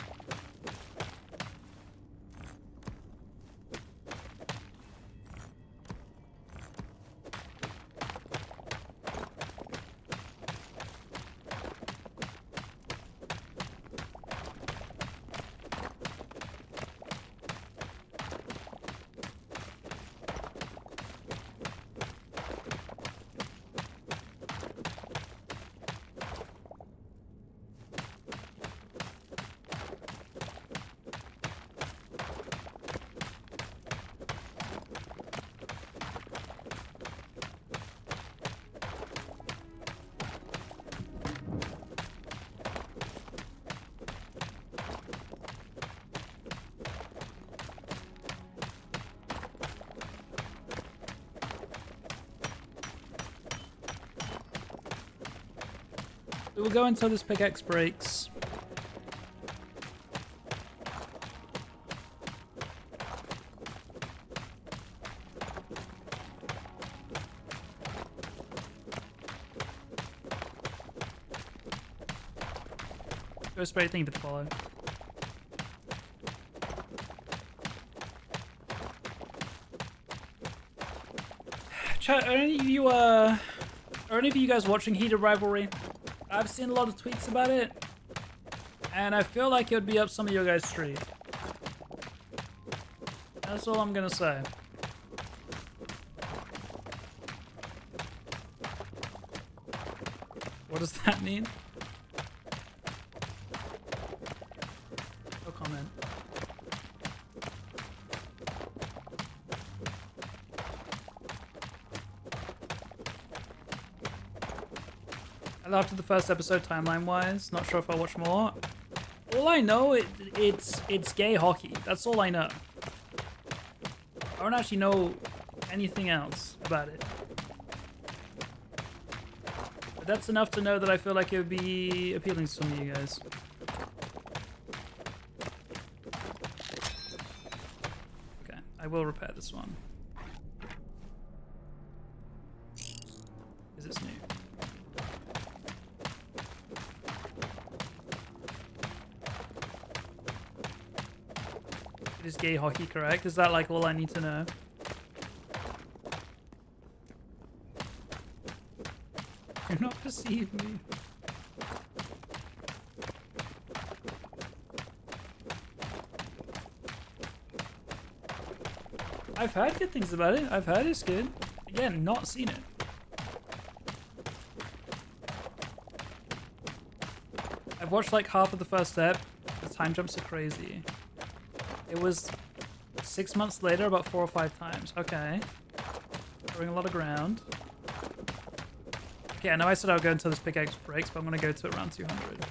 We will go until this pickaxe breaks. Go spray, thank you for the follow. Chat, are any of you guys watching Heated Rivalry? I've seen a lot of tweets about it, and I feel like it would be up some of your guys' street. That's all I'm gonna say. What does that mean? No comment. I loved the first episode timeline-wise. Not sure if I'll watch more. All I know, it's gay hockey. That's all I know. I don't actually know anything else about it. But that's enough to know that I feel like it would be appealing to some of you guys. Okay, I will repair this one. Because it's new. It is gay hockey, correct? Is that like all I need to know? Do not perceive me. I've heard good things about it. I've heard it's good. Again, not seen it. I've watched like half of the first step. The time jumps are crazy. It was 6 months later, about 4 or 5 times. Okay. Covering a lot of ground. Okay, I know I said I would go until this pickaxe breaks, but I'm going to go to around 200.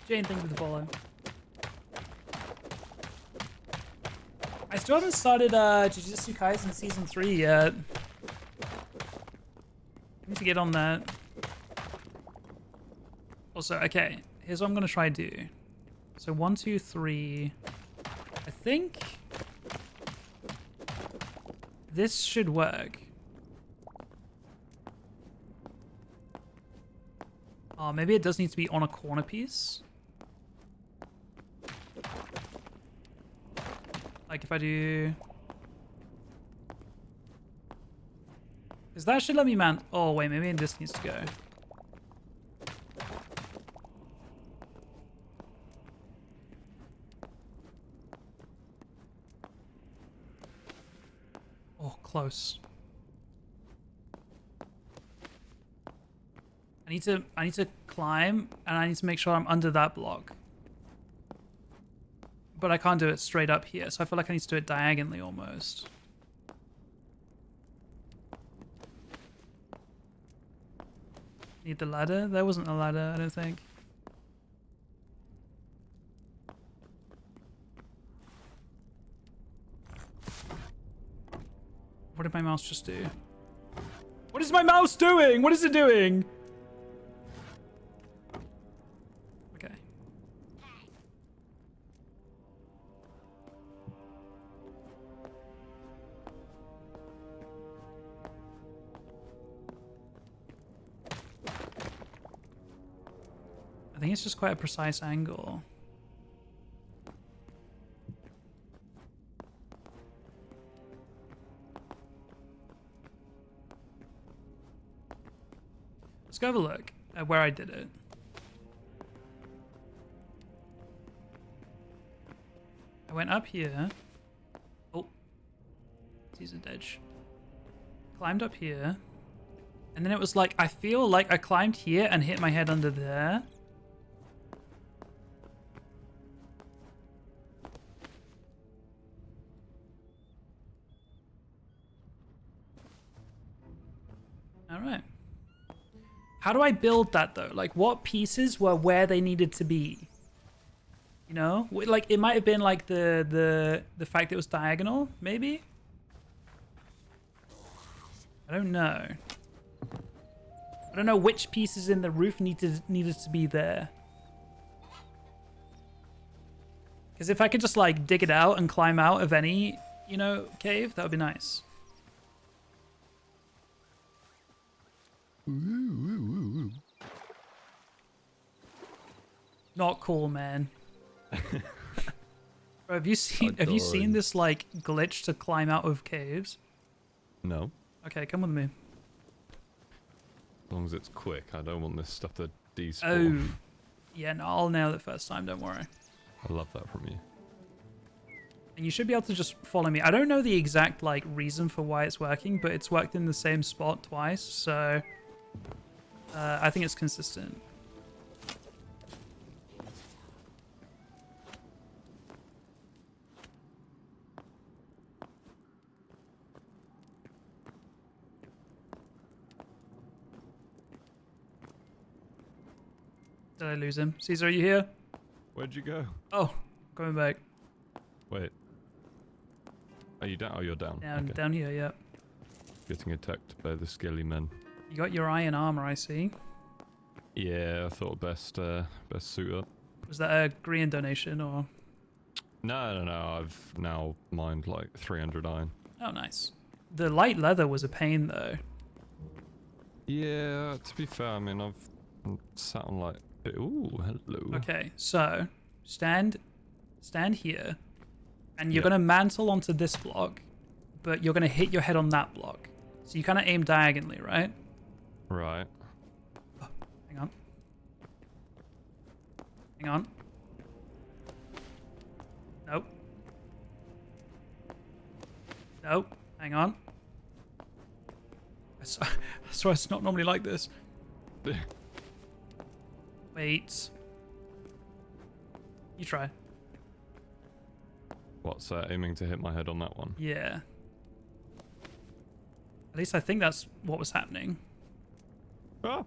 Jane, thank you for the follow. I still haven't started Jujutsu Kaisen Season 3 yet. I need to get on that. Also, okay, here's what I'm going to try to do. So 1, 2, 3. I think this should work. Oh, maybe it does need to be on a corner piece. Like if I do... Because that should let me man... Oh wait, maybe this needs to go. Oh, close. I need to climb, and I need to make sure I'm under that block. But I can't do it straight up here, so I feel like I need to do it diagonally almost. Need the ladder? There wasn't a ladder, I don't think. What did my mouse just do? What is my mouse doing? What is it doing? Okay. I think it's just quite a precise angle. Let's go have a look at where I did it. I went up here. Oh, he's a ditch. Climbed up here. And then it was like, I feel like I climbed here and hit my head under there. How do I build that though? Like, what pieces were where they needed to be? You know, like it might have been like the fact it was diagonal, maybe. I don't know. I don't know which pieces in the roof needed to be there. Because if I could just like dig it out and climb out of any, you know, cave, that would be nice. Not cool, man. Bro, have you seen this like glitch to climb out of caves? No. Okay, come with me. As long as it's quick, I don't want this stuff to Oh, despawn. yeah, no, I'll nail it first time, don't worry. I love that from you. And you should be able to just follow me. I don't know the exact like reason for why it's working, but it's worked in the same spot twice, so I think it's consistent. Did I lose him? Caesar, are you here? Where'd you go? Oh, coming back. Wait. Are you down? Oh, you're down. Down here, yeah. Getting attacked by the skelly men. You got your iron armor, I see. Yeah, I thought best suit up. Was that a green donation or? No. I've now mined like 300 iron. Oh, nice. The light leather was a pain though. Yeah, to be fair, I mean I've sat on like. Ooh, hello. Okay, so stand here, and you're gonna mantle onto this block, but you're gonna hit your head on that block. So you kind of aim diagonally, right? Right. Oh, hang on. Hang on. Nope. Nope. Hang on. I swear it's not normally like this. Wait. You try. What's aiming to hit my head on that one? Yeah. At least I think that's what was happening. Ah.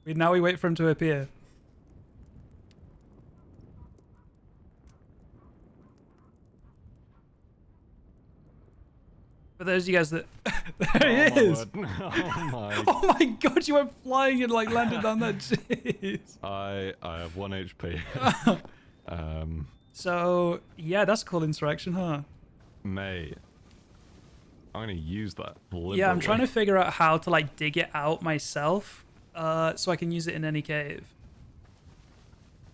Now we wait for him to appear. For those of you guys that... there he is! Oh my. Oh my god, you went flying and like landed on that. Jeez. I have 1 HP. So, yeah, that's a cool interaction, huh? Mate. I'm gonna use that. Yeah, I'm trying to figure out how to like dig it out myself, so I can use it in any cave.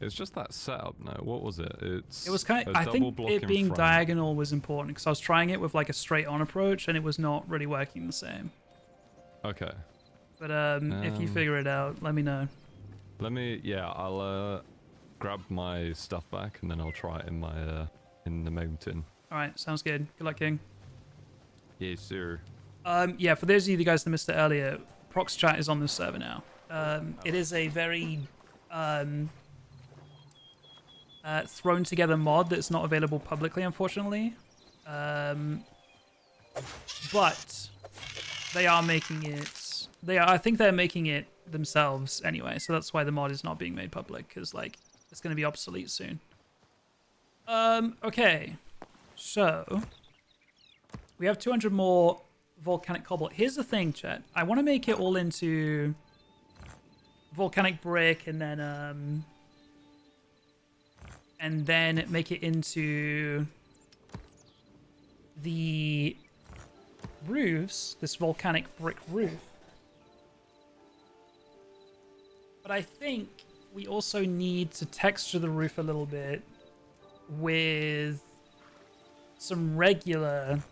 It's just that setup. No, what was it? It was kind of, I think it being diagonal was important because I was trying it with like a straight on approach and it was not really working the same. Okay. But if you figure it out, let me know. I'll grab my stuff back and then I'll try it in my in the mountain. All right, sounds good. Good luck, King. Yes, sir. Yeah, for those of you guys that missed it earlier, Prox Chat is on this server now. It is a very thrown together mod that's not available publicly, unfortunately. But they are making it. I think they're making it themselves anyway, so that's why the mod is not being made public, because like it's going to be obsolete soon. Okay, so we have 200 more volcanic cobble. Here's the thing, chat. I want to make it all into volcanic brick, and then make it into the roofs, this volcanic brick roof. But I think we also need to texture the roof a little bit with some regular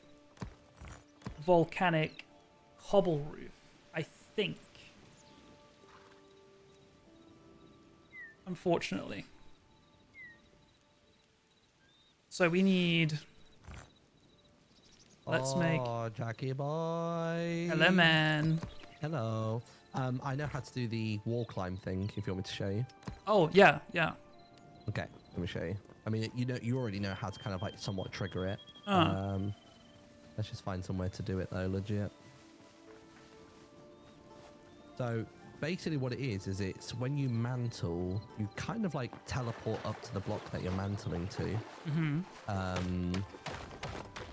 volcanic cobble roof, I think. Unfortunately. So we need... Let's make... Oh, Jackie boy. Hello, man. Hello. I know how to do the wall climb thing, if you want me to show you. Oh, yeah, yeah. Okay, let me show you. I mean, you already know how to kind of like somewhat trigger it. Let's just find somewhere to do it though, legit. So basically what it is it's when you mantle, you kind of like teleport up to the block that you're mantling to.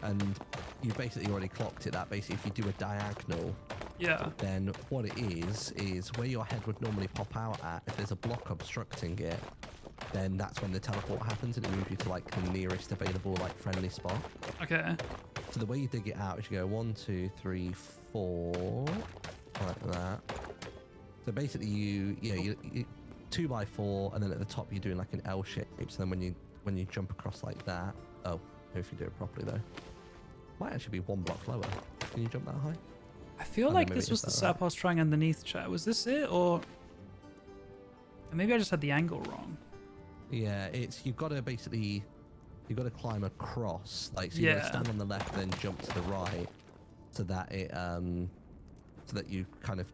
And you basically already clocked it that basically if you do a diagonal, then what it is where your head would normally pop out at, if there's a block obstructing it, then that's when the teleport happens and it moves you to like the nearest available like friendly spot. Okay. So the way you dig it out is you go 1, 2, 3, 4, like that. So basically you 2 by 4, and then at the top you're doing like an L shape. So then when you jump across like that, oh, if you do it properly though, might actually be 1 block lower. Can you jump that high? I feel like this was the setup I was trying underneath, chat. Was this it, or maybe I just had the angle wrong? Yeah, you've got to climb across, like so you got to stand on the left and then jump to the right, so that you kind of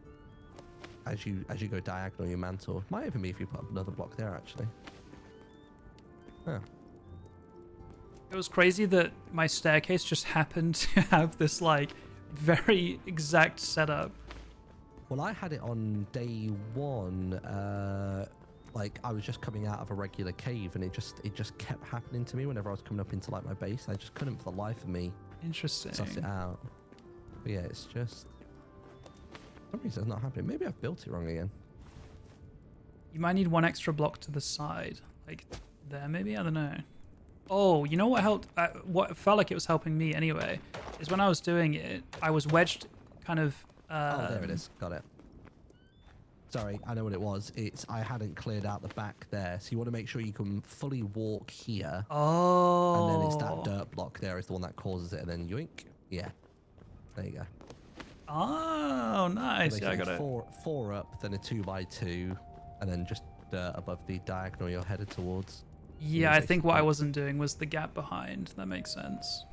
as you go diagonal you mantle. Might even be if you put up another block there actually. Yeah. It was crazy that my staircase just happened to have this like very exact setup. Well, I had it on day 1. Like I was just coming out of a regular cave, and it just kept happening to me whenever I was coming up into like my base. I just couldn't for the life of me suss it out. But yeah, it's just for some reason it's not happening. Maybe I've built it wrong again. You might need 1 extra block to the side, like there maybe. I don't know. Oh, you know what helped? What felt like it was helping me anyway is when I was doing it, I was wedged kind of. Oh, there it is. Got it. Sorry, I know what it was. I hadn't cleared out the back there, so you want to make sure you can fully walk here. Oh. And then it's that dirt block there is the one that causes it, and then yoink. Yeah. There you go. Oh, nice. So yeah, I got it. Four up, then a 2 by 2, and then just dirt above the diagonal you're headed towards. Yeah, I think what I wasn't doing was the gap behind. That makes sense.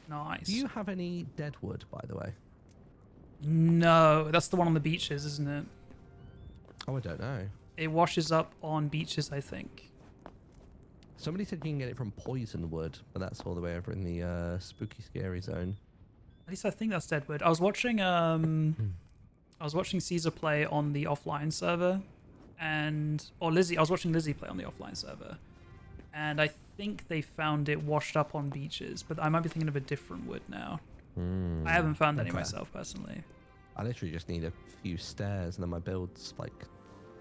Nice. Do you have any dead wood, by the way? No, that's the one on the beaches, isn't it? Oh, I don't know. It washes up on beaches, I think. Somebody said you can get it from poison wood, but that's all the way over in the spooky, scary zone. At least I think that's deadwood. I was watching Caesar play on the offline server, I was watching Lizzie play on the offline server, and I think they found it washed up on beaches, but I might be thinking of a different wood now. I haven't found any myself personally. I literally just need a few stairs, and then my build's like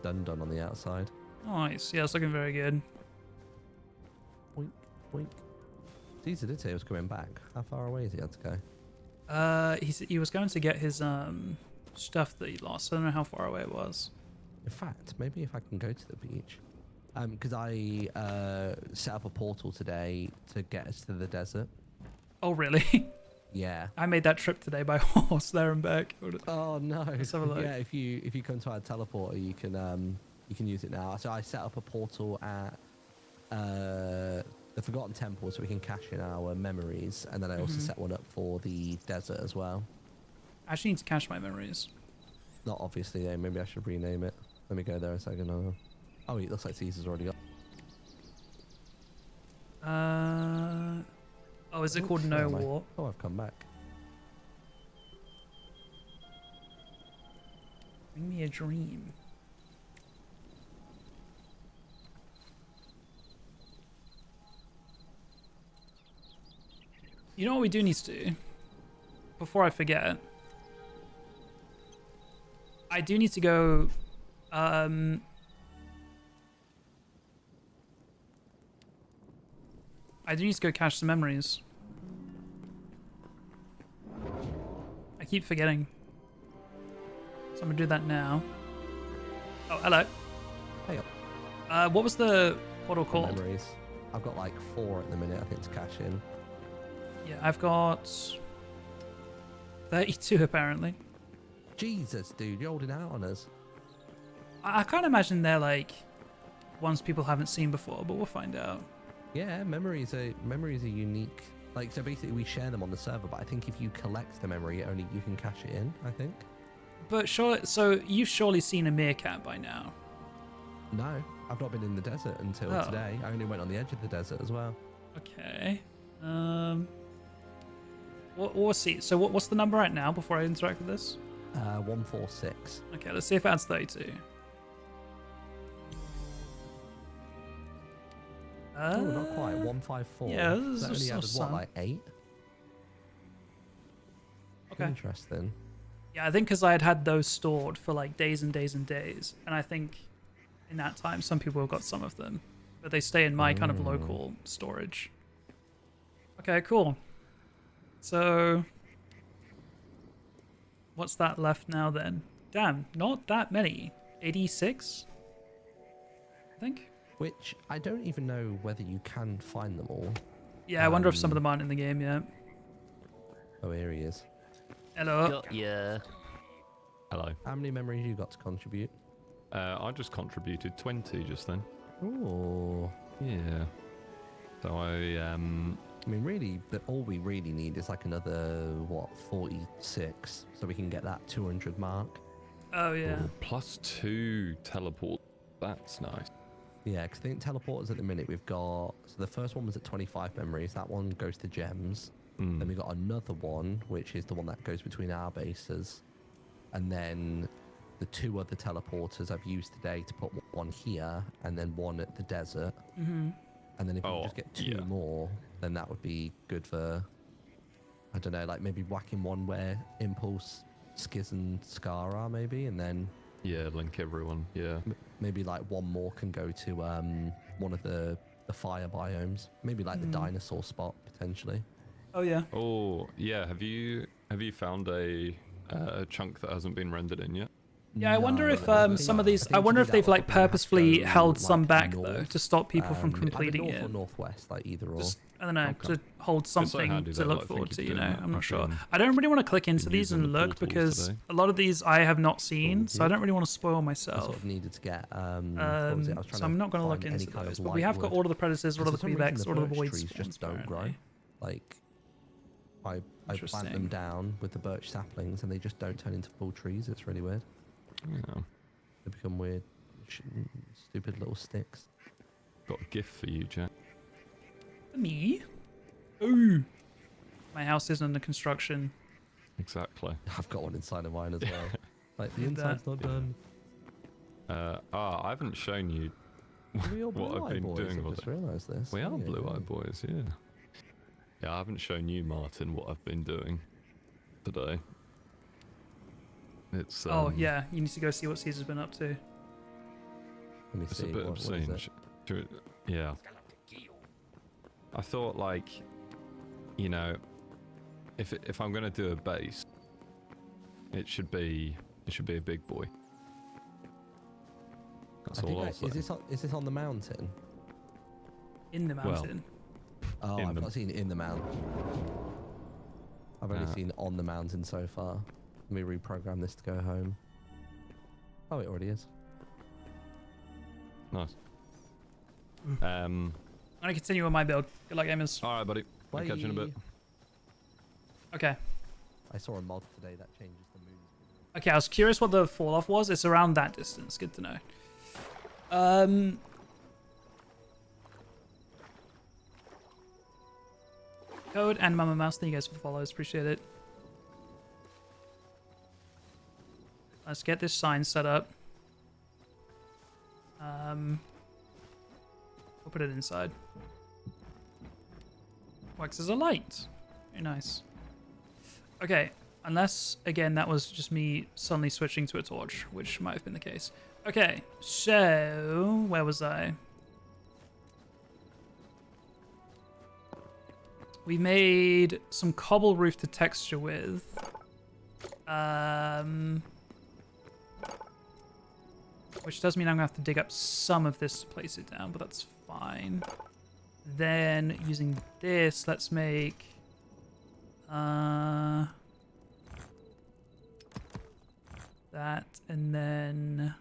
done on the outside. Nice. Yeah, it's looking very good. Wink, wink. Caesar did say he was coming back. How far away is he had to go? He was going to get his stuff that he lost. I don't know how far away it was. In fact, maybe if I can go to the beach, because I set up a portal today to get us to the desert. Oh really? Yeah. I made that trip today by horse there and back. Oh no. Let's have a look. Yeah, if you come to our teleporter, you can use it now. So I set up a portal at the Forgotten Temple so we can cache in our memories, and then I also set one up for the desert as well. I actually need to cache my memories. Not obviously though, maybe I should rename it. Let me go there a second. Oh, it looks like Caesar's already got. Oh, is it called No War? Oh, I've come back. Bring me a dream. You know what we do need to do? Before I forget, I do need to go. I do need to go cache some memories. I keep forgetting. So I'm gonna do that now. Oh, hello. Hey. What was the portal called? Memories. I've got like 4 at the minute, I think, to cache in. Yeah, I've got 32 apparently. Jesus, dude, you're holding out on us. I can't imagine they're like ones people haven't seen before, but we'll find out. Yeah, memories are unique. Like, so basically we share them on the server, but I think if you collect the memory, only you can cache it in, I think. But sure, so you've surely seen a meerkat by now. No, I've not been in the desert until today. I only went on the edge of the desert as well. Okay. We'll see. So what's the number right now before I interact with this? 146. Okay, let's see if it adds 32. Oh, not quite. 154. Yeah, So that only added what, like 8? Okay. Interesting. Yeah, I think because I had those stored for like days and days and days, and I think in that time some people have got some of them, but they stay in my kind of local storage. Okay, cool. So what's that left now then? Damn, not that many. 86, I think. Which I don't even know whether you can find them all. Yeah, I wonder if some of them aren't in the game yet. Oh, here he is. Hello. Got ya. Hello. How many memories you got to contribute? I just contributed 20 just then. Oh. Yeah. So I mean, really, all we really need is like another, 46, so we can get that 200 mark. Oh, yeah. +2 teleport. That's nice. Yeah, because I think teleporters at the minute we've got... So the first one was at 25 memories. That one goes to gems. Then we got another one, which is the one that goes between our bases. And then the 2 other teleporters I've used today to put one here and then one at the desert. Mm-hmm. And then if we can just get 2 more, then that would be good for, I don't know, like maybe whacking one where Impulse, Skiz and Scar are maybe, and then... Yeah, link everyone, yeah. Maybe like one more can go to one of the fire biomes. Maybe like the dinosaur spot, potentially. Oh, yeah. Oh, yeah, have you found a chunk that hasn't been rendered in yet? Yeah, I wonder if some of these... I wonder if they've like purposefully held some back though to stop people from completing north it. Or northwest, like either or. Just, I don't know, to hold something handy to though, look like, forward to, thinking you know? that I'm not you sure. can- I don't really want to click into can these use them and in look portals because today. a lot of these I have not seen, so I don't really want to spoil I myself. sort of needed to get. What was it? I was trying So I'm not going to find look any into kind those, of but we have got light all of the predators, all of the For some reason, feedbacks, all of the birch void trees spawns, just don't grow. apparently. Like, I plant them Interesting. down with the birch saplings and they just don't turn into full trees. It's really weird. Yeah. They become weird, stupid little sticks. Got a gift for you, Jack. Me? Ooh. My house is under construction. Exactly. I've got one inside of mine as well. Like the Did that. inside's not done. I haven't shown you We all what I've blue-eyed been boys. doing I with just it. realised this. We Oh, are yeah, Blue Eye yeah. Boys, yeah. Yeah, I haven't shown you, Martin, what I've been doing today. It's Oh, yeah. You need to go see what Caesar's been up to. Let me It's see. a bit what is obscene. it? Yeah. I thought, like, you know, if I'm gonna do a base, it should be a big boy. That's I think all I'll say. is this on the mountain? In the mountain. Oh, In I've the- not seen in the mountain. I've only Ah. seen on the mountain so far. Let me reprogram this to go home. Oh, it already is. Nice. I'm going to continue on my build. Good luck, gamers. All right, buddy. I'll catch you in a bit. Bye. Okay. I saw a mod today that changes the moon. Okay, I was curious what the fall off was. It's around that distance. Good to know. Code and Mama Mouse, thank you guys for the follows. Appreciate it. Let's get this sign set up. We'll put it inside. Works as a light. Very nice. Okay, unless, again, that was just me suddenly switching to a torch, which might have been the case. Okay, so, where was I? We made some cobble roof to texture with. Which does mean I'm gonna have to dig up some of this to place it down, but that's fine. Then using this, let's make that, and then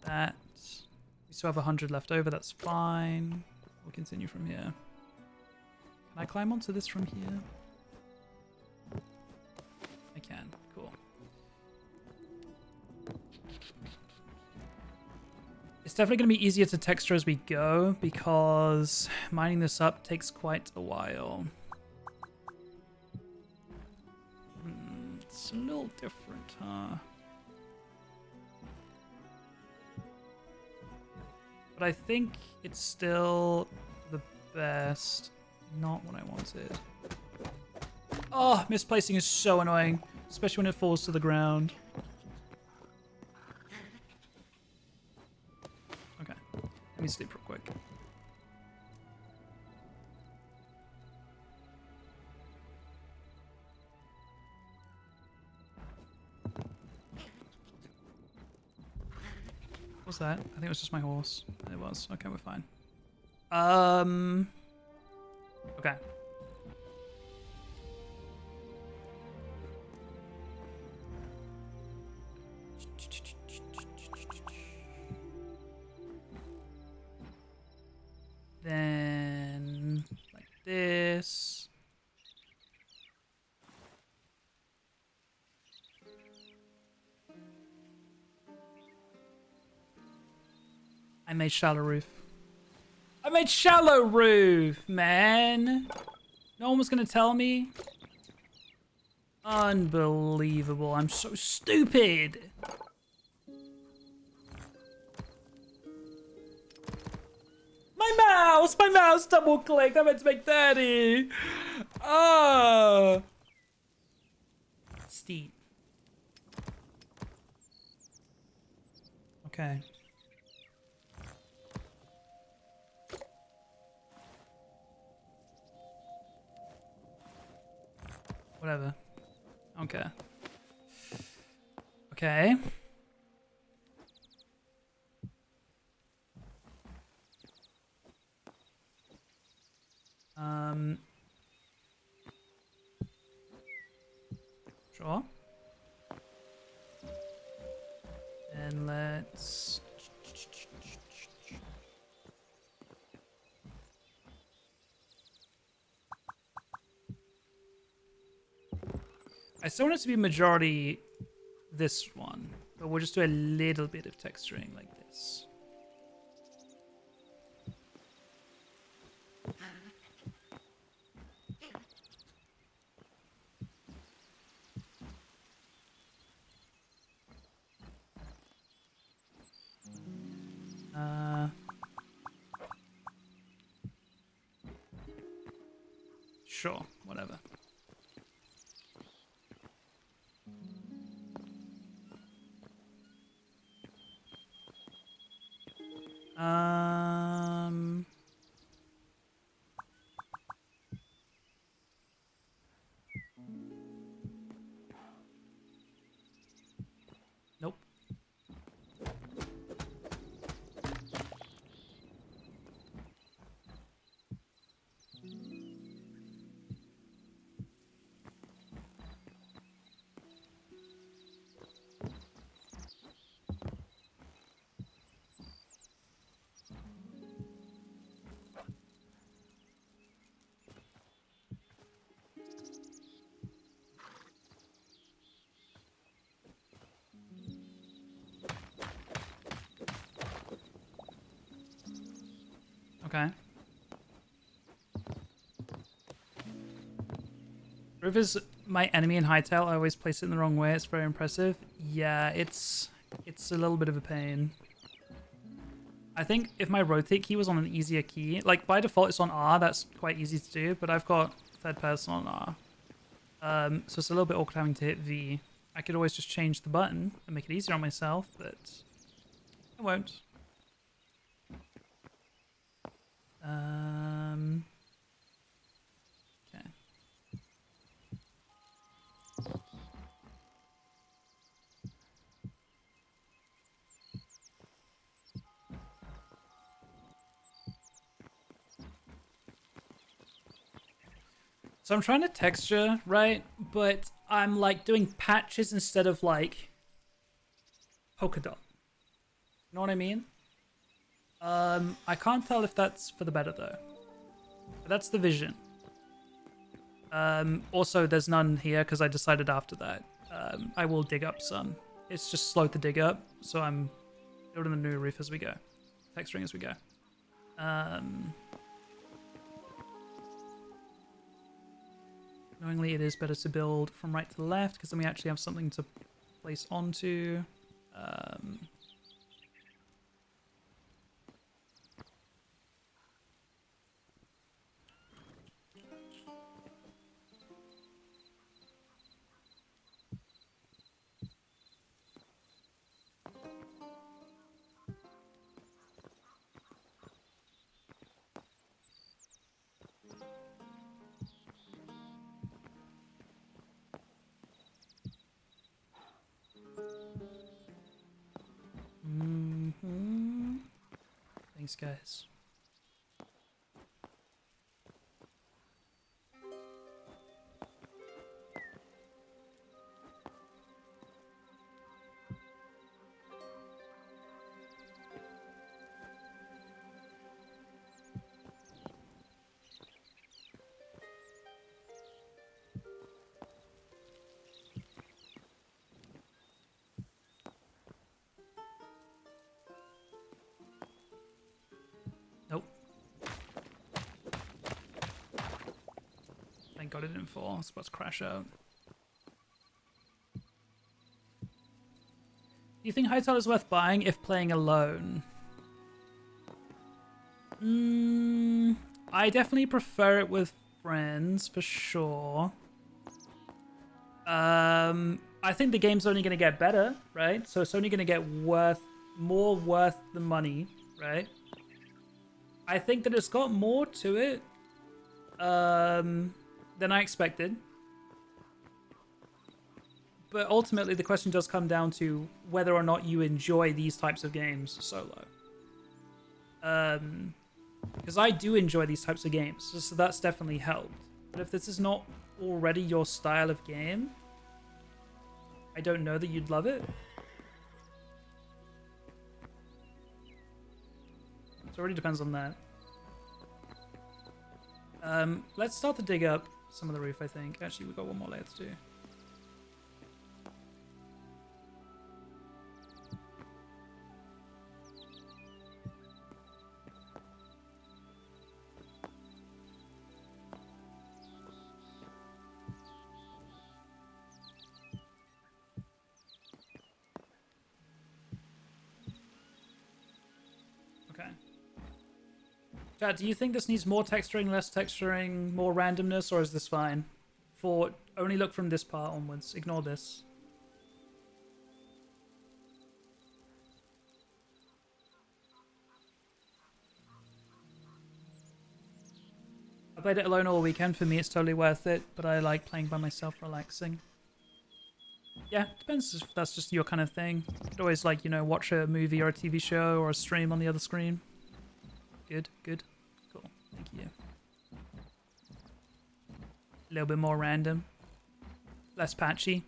that. We still have 100 left over, that's fine. We'll continue from here. Can I climb onto this from here? I can, cool. It's definitely going to be easier to texture as we go because mining this up takes quite a while. It's a little different, huh? But I think it's still the best. Not what I wanted. Oh, misplacing is so annoying, especially when it falls to the ground. Okay, let me sleep real quick. What's that? I think it was just my horse. It was. Okay, we're fine. Okay. Then like this. I made shallow roof. I made shallow roof, man. No one was gonna tell me. Unbelievable. I'm so stupid. My mouse double clicked. I meant to make 30. Oh. Steep. Okay. Whatever. Okay. Okay. Sure. And let's... I still want it to be majority this one, but we'll just do a little bit of texturing like this. Sure, whatever. Nope. Okay. Roof is my enemy in Hytale. I always place it in the wrong way. It's very impressive. Yeah, it's a little bit of a pain. I think if my rotate key was on an easier key, like by default it's on R, that's quite easy to do, but I've got third person on R. So it's a little bit awkward having to hit V. I could always just change the button and make it easier on myself, but I won't. Okay. So I'm trying to texture, right? But I'm like doing patches instead of like polka dot. You know what I mean? I can't tell if that's for the better though. But that's the vision. Also, there's none here because I decided after that I will dig up some. It's just slow to dig up, so I'm building a new roof as we go. texturing as we go. Knowingly, it is better to build from right to left because then we actually have something to place onto. Thanks, guys. Nope. Thank God it didn't fall. I was about to crash out. Do you think Hytale is worth buying if playing alone? I definitely prefer it with friends, for sure. I think the game's only going to get better, right? So it's only going to get more worth the money, right? I think that it's got more to it than I expected. But ultimately, the question does come down to whether or not you enjoy these types of games solo. Because I do enjoy these types of games, so that's definitely helped. But if this is not already your style of game, I don't know that you'd love it. So it already depends on that. Let's start to dig up some of the roof, I think. Actually, we've got one more layer to do. Chat, do you think this needs more texturing, less texturing, more randomness, or is this fine? For only look from this part onwards. Ignore this. I played it alone all weekend. For me, it's totally worth it, but I like playing by myself, relaxing. Yeah, depends if that's just your kind of thing. You could always, like, you know, watch a movie or a TV show or a stream on the other screen. Good, good. Cool. Thank you. A little bit more random. Less patchy.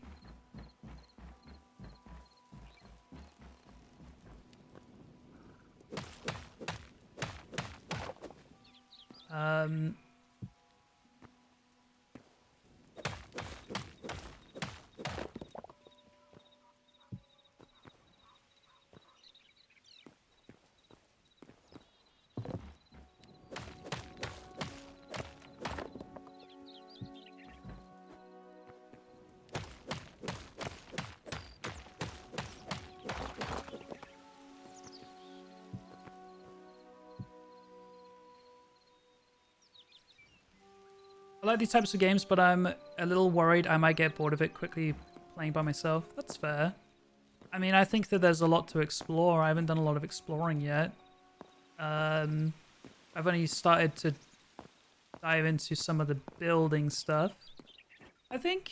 I like these types of games, but I'm a little worried I might get bored of it quickly playing by myself. That's fair. I mean, I think that there's a lot to explore. I haven't done a lot of exploring yet. I've only started to dive into some of the building stuff. I think,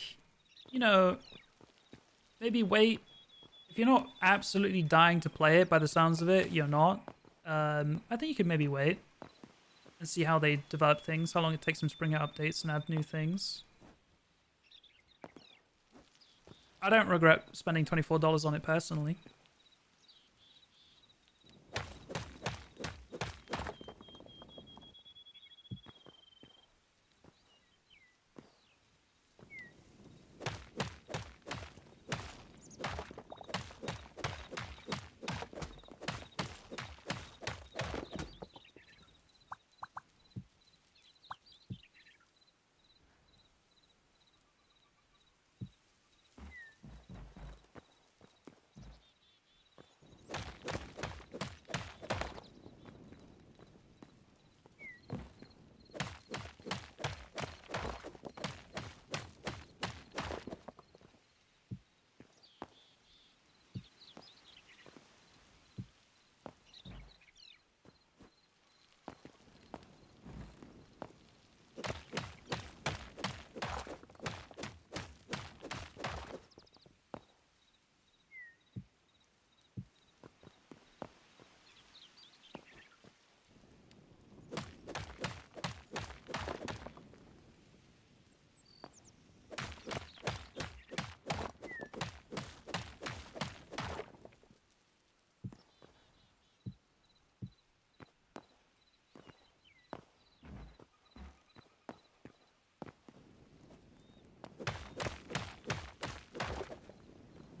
you know, maybe wait. If you're not absolutely dying to play it, by the sounds of it, you're not. I think you could maybe wait and see how they develop things, how long it takes them to bring out updates and add new things. I don't regret spending $24 on it personally.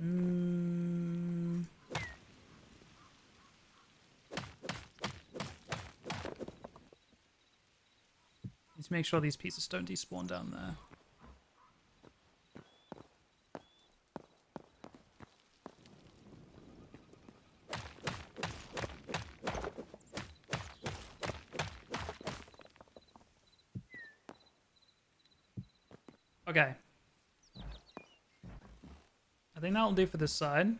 Mm. Need to make sure these pieces don't despawn down there. Okay. I think that'll do for this side.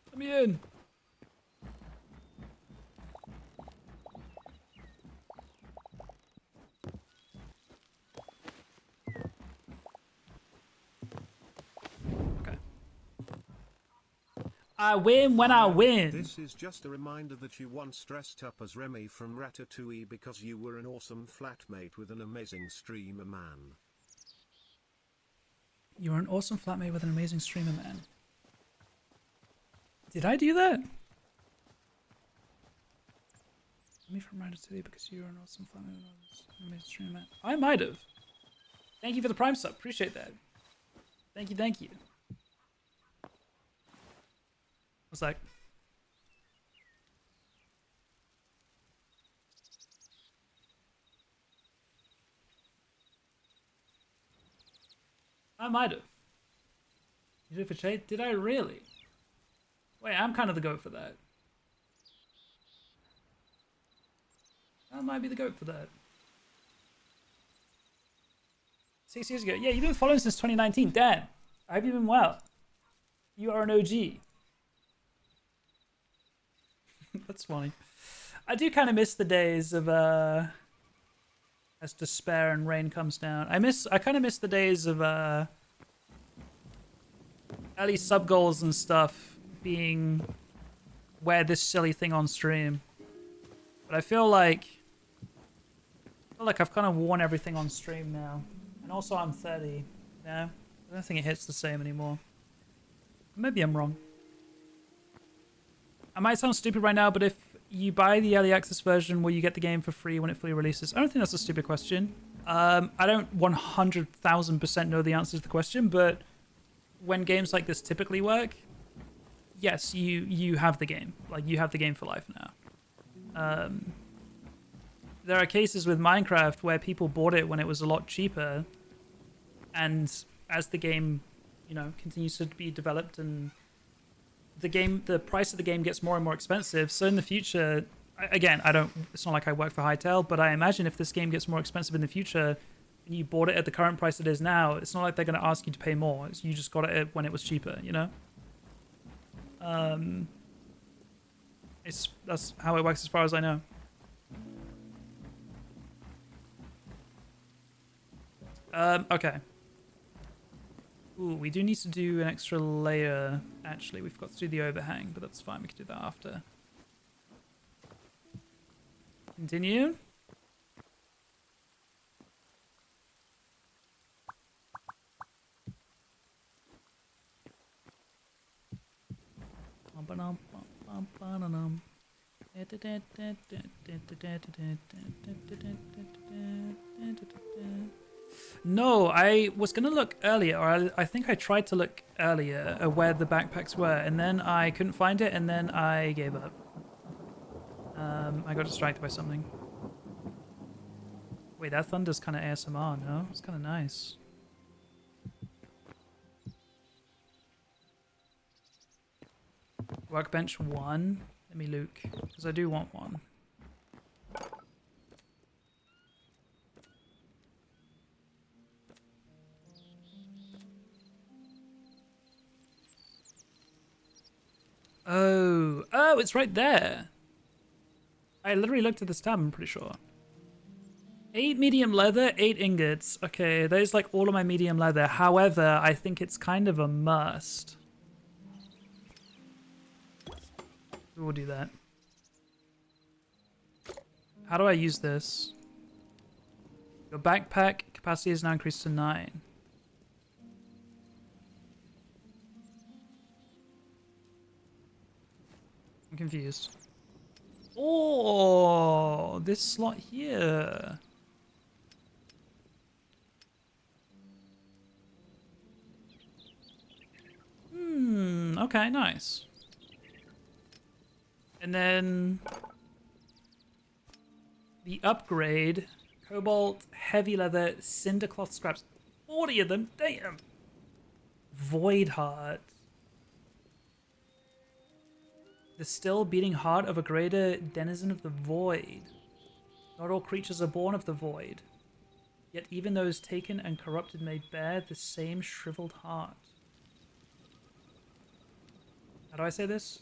Let me in. Okay. I win when I win. This is just a reminder that you once dressed up as Remy from Ratatouille because you were an awesome flatmate with an amazing streamer man. You're an awesome flatmate with an amazing streamer, man. Did I do that? Me from Ratatouille because you're an awesome flatmate with an amazing streamer, man. I might have. Thank you for the Prime sub. Appreciate that. Thank you, thank you. What's that? I might have. You did it for Shade? Did I really? Wait, I'm kind of the goat for that. I might be the goat for that. 6 years ago. Yeah, you've been following since 2019. Damn. I hope you've been well. You are an OG. That's funny. I do kind of miss the days of as despair and rain comes down. I kind of miss the days of early sub goals and stuff being wear this silly thing on stream. But I feel like I've kind of worn everything on stream now. And also I'm 30 now. I don't think it hits the same anymore. Maybe I'm wrong. I might sound stupid right now, but if you buy the early access version, will you get the game for free when it fully releases? I don't think that's a stupid question. I don't 100,000% know the answer to the question, but when games like this typically work, yes, you have the game. Like, you have the game for life now. There are cases with Minecraft where people bought it when it was a lot cheaper, and as the game, you know, continues to be developed and the price of the game gets more and more expensive. So in the future, again, it's not like I work for Hytale, but I imagine if this game gets more expensive in the future and you bought it at the current price it is now, it's not like they're going to ask you to pay more. You just got it when it was cheaper, you know? That's how it works as far as I know. Okay. Ooh, we do need to do an extra layer. Actually, we forgot to do the overhang, but that's fine. We can do that after. Continue. No, I was going to look earlier, or I think I tried to look earlier at where the backpacks were, and then I couldn't find it, and then I gave up. I got distracted by something. Wait, that thunder's kind of ASMR, no? It's kind of nice. Workbench 1. Let me look, because I do want one. Oh, it's right there. I literally looked at this tab, I'm pretty sure. 8 medium leather, 8 ingots. Okay, there's like all of my medium leather. However, I think it's kind of a must. We'll do that. How do I use this? Your backpack capacity is now increased to 9. I'm confused. Oh, this slot here. Okay, nice. And then the upgrade, cobalt, heavy leather, cinder cloth scraps, 40 of them, damn. Void heart. The still beating heart of a greater denizen of the void. Not all creatures are born of the void. Yet even those taken and corrupted may bear the same shriveled heart. How do I say this?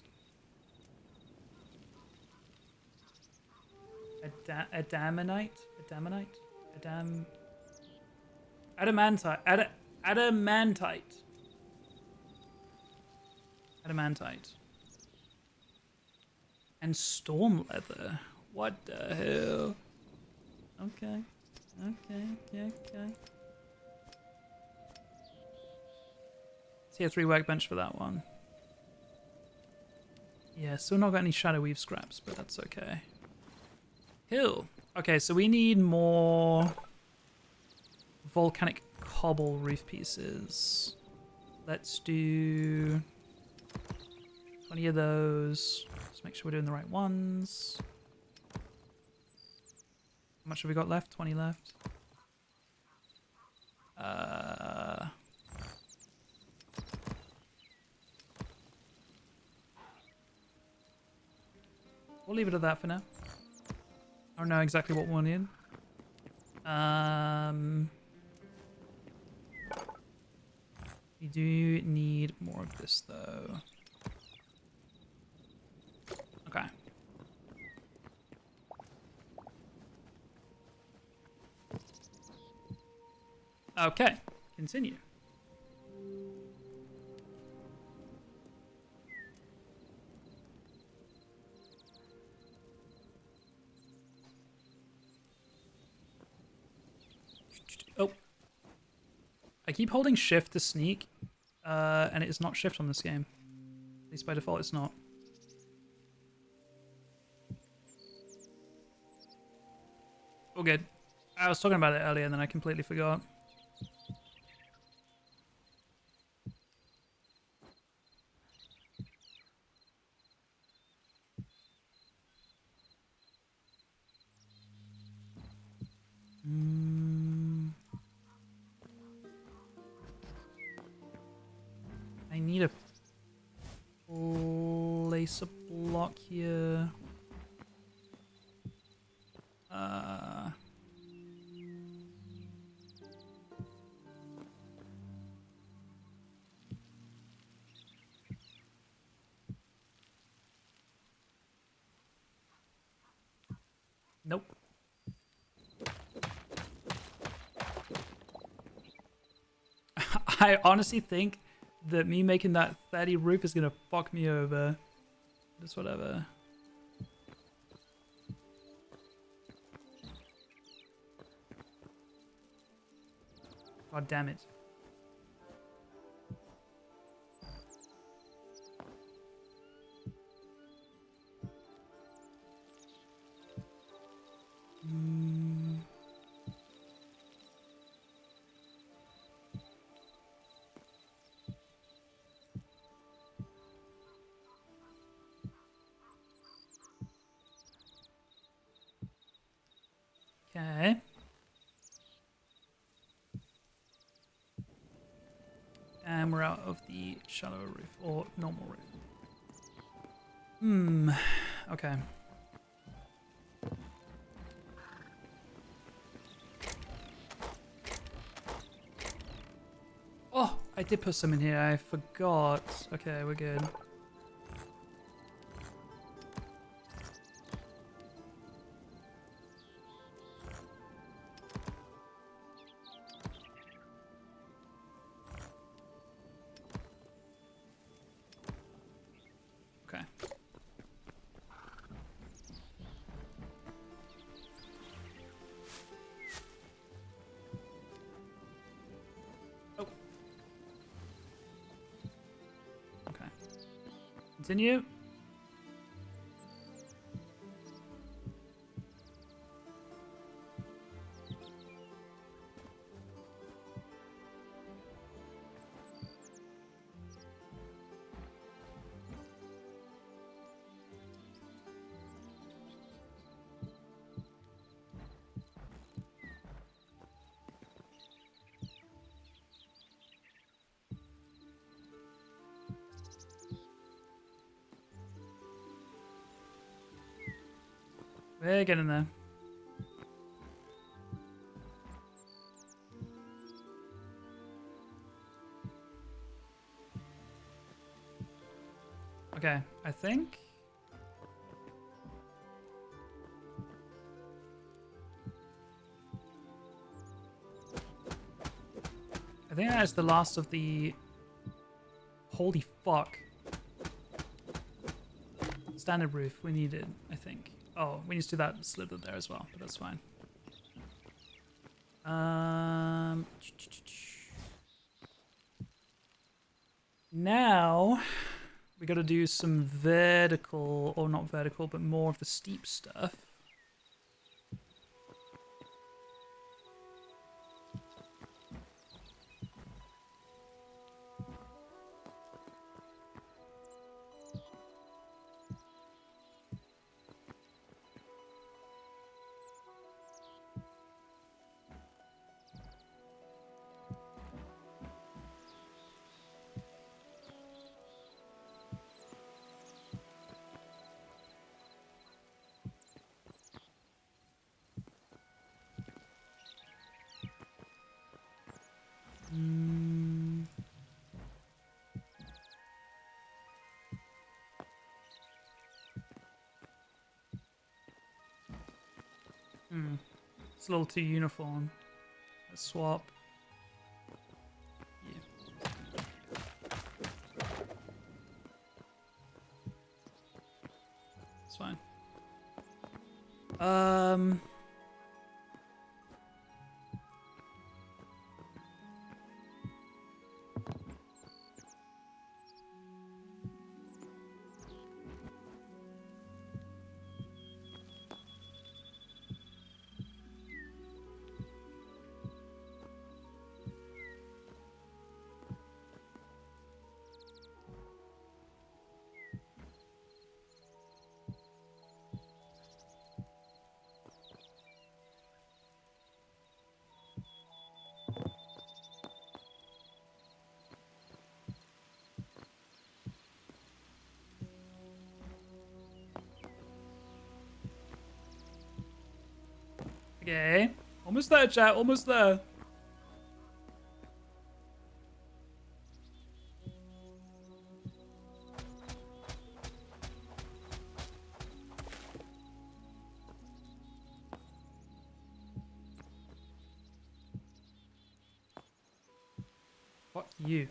Adamantite? Adamantite. And storm leather. What the hell? Okay. Tier 3 workbench for that one. Yeah, still not got any shadow weave scraps, but that's okay. Hill. Okay, so we need more volcanic cobble roof pieces. Let's do 20 of those. Just make sure we're doing the right ones. How much have we got left? 20 left. We'll leave it at that for now. I don't know exactly what we'll need. We do need more of this though. Okay. Okay, continue. Oh. I keep holding shift to sneak, and it is not shift on this game. At least by default it's not. All good. I was talking about it earlier and then I completely forgot. I need a place a block here. Nope. I honestly think that me making that 30 roof is gonna fuck me over. Just whatever. God damn it. Okay. And we're out of the shallow roof, or normal roof. Okay. Oh, I did put some in here, I forgot. Okay, we're good. Okay. Oh. Okay. Continue. We're getting there. Okay, I think that is the last of the... Holy fuck. Standard roof we needed, I think. Oh, we need to do that sliver there as well, but that's fine. Now we got to do some vertical, or not vertical, but more of the steep stuff. It's a little too uniform. Let's swap. Yeah. It's fine. Okay. Almost there, chat. Almost there. Fuck you.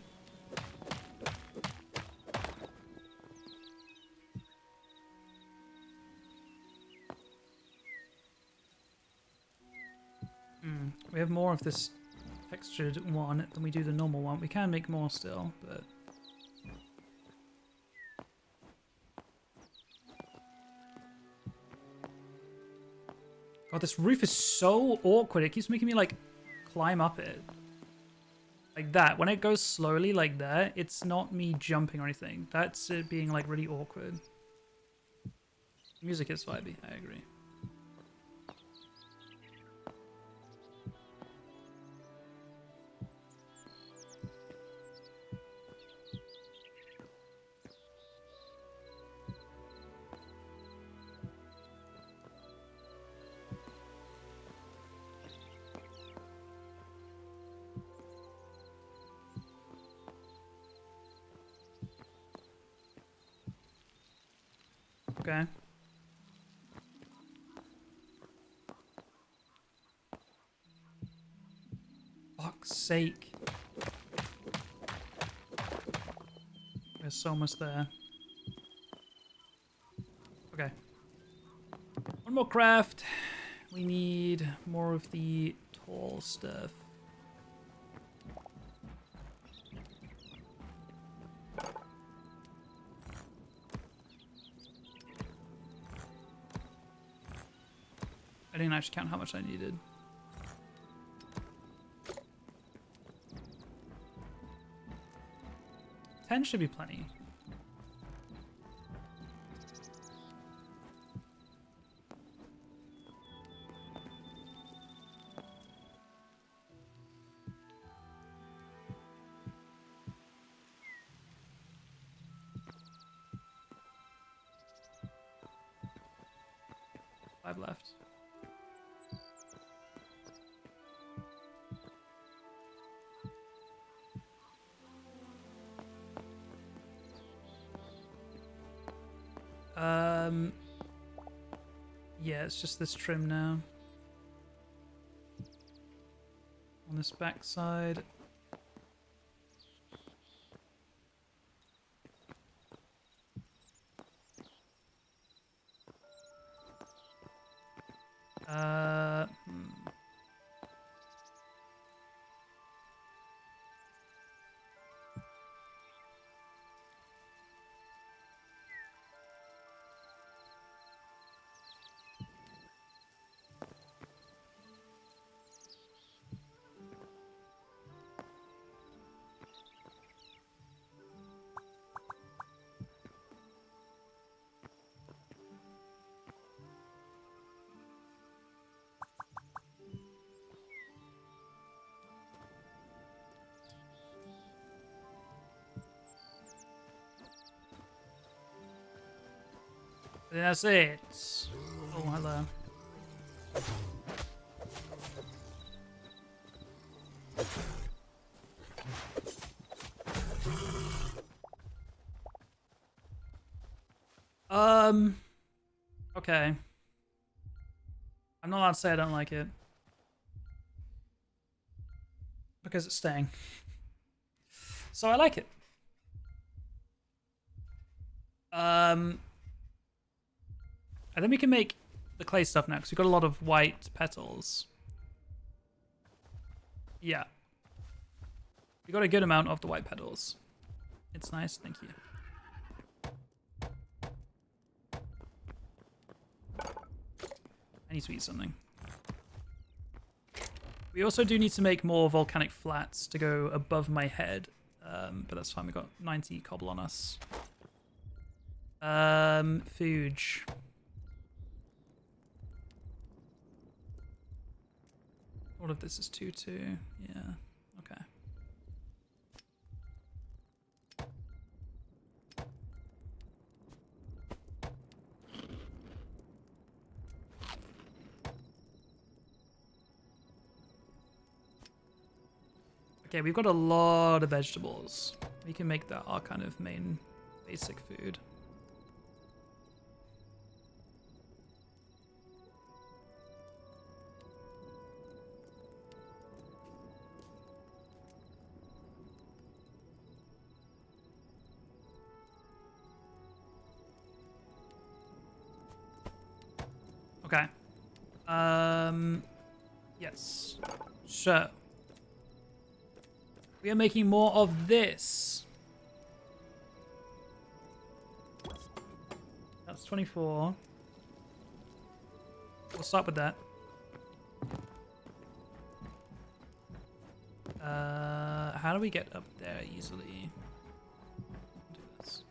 We have more of this textured one than we do the normal one. We can make more still, but... God, this roof is so awkward. It keeps making me, like, climb up it. Like that. When it goes slowly like that, it's not me jumping or anything. That's it being, like, really awkward. Music is vibey, I agree. Okay. Fuck's sake. We're so almost there. Okay. One more craft. We need more of the tall stuff. I didn't actually count how much I needed. 10 should be plenty. 5 left. Yeah, it's just this trim now. On this back side. That's it. Oh, hello. Okay. I'm not allowed to say I don't like it. Because it's staying. So I like it. And then we can make the clay stuff now, because we've got a lot of white petals. Yeah. We got a good amount of the white petals. It's nice, thank you. I need to eat something. We also do need to make more volcanic flats to go above my head. But that's fine, we got 90 cobble on us. Food. All of this is 2-2. Yeah, okay. Okay, we've got a lot of vegetables. We can make that our kind of main basic food. Okay. Yes. So. We are making more of this. That's 24. We'll start with that. How do we get up there easily? Do this.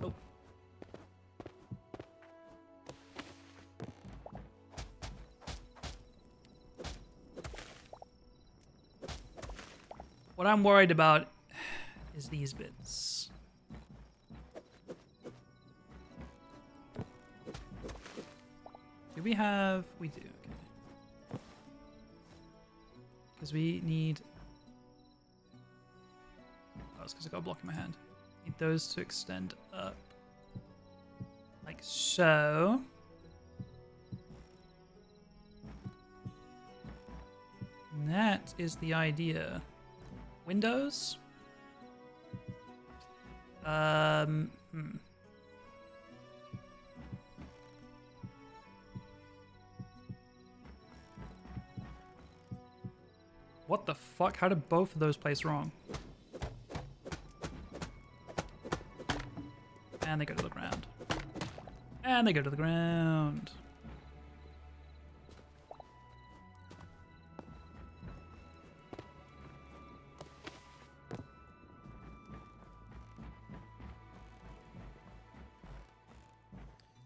Oh. What I'm worried about is these bits. Do we have... We do, okay. Because we need... Oh, it's because I got a block in my hand. Need those to extend up. Like so. And that is the idea. Windows? What the fuck? How did both of those place wrong? And they go to the ground. And they go to the ground.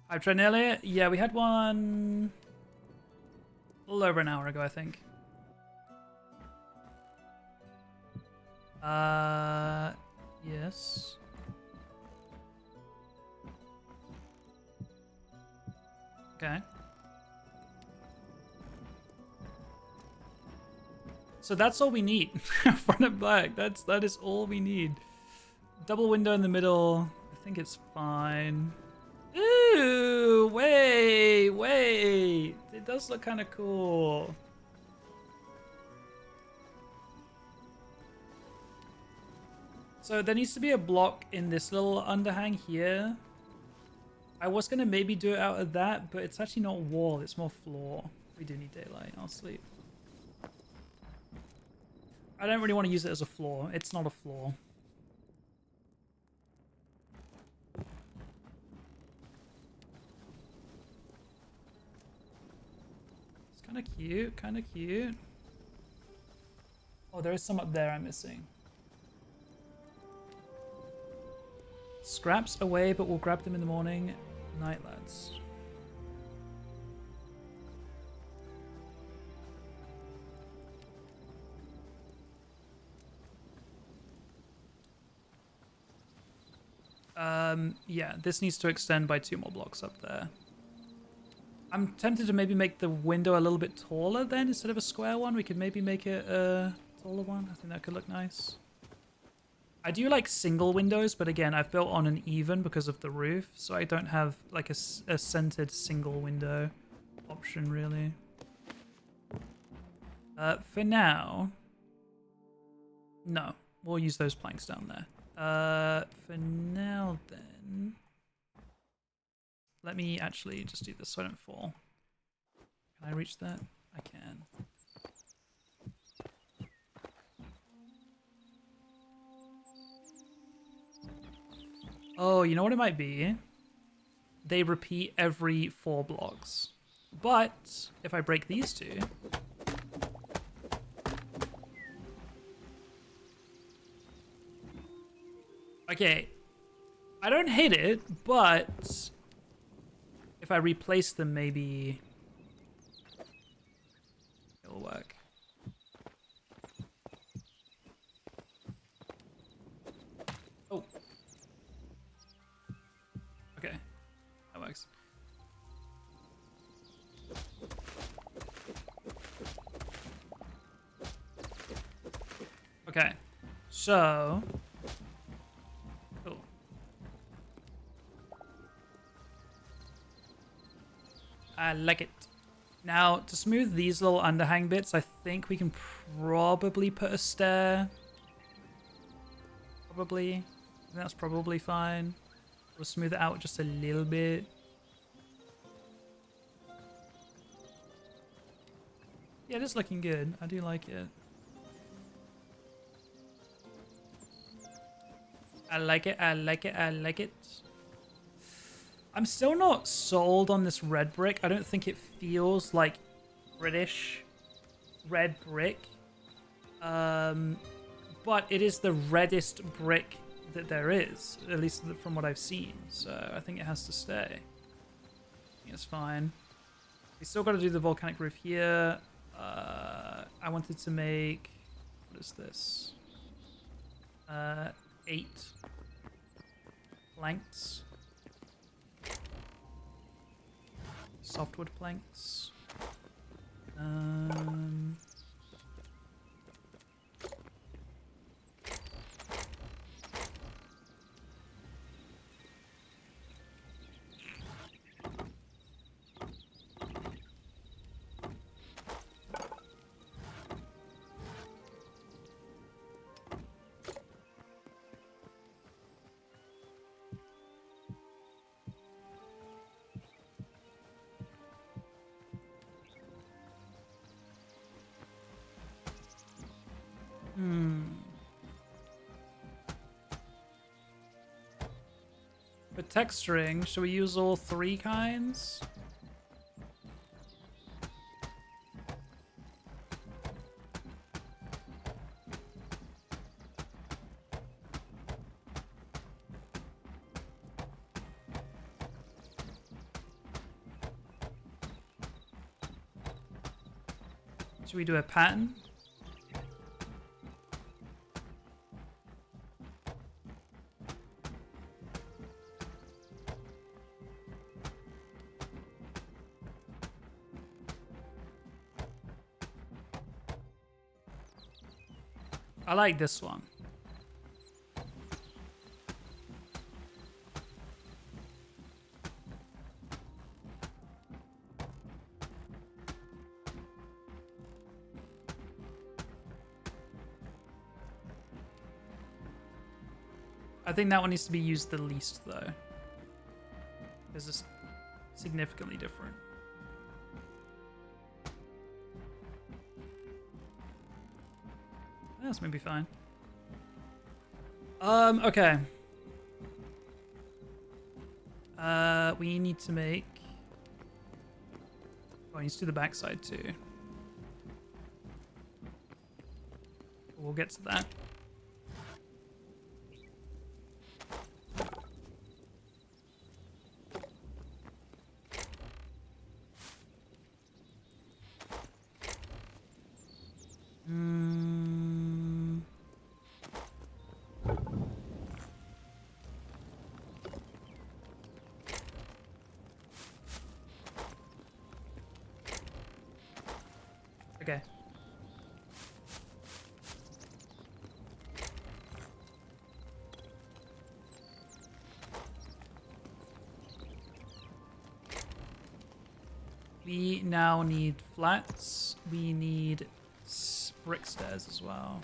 I've tried earlier. Yeah, we had one a little over an hour ago, I think. Yes. Okay. So that's all we need. Front and back. That is all we need. Double window in the middle. I think it's fine. Ooh, wait. It does look kind of cool. So there needs to be a block in this little underhang here. I was going to maybe do it out of that, but it's actually not wall, it's more floor. We do need daylight. I'll sleep. I don't really want to use it as a floor. It's not a floor. It's kind of cute, kind of cute. Oh, there is some up there I'm missing. Scraps away, but we'll grab them in the morning. Night, lads. Yeah, this needs to extend by 2 more blocks up there. I'm tempted to maybe make the window a little bit taller then, instead of a square one. We could maybe make it a taller one. I think that could look nice. I do like single windows, but again, I've built on an even because of the roof, so I don't have like a centered single window option really. For now, no, we'll use those planks down there. For now then, let me actually just do this so I don't fall. Can I reach that? I can. Oh, you know what it might be? They repeat every 4 blocks. But if I break these 2... Okay, I don't hate it, but if I replace them, maybe it'll work. Oh. Okay, that works. Okay, so... I like it. Now, to smooth these little underhang bits, I think we can probably put a stair. Probably. I think that's probably fine. We'll smooth it out just a little bit. Yeah, it is looking good. I do like it. I like it, I like it, I like it. I'm still not sold on this red brick. I don't think it feels like British red brick. But it is the reddest brick that there is, at least from what I've seen. So I think it has to stay. I think it's fine. We still got to do the volcanic roof here. I wanted to make... What is this? 8 planks. Softwood planks. For texturing, should we use all 3 kinds? Should we do a pattern? I like this one. I think that one needs to be used the least, though. Because it's significantly different. That's maybe fine. Okay. We need to make... Oh, I need to do the backside too. We'll get to that. Okay. We now need flats. We need brick stairs as well.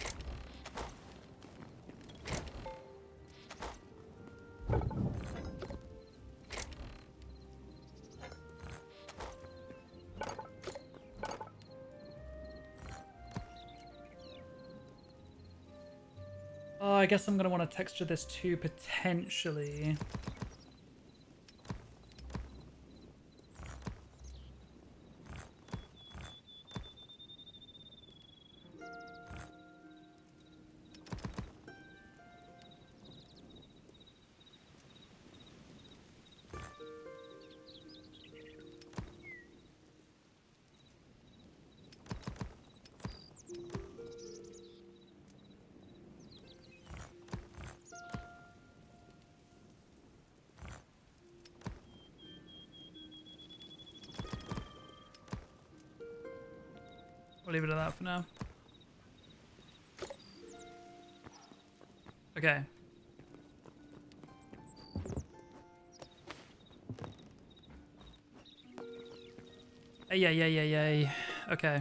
Oh, I guess I'm going to want to texture this too, potentially. We'll leave it at that for now. Okay. Yeah. Okay.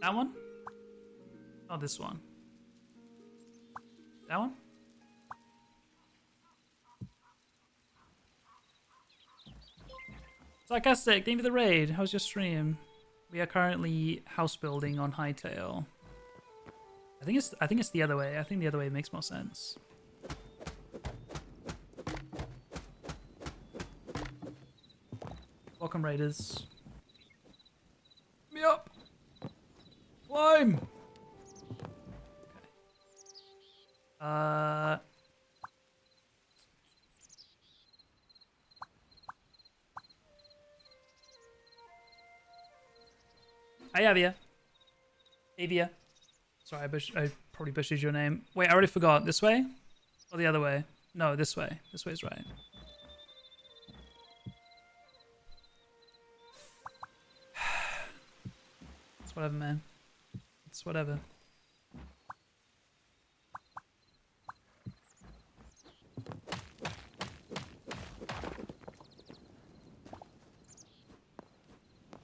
That one? Oh, this one. That one? Sarcastic, thank you for the raid. How's your stream? We are currently house building on Hytale. I think it's the other way. I think the other way makes more sense. Welcome, raiders. Me up. Climb. Okay. Hi, Avia. Sorry, I probably butchered your name. Wait, I already forgot. This way? Or the other way? No, this way. This way's right. It's whatever, man. It's whatever.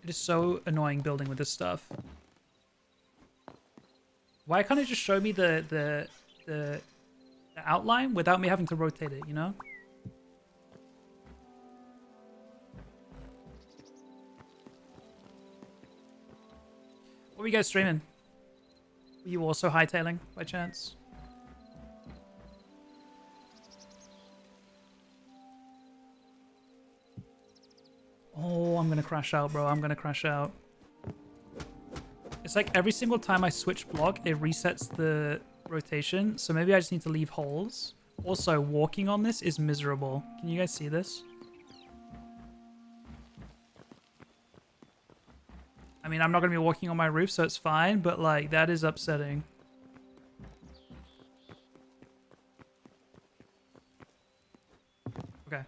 It is so annoying building with this stuff. Why can't it just show me the outline without me having to rotate it, you know? What were you guys streaming? Were you also hightailing by chance? Oh, I'm gonna crash out, bro. I'm gonna crash out. It's like every single time I switch block, it resets the rotation. So maybe I just need to leave holes. Also, walking on this is miserable. Can you guys see this? I'm mean, I'm not gonna be walking on my roof, so it's fine, but like, that is upsetting. Okay.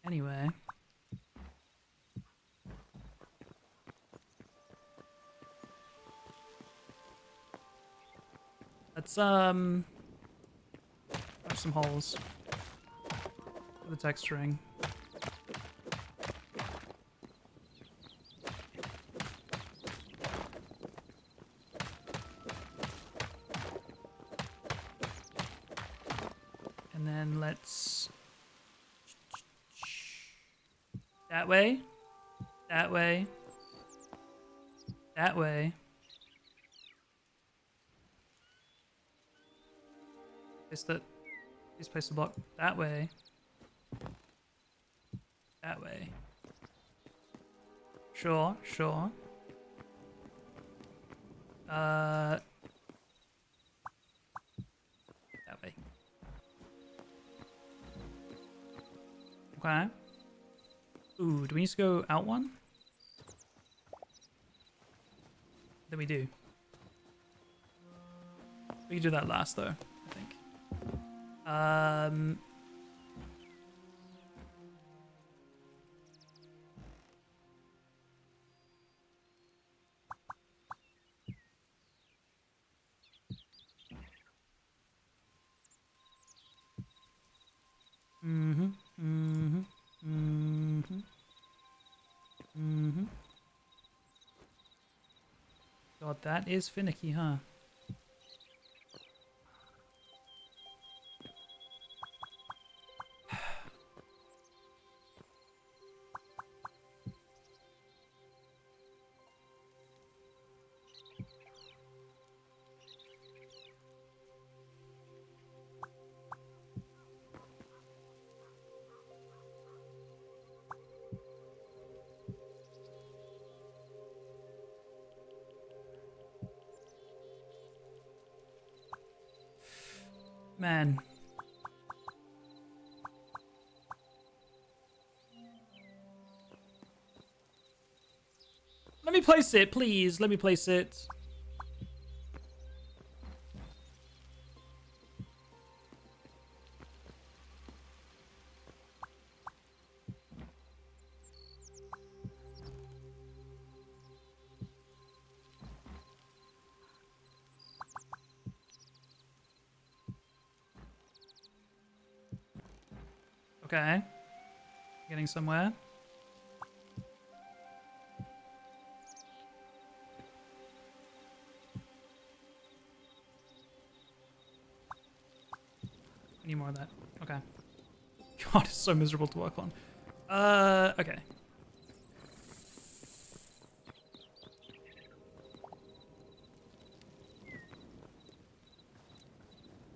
Anyway. Let's, punch some holes for the texturing. And then let's... That way. That way. That way. Please place the block that way. That way. Sure, sure. That way. Okay. Ooh, do we need to go out one? Then we do. We can do that last though, I think. God, that is finicky, huh? Man. Let me place it, please. Let me place it. Okay. Getting somewhere. Need more of that. Okay. God, it's so miserable to work on. Okay.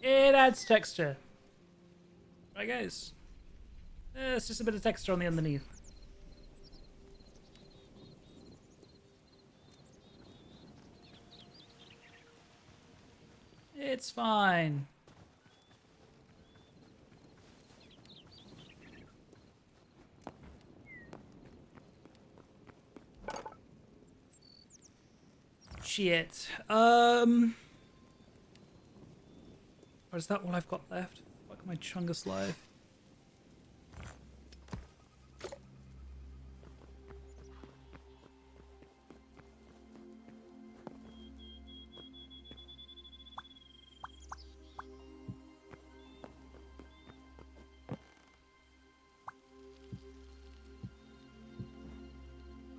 It adds texture. Right, guys? It's just a bit of texture on the underneath. It's fine. Shit. Or is that all I've got left? Fuck my chungus life.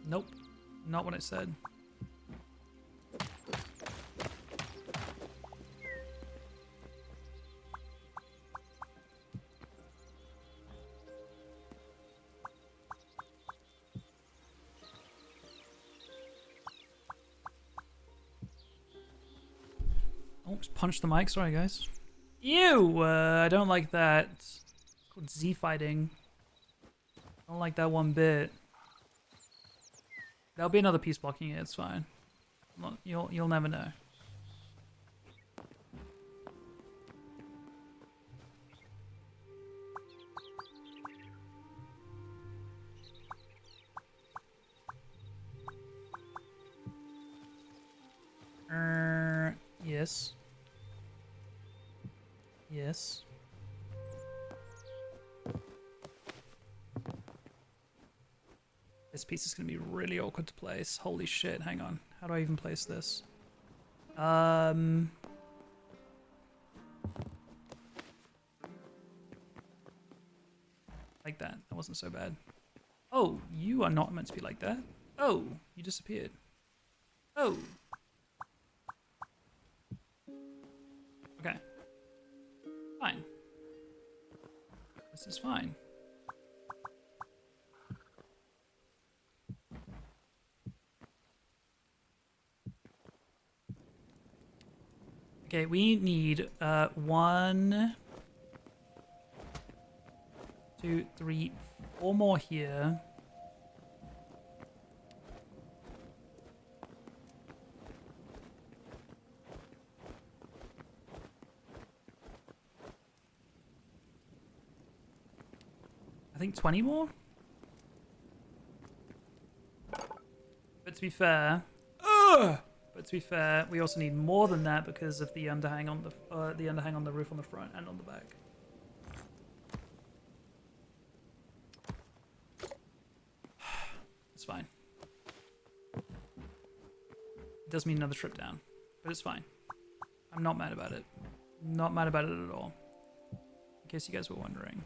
Nope. Not what it said. Oh, just punch the mic. Sorry, guys. Ew! I don't like that. It's called Z-fighting. I don't like that one bit. There'll be another piece blocking it. It's fine. You'll never know. Yes. Yes. This piece is going to be really awkward to place. Holy shit, hang on. How do I even place this? Like that. That wasn't so bad. Oh, you are not meant to be like that. Oh, you disappeared. Oh. Okay. Fine. This is fine. Okay, we need 1, 2, 3, 4 more here. I think 20 more. But to be fair, but to be fair, we also need more than that because of the underhang on the roof on the front and on the back. It's fine. It does mean another trip down, but it's fine. I'm not mad about it. Not mad about it at all. In case you guys were wondering.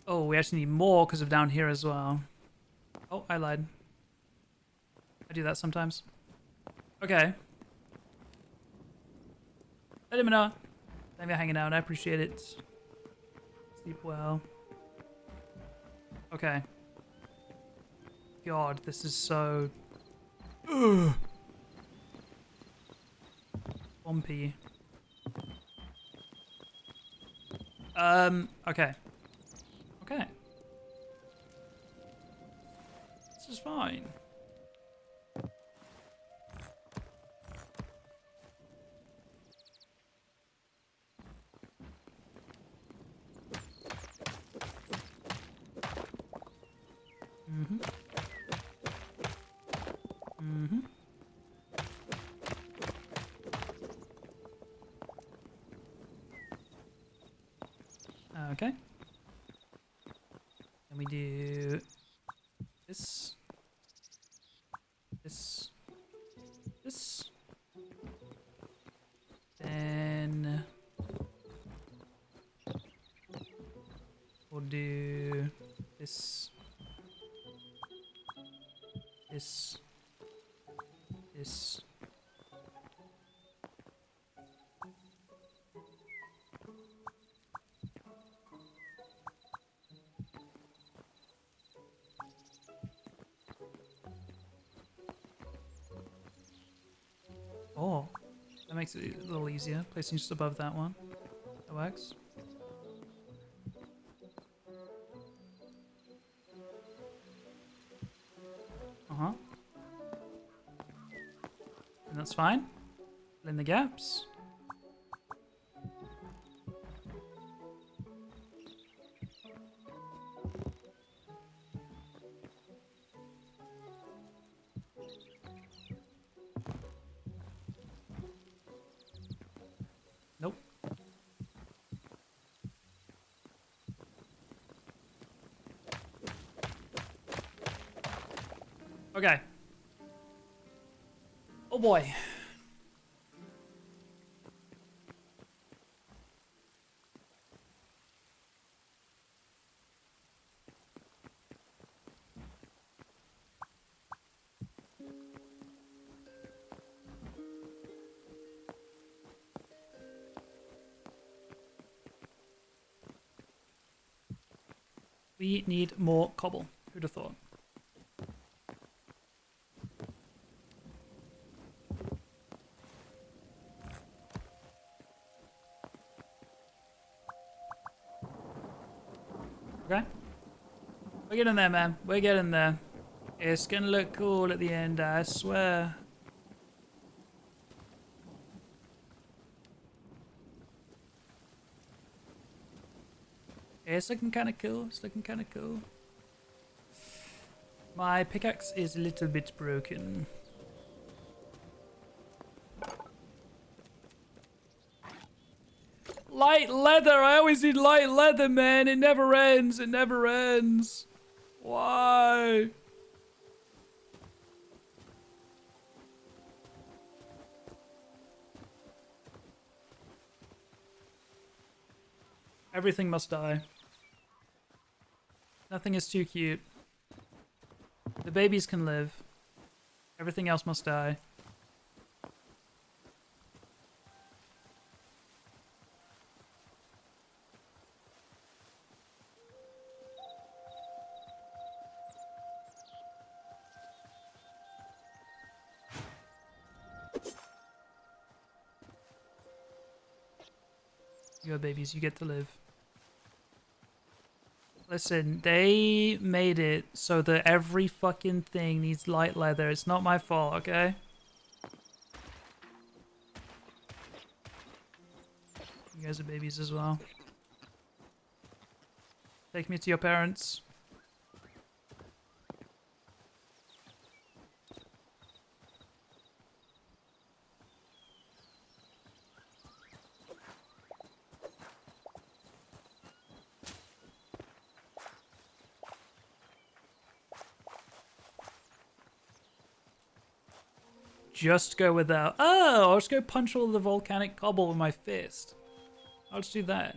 Oh, we actually need more because of down here as well. Oh, I lied. I do that sometimes. Okay. Let him know. Thank you for hanging out. I appreciate it. Sleep well. Okay. God, this is so... bumpy. Okay. Okay. This is fine. Mm-hmm. Mm-hmm. Okay. And we do this, this, this, then we'll do this, this, this. Oh, that makes it a little easier. Placing just above that one. That works. Uh-huh. And that's fine. Fill in the gaps. Nope. Okay. Oh boy. We need more cobble. Who'd have thought? Okay. We're getting there, man. We're getting there. It's gonna look cool at the end, I swear. It's looking kind of cool. It's looking kind of cool. My pickaxe is a little bit broken. Light leather! I always need light leather, man! It never ends! It never ends! Why? Everything must die. Nothing is too cute. The babies can live. Everything else must die. Your babies, you get to live. Listen, they made it so that every fucking thing needs light leather. It's not my fault, okay? You guys are babies as well. Take me to your parents. Just go without. Oh, I'll just go punch all the volcanic cobble with my fist. I'll just do that.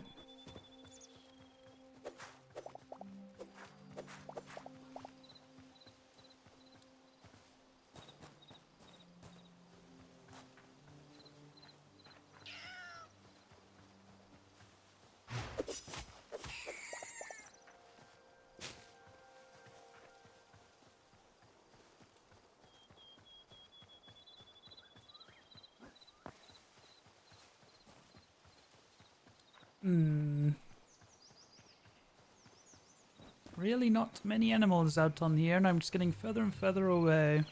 Really not many animals out on here, and I'm just getting further and further away.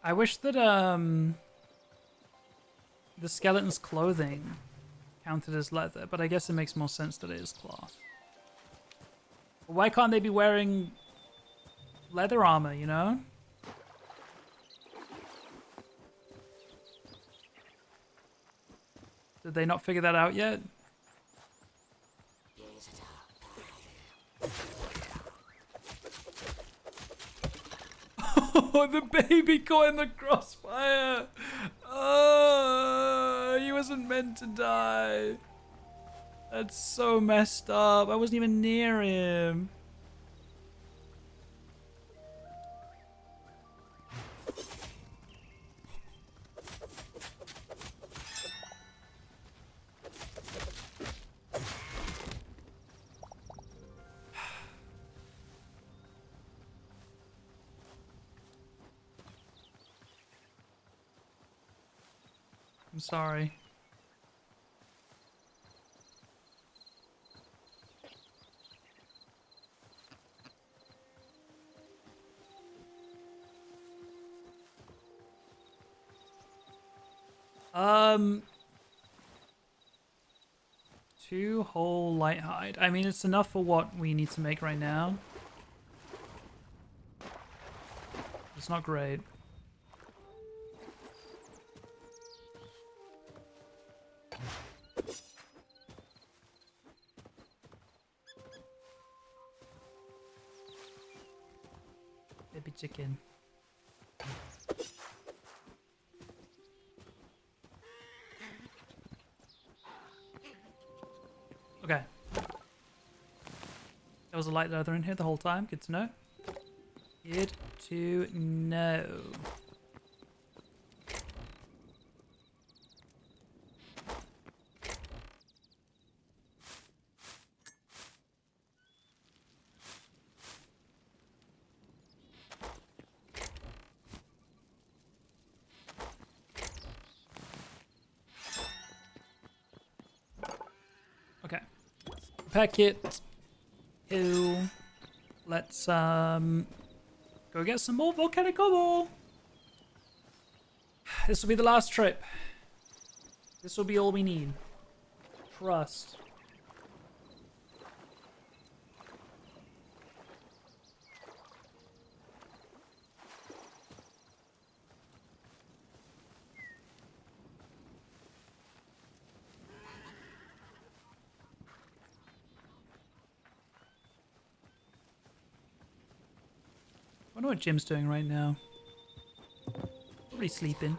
I wish that the skeleton's clothing counted as leather, but I guess it makes more sense that it is cloth. Why can't they be wearing leather armor, you know? Did they not figure that out yet? Oh, the baby caught in the crossfire! Oh, he wasn't meant to die. That's so messed up. I wasn't even near him. I'm sorry. Two whole light hide. I mean, it's enough for what we need to make right now. It's not great. Baby chicken. Okay. There was a light leather in here the whole time. Good to know. Good to know. pack it. Ew. Let's go get some more volcanic cobble. This will be the last trip. This will be all we need. Trust. I wonder what Jim's doing right now. Probably sleeping.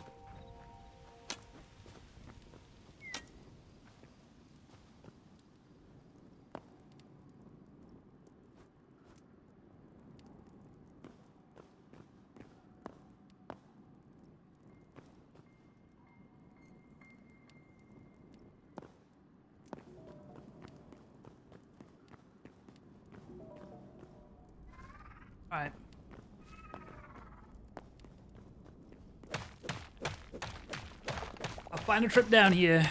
All right. I'll find a trip down here.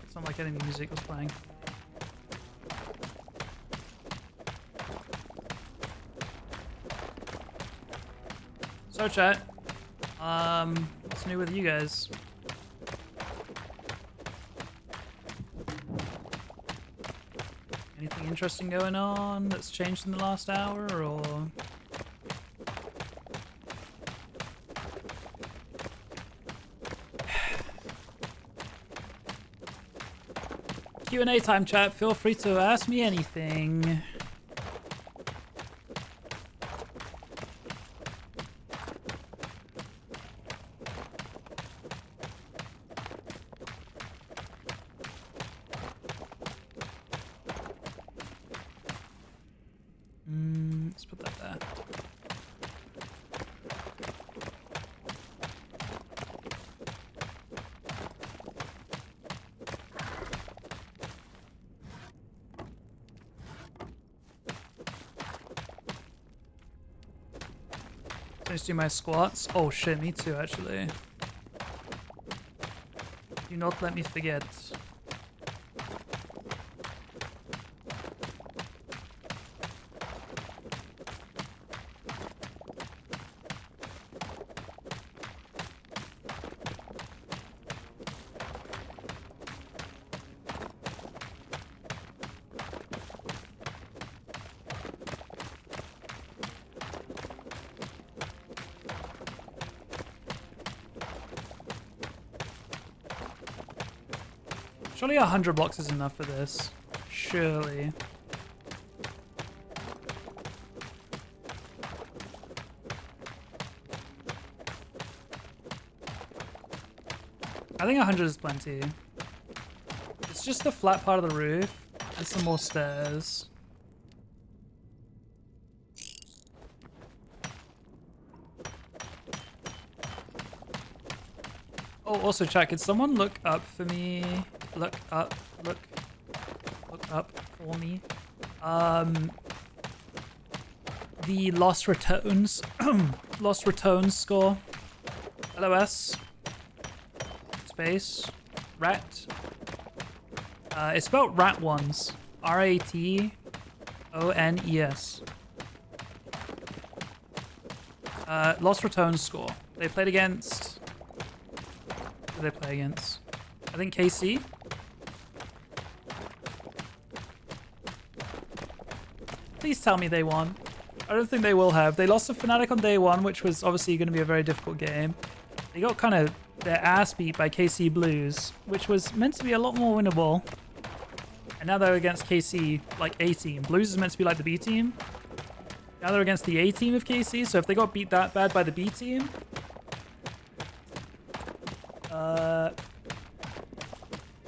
It's not like any music was playing. So chat, what's new with you guys? Anything interesting going on that's changed in the last hour, or? Q&A time, chat. Feel free to ask me anything. Let's put that there. Let's do my squats. Oh shit, me too actually. Do not let me forget. Surely 100 blocks is enough for this. Surely. I think 100 is plenty. It's just the flat part of the roof and some more stairs. Oh, also chat, could someone look up for me? Look up for me. The Lost Returns, Lost Returns score. LOS. Space. Rat. It's spelled rat ones. RATONES. Lost Returns score. They played against. Who did they play against? I think KC. Please tell me they won. I don't think they will have. They lost to Fnatic on day one, which was obviously going to be a very difficult game. They got kind of their ass beat by KC Blues, which was meant to be a lot more winnable. And now they're against KC, like A team. Blues is meant to be like the B team. Now they're against the A team of KC, so if they got beat that bad by the B team,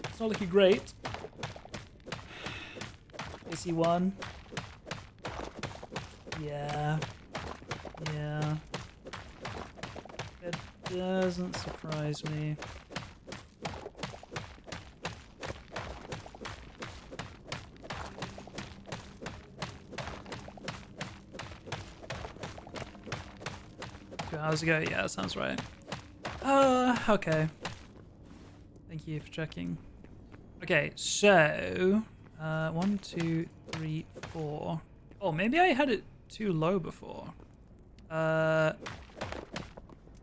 it's not looking great. KC won. Yeah. It doesn't surprise me. How's it go? Yeah, that sounds right. Okay. Thank you for checking. Okay, so 1, 2, 3, 4. Oh, maybe I had it too low before. And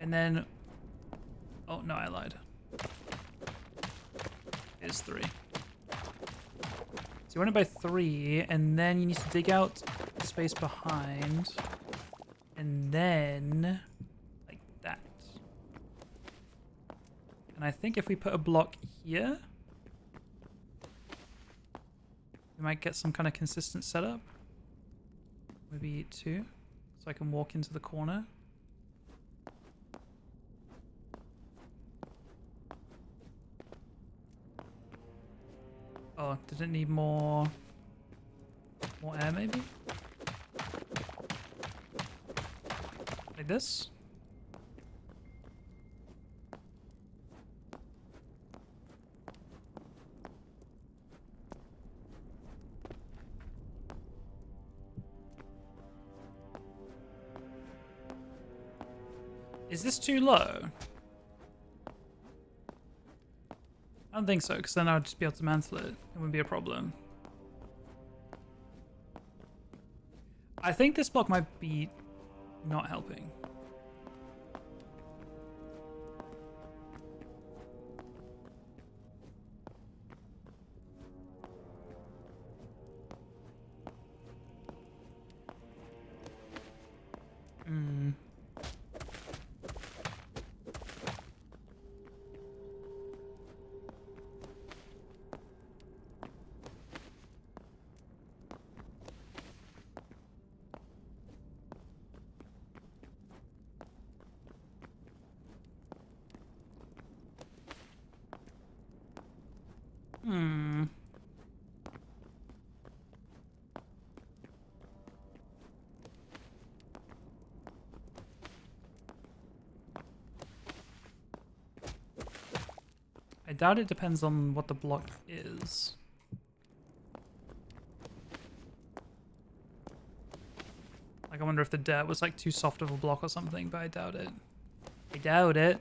then, oh no, I lied. It's 3. So you want it by 3, and then you need to dig out the space behind, and then like that. And I think if we put a block here, we might get some kind of consistent setup. Maybe 2, so I can walk into the corner. Oh, did it need more air maybe? Like this? Is this too low? I don't think so, because then I would just be able to mantle it. It wouldn't be a problem. I think this block might be not helping. I doubt it depends on what the block is. Like, I wonder if the dirt was like too soft of a block or something, but I doubt it. I doubt it.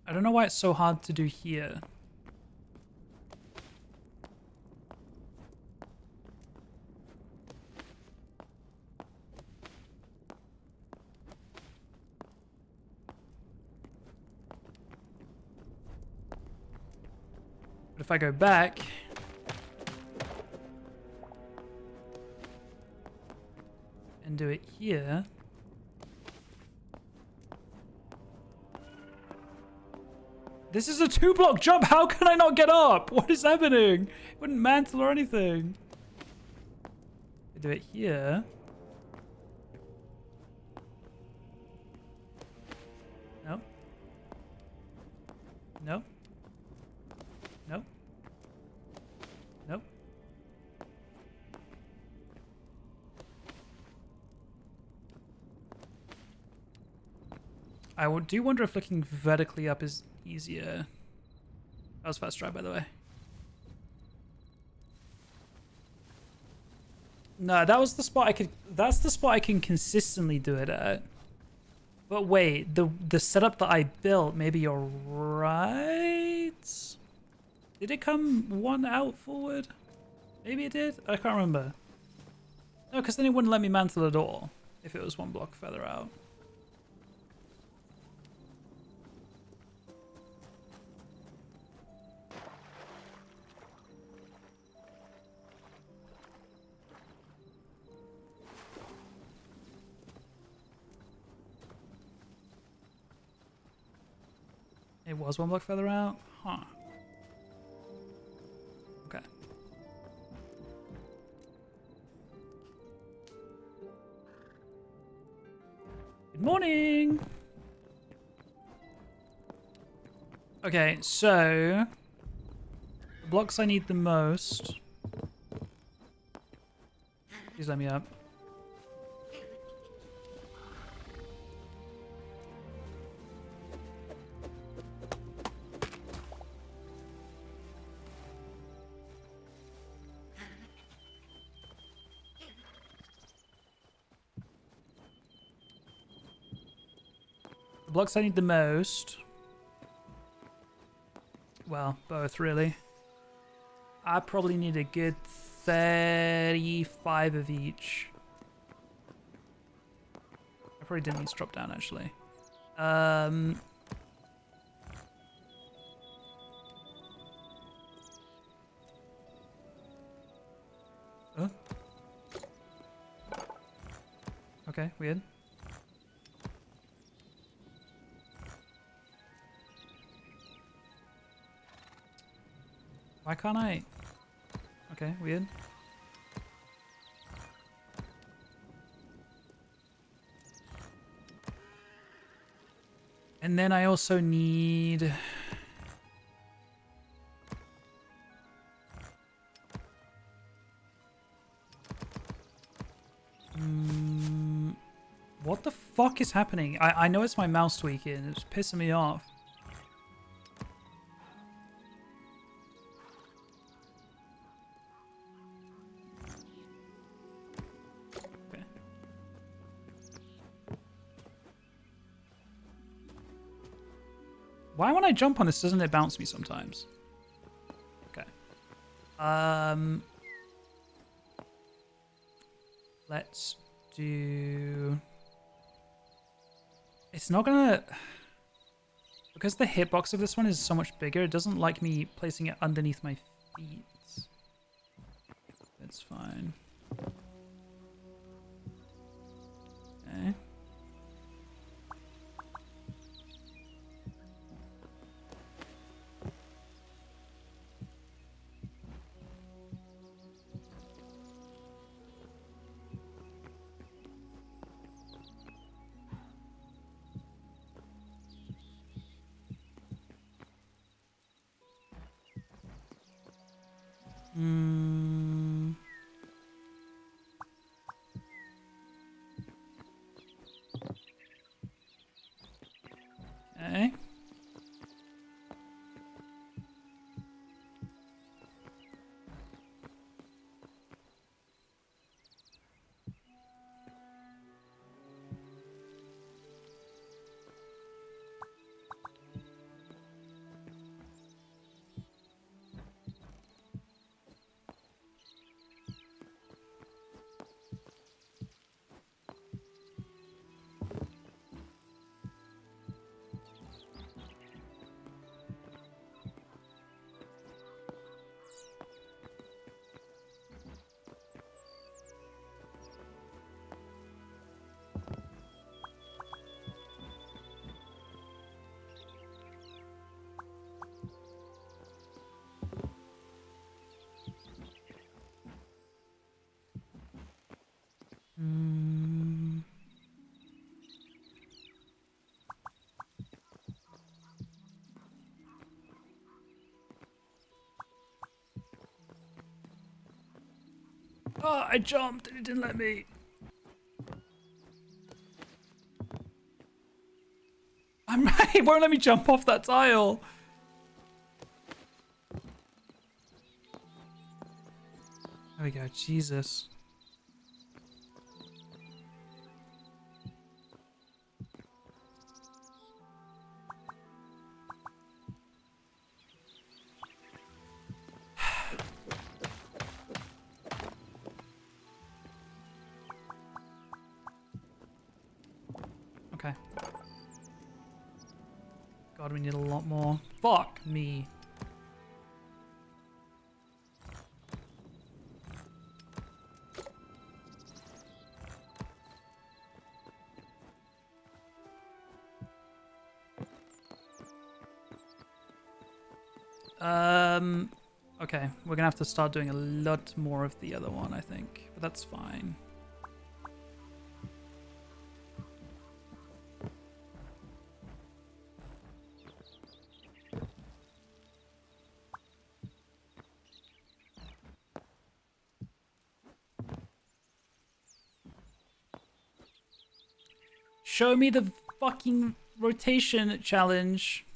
I don't know why it's so hard to do here. But if I go back, and do it here, this is a 2-block jump. How can I not get up? What is happening? It wouldn't mantle or anything. I do it here. No. No. No. No. I do wonder if looking vertically up is easier. That was first try, by the way. No, that was the spot I could. That's the spot I can consistently do it at. But wait, the setup that I built, maybe you're right. Did it come 1 out forward? Maybe it did. I can't remember. No, because then it wouldn't let me mantle at all if it was 1 block further out. It was 1 block further out? Huh. Okay. Good morning! Okay, so... the blocks I need the most... Please let me up. blocks I need the most. Well, both really. I probably need a good 35 of each. I probably didn't need to drop down actually. Oh. Okay, weird. Why can't I? Okay, weird. And then I also need... what the fuck is happening? I know it's my mouse tweaking. It's pissing me off. Okay. Why when I jump on this doesn't it bounce me sometimes? Okay. Let's do... It's not gonna... Because the hitbox of this one is so much bigger, it doesn't like me placing it underneath my feet. It's fine. Okay. Okay. Oh, I jumped and it didn't let me. It won't let me jump off that tile. There we go, Jesus. Okay. God, we need a lot more. Fuck me. Okay, we're gonna have to start doing a lot more of the other one, I think, but that's fine. Show me the fucking rotation challenge.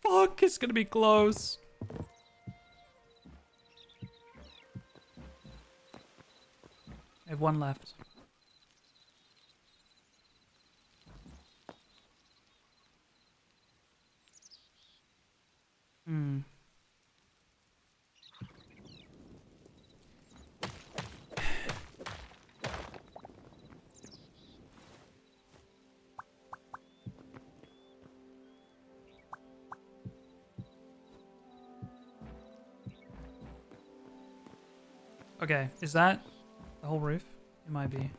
Fuck, it's gonna be close. I have one left. Hmm. Okay, is that the whole roof? It might be.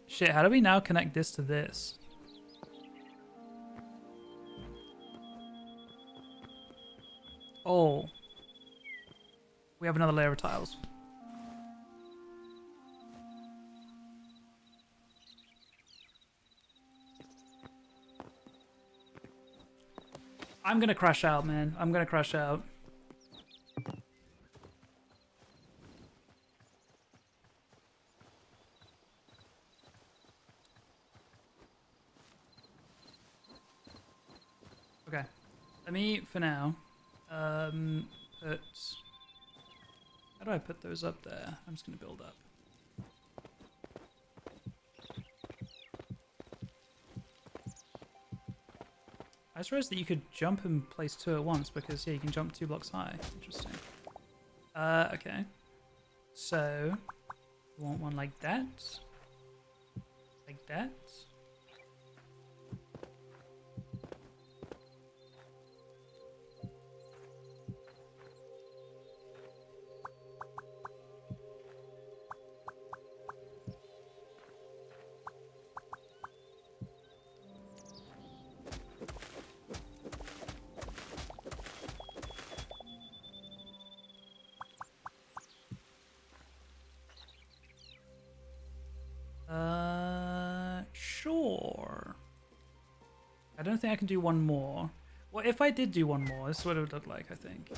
Shit, how do we now connect this to this? Oh. We have another layer of tiles. I'm gonna crash out, man. I'm gonna crash out. Okay. Let me, for now, put... How do I put those up there? I'm just gonna build up. I just realized that you could jump and place two at once because, yeah, you can jump 2 blocks high. Interesting. Okay. So, you want one like that? Like that? Sure. I don't think I can do one more. Well, if I did do one more, this is what it would look like, I think.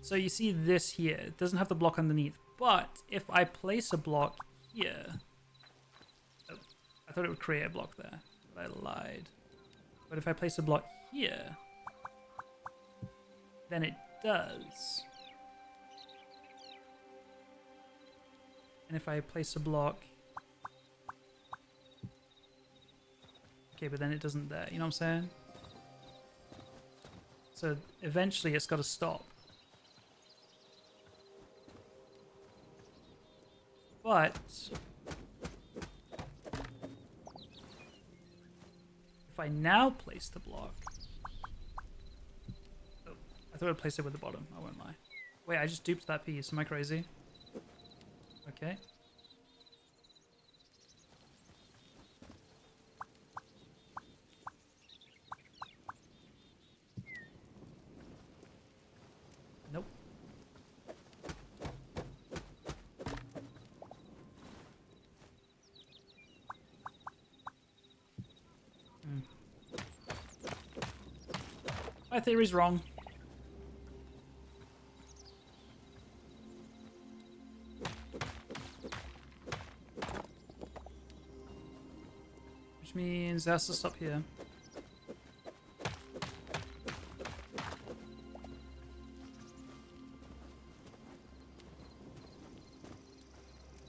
So you see this here. It doesn't have the block underneath. But if I place a block here... Oh, I thought it would create a block there. But I lied. But if I place a block here... Then it does. And if I place a block... Okay, but then it doesn't there. You know what I'm saying? So eventually it's got to stop. But... if I now place the block... Oh, I thought I'd place it with the bottom. I won't lie. Wait, I just duped that piece. Am I crazy? Okay. Nope. My theory's wrong. Which means it has to stop here.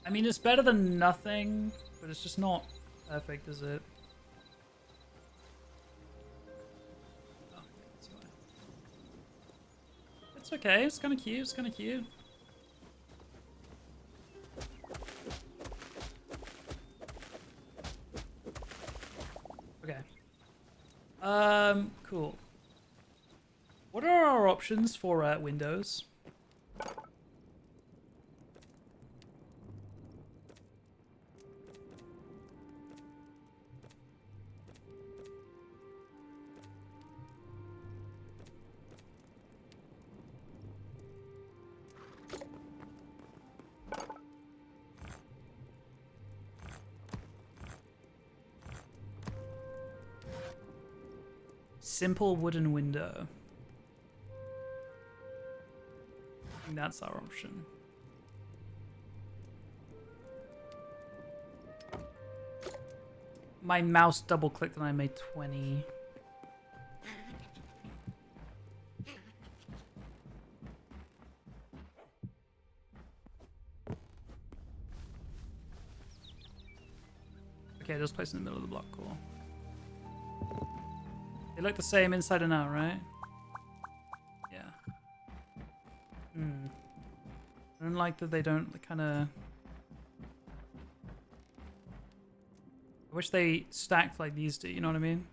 I mean, it's better than nothing, but it's just not perfect, is it? Oh, that's why. It's okay, it's kind of cute, it's kind of cute. Okay. Cool. What are our options for windows? Simple wooden window. think that's our option. My mouse double clicked and I made 20. Okay, just place in the middle of the block, cool. They look the same inside and out, right? Yeah. I don't like that they don't kind of... I wish they stacked like these do, you know what I mean?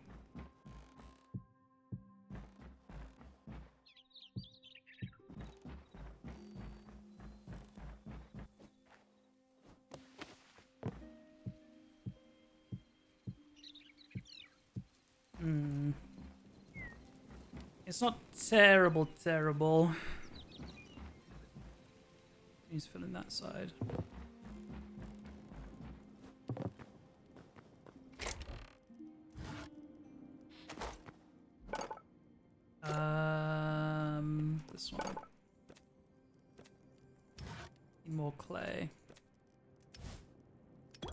It's not terrible. He's filling that side. This one. Need more clay. I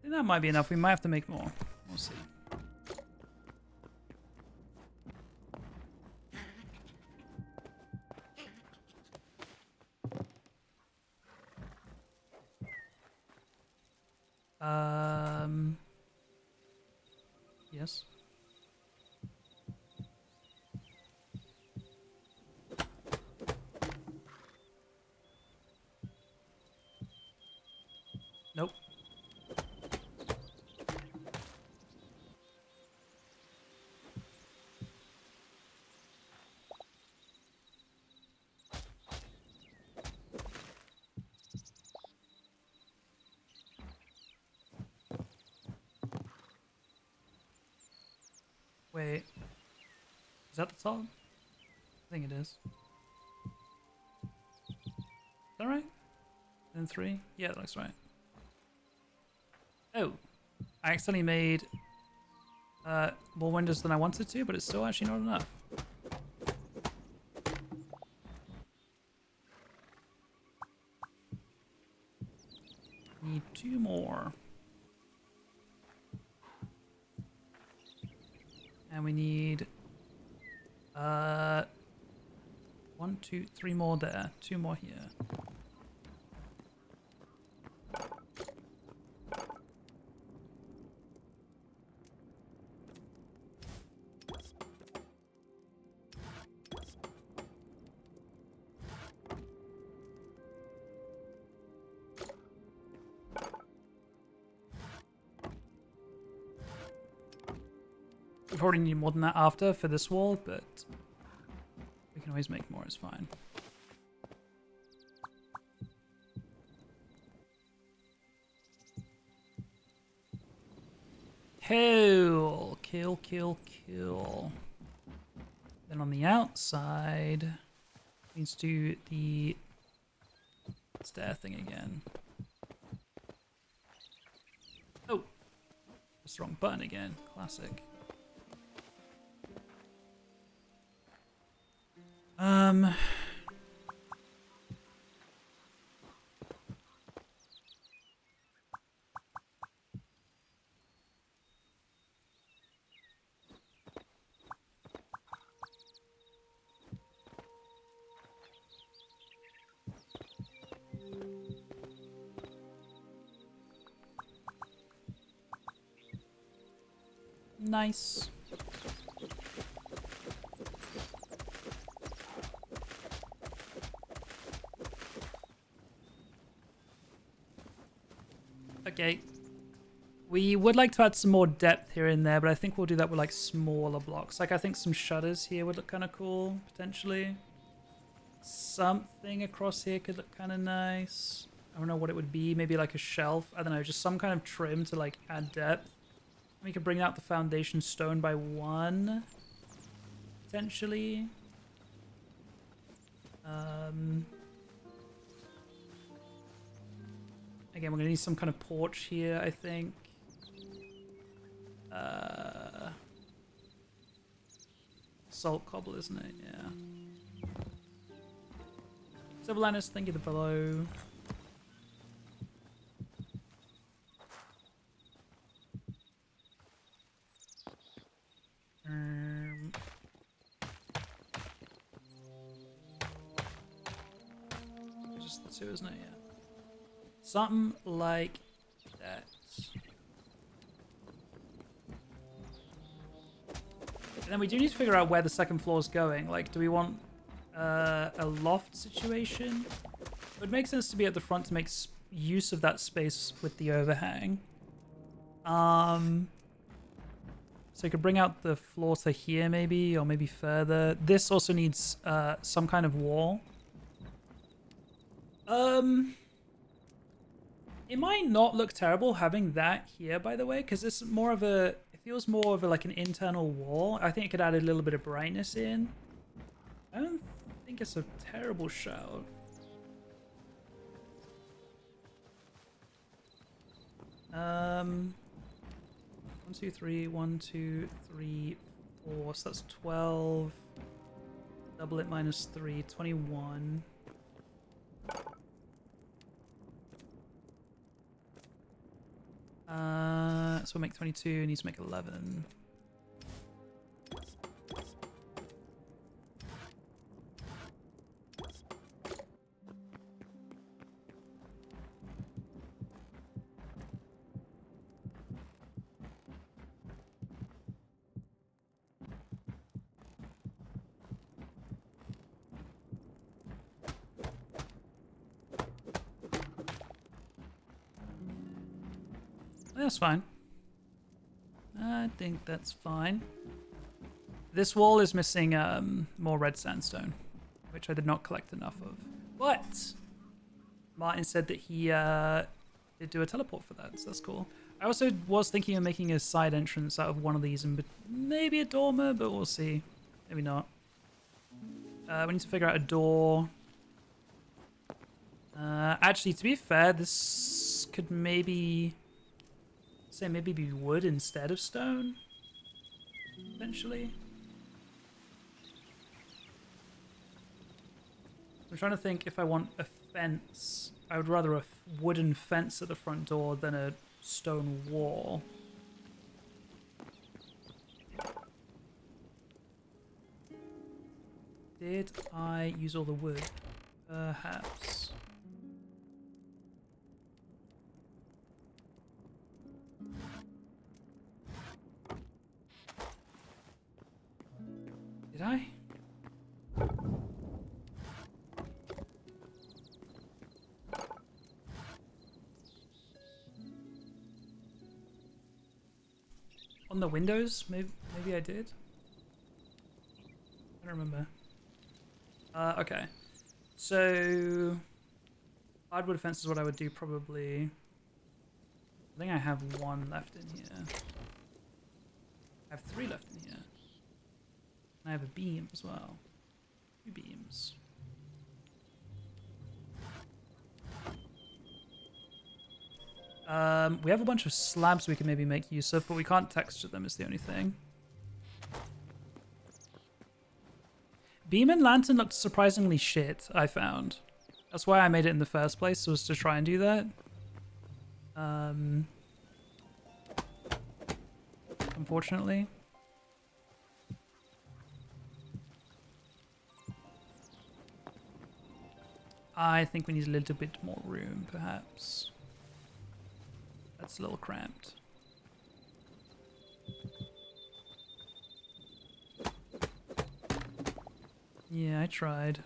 think that might be enough. We might have to make more. We'll see. Yes. Nope. Wait. Is that the top? I think it is. Is that right? And 3? Yeah, that looks right. Oh. I accidentally made more windows than I wanted to, but it's still actually not enough. Need 2 more. And we need 1, 2, 3 more there, 2 more here. We probably need more than that after for this wall, but we can always make more, it's fine. Kill, kill, kill, kill. Then on the outside, needs to do the stair thing again. Oh, that's the wrong button again, classic. Nice. Okay. We would like to add some more depth here and there, but I think we'll do that with like smaller blocks. Like I think some shutters here would look kind of cool, potentially. Something across here could look kind of nice. I don't know what it would be. Maybe like a shelf. I don't know, just some kind of trim to like add depth. We could bring out the foundation stone by 1, potentially. Again, we're gonna need some kind of porch here, I think. basalt cobble, isn't it? Yeah. Silverlinus, thank you the follow. Just the two, isn't it? Yeah. Something like that. And then we do need to figure out where the second floor is going. Like, do we want a loft situation? It would make sense to be at the front to make use of that space with the overhang. So you could bring out the floor to here maybe, or maybe further. This also needs some kind of wall. It might not look terrible having that here, by the way, because it's more of a... It feels more of a, like an internal wall. I think it could add a little bit of brightness in. I don't think it's a terrible shout. One, two, three. 1, 2, 3, 4. So that's 12. Double it minus 3, 21. So we'll make 22, needs to make 11. That's fine. I think that's fine. This wall is missing more red sandstone, which I did not collect enough of. But Martin said that he did do a teleport for that, so that's cool. I also was thinking of making a side entrance out of one of these and maybe a dormer, but we'll see. Maybe not. We need to figure out a door. Actually, to be fair, this could maybe... say maybe be wood instead of stone, eventually. I'm trying to think if I want a fence. I would rather a wooden fence at the front door than a stone wall. Did I use all the wood? Perhaps. Did I? On the windows? Maybe I did? I don't remember. Okay. So... hardwood fence is what I would do probably. I think I have one left in here. I have 3 left in here. I have a beam as well. 2 beams. We have a bunch of slabs we can maybe make use of, but we can't texture them is the only thing. Beam and lantern looked surprisingly shit, I found. That's why I made it in the first place, was to try and do that. Unfortunately. I think we need a little bit more room, perhaps. That's a little cramped. Yeah, I tried.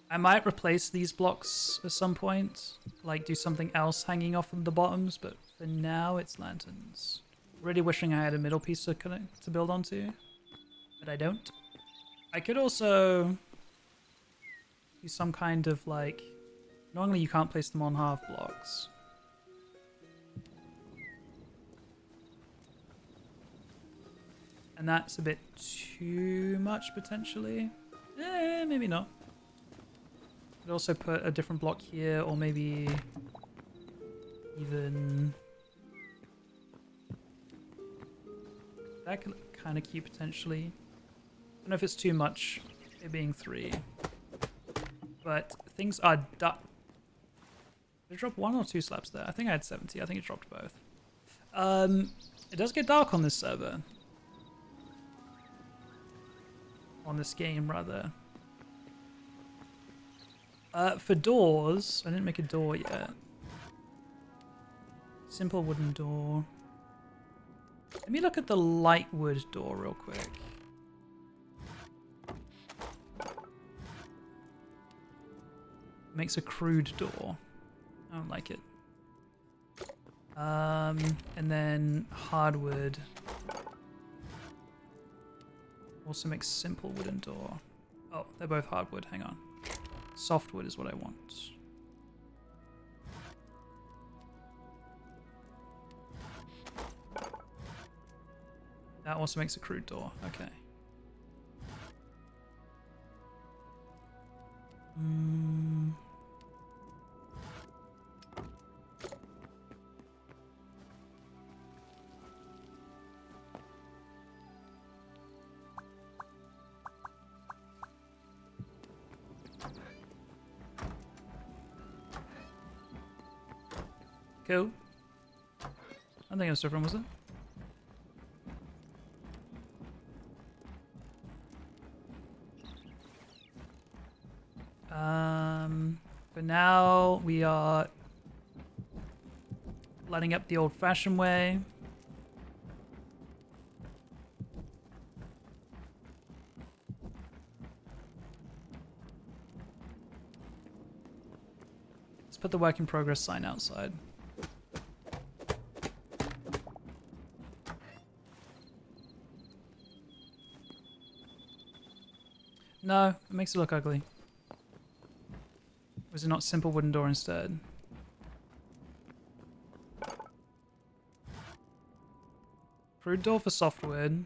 I might replace these blocks at some point, like do something else hanging off from the bottoms, but for now it's lanterns. Really wishing I had a middle piece to build onto, but I don't. I could also to some kind of like... Normally you can't place them on half blocks. And that's a bit too much, potentially. Maybe not. Could also put a different block here, or maybe even... That could kind of cute, potentially. I don't know if it's too much, it being 3. But things are did it drop 1 or 2 slabs there? I think I had 70. I think it dropped both. It does get dark on this server. On this game, rather. For doors, I didn't make a door yet. Simple wooden door. Let me look at the light wood door real quick. Makes a crude door. I don't like it. And then hardwood. Also makes simple wooden door. Oh, they're both hardwood. Hang on. Softwood is what I want. That also makes a crude door. Okay. Cool. I think it was different, was it? For now, we are lighting up the old-fashioned way. Let's put the work in progress sign outside. No, it makes it look ugly. Was it not simple wooden door instead? Crude door for softwood.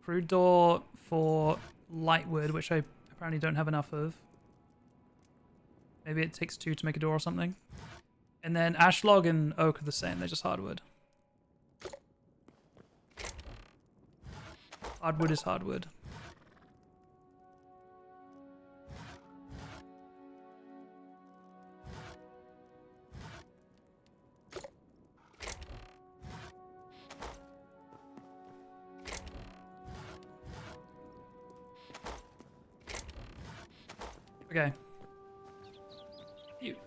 Crude door for lightwood, which I apparently don't have enough of. Maybe it takes 2 to make a door or something. And then ash log and oak are the same, they're just hardwood. Hardwood is hardwood. Okay. Cute.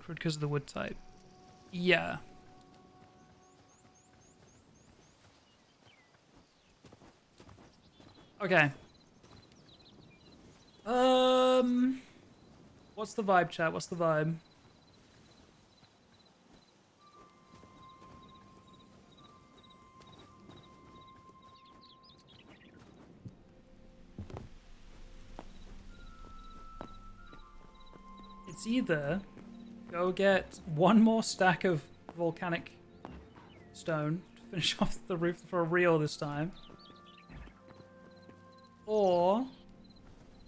Crude because of the wood type. Yeah. Okay. What's the vibe, chat? What's the vibe? It's either go get 1 more stack of volcanic stone to finish off the roof for real this time, or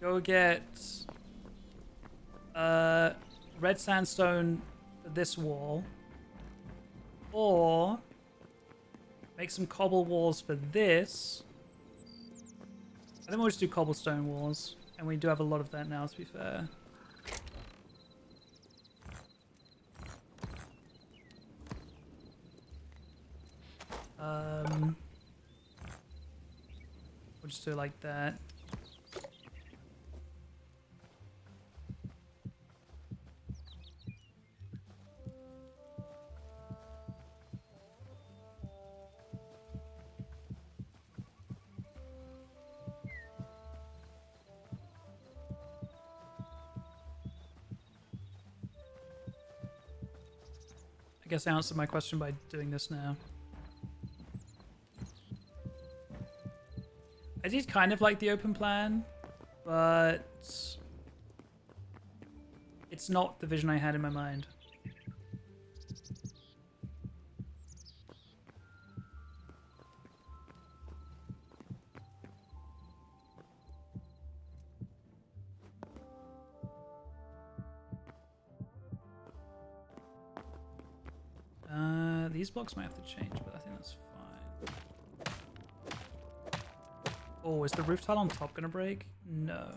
go get red sandstone for this wall, or make some cobble walls for this. I think we'll just do cobblestone walls, and we do have a lot of that now, to be fair. We'll just do it like that. I guess I answered my question by doing this now. I did kind of like the open plan, but it's not the vision I had in my mind. These blocks might have to change, but I think that's fine. Oh, is the roof tile on top gonna break? No.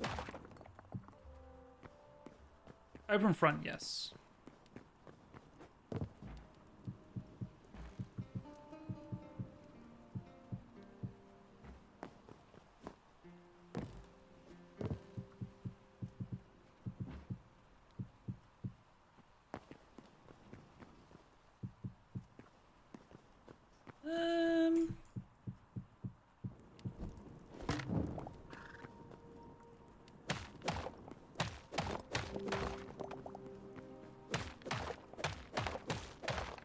Good. Open front, yes.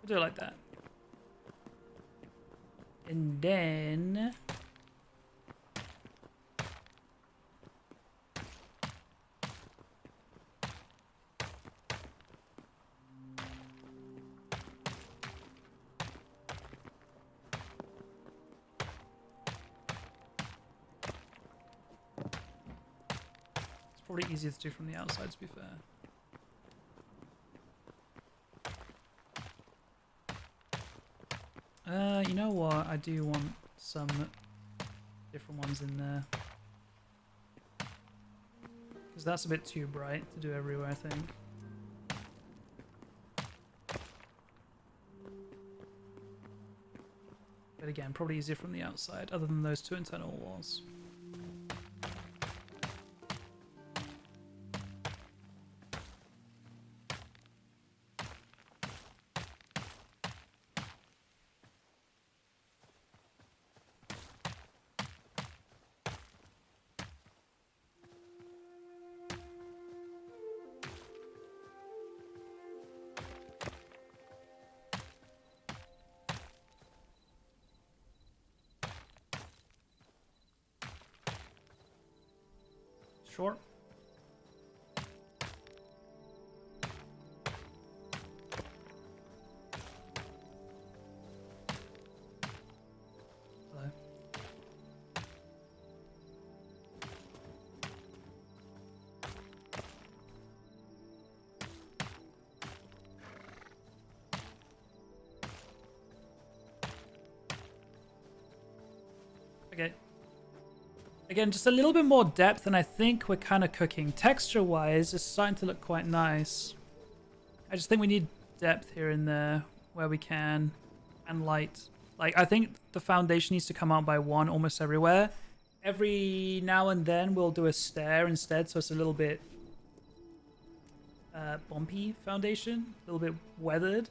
We'll do it like that. And then it's probably easier to do from the outside, to be fair. You know what? I do want some different ones in there. Because that's a bit too bright to do everywhere, I think. But again, probably easier from the outside, other than those two internal walls. Sure. Hello. Okay. Again, just a little bit more depth, and I think we're kind of cooking. Texture-wise, it's starting to look quite nice. I just think we need depth here and there where we can, and light. Like, I think the foundation needs to come out by one almost everywhere. Every now and then, we'll do a stair instead, so it's a little bit bumpy foundation, a little bit weathered.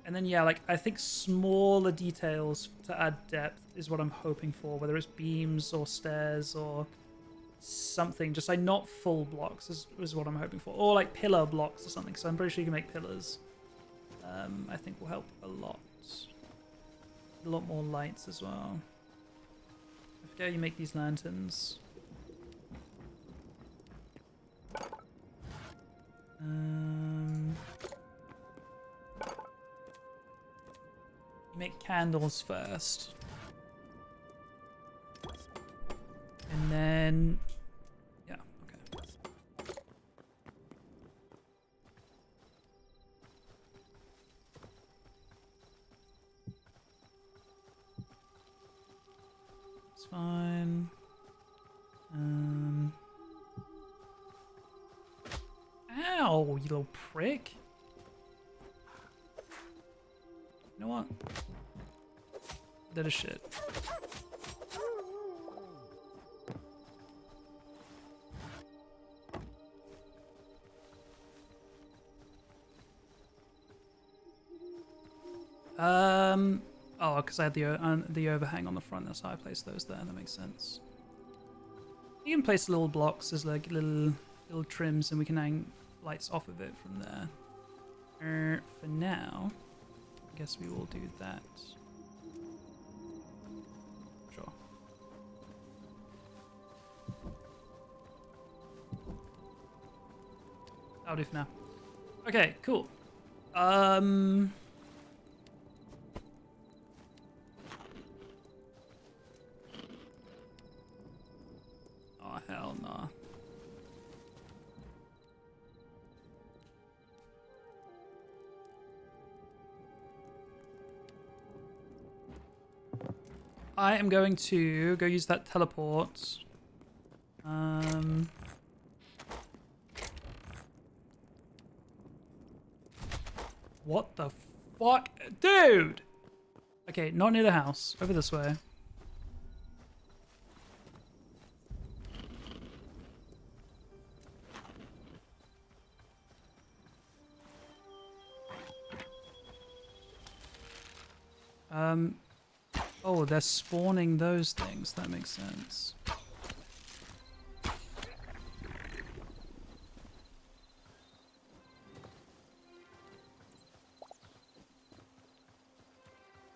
And then, yeah, like, I think smaller details to add depth is what I'm hoping for, whether it's beams or stairs or something. Just, like, not full blocks is what I'm hoping for. Or, like, pillar blocks or something, so I'm pretty sure you can make pillars. I think will help a lot. A lot more lights as well. I forget how you make these lanterns. Make candles first. And then... yeah, okay. It's fine. Ow, you little prick. You know what? That is shit. Oh, because I had the overhang on the front. That's how I placed those there. That makes sense. You can place little blocks as like little trims, and we can hang lights off of it from there. For now, I guess we will do that. Sure. I'll do for now. Okay, cool. Oh, hell no. I am going to go use that teleport. What the fuck? Dude! Okay, not near the house. Over this way. Oh, they're spawning those things. That makes sense.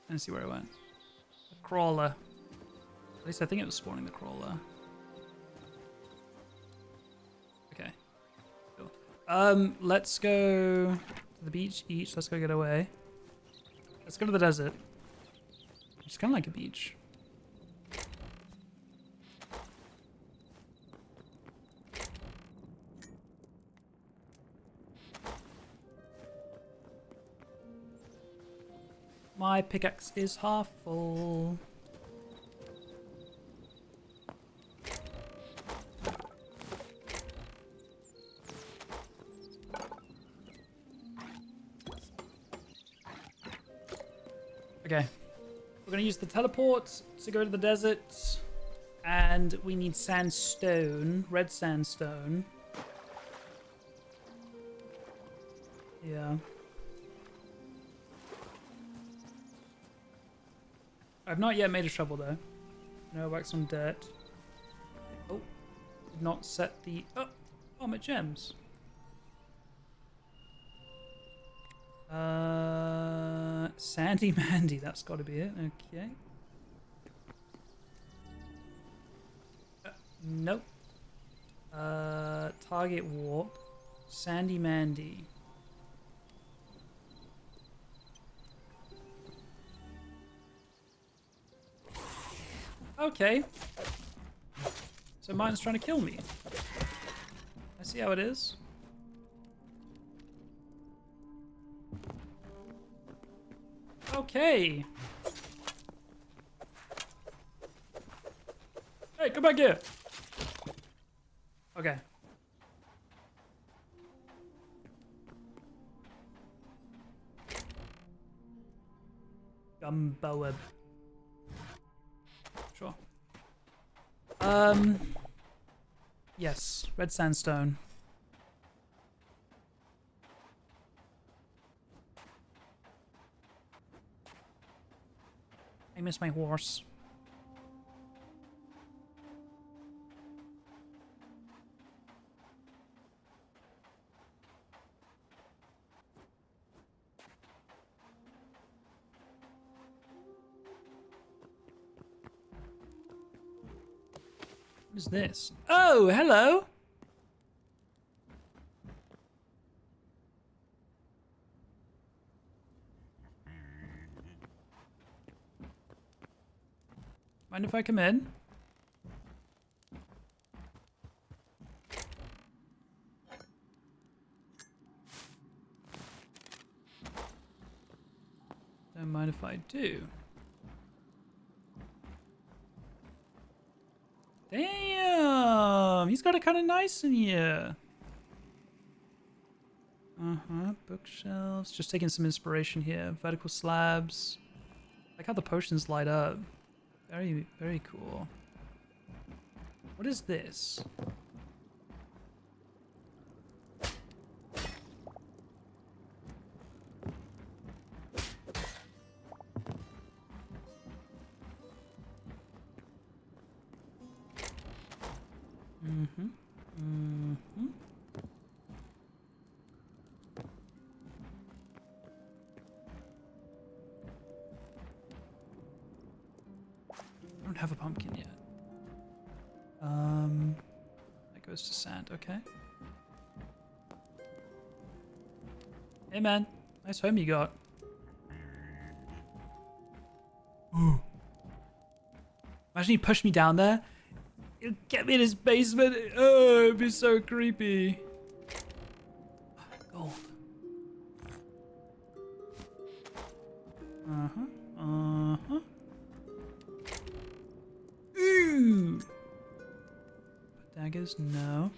Let's see where it went. The crawler. At least I think it was spawning the crawler. Okay. Cool. Let's go to the beach each. Let's go get away. Let's go to the desert. It's kind of like a beach. My pickaxe is half full. Okay. We're gonna use the teleport to go to the desert. And we need sandstone, red sandstone. Yeah. I've not yet made a shovel though. No wax on dirt. Oh, did not set the my gems. Sandy Mandy, that's got to be it. Okay. Nope. Target warp. Sandy Mandy. Okay. So mine's trying to kill me. I see how it is. Okay. Hey, come back here. Okay. Gumbo web. Sure. Yes, red sandstone. I miss my horse. What is this? Oh, hello! Mind if I come in? Don't mind if I do. Damn! He's got it kind of nice in here. Bookshelves. Just taking some inspiration here. Vertical slabs. I like how the potions light up. Very, very cool. What is this? have a pumpkin yet. That goes to sand. Okay. Hey man, nice home you got. Ooh. Imagine you push me down there. It'll get me in his basement. Oh, it'd be so creepy. Gold. Ooh. Daggers, no.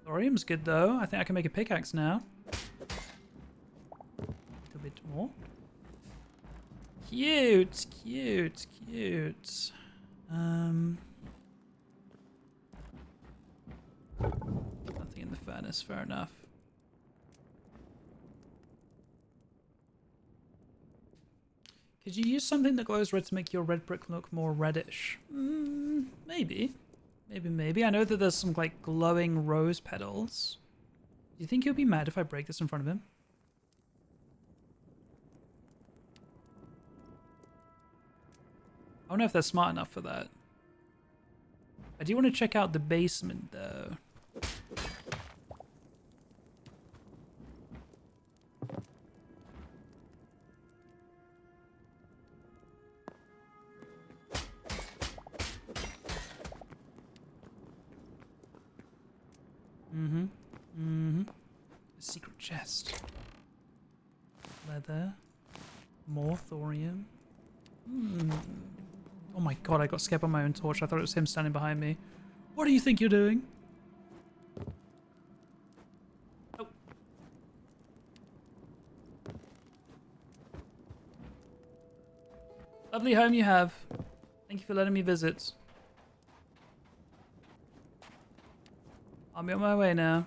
Thorium's good though. I think I can make a pickaxe now. A little bit more. Cute, cute, cute. Nothing in the furnace, fair enough. Could you use something that glows red to make your red brick look more reddish? Maybe. Maybe. I know that there's some like glowing rose petals. Do you think he'll be mad if I break this in front of him? I don't know if they're smart enough for that. I do want to check out the basement though. A secret chest. Leather. More thorium. Oh my god, I got scared by my own torch. I thought it was him standing behind me. What do you think you're doing? Oh. Lovely home you have. Thank you for letting me visit. I'll be on my way now.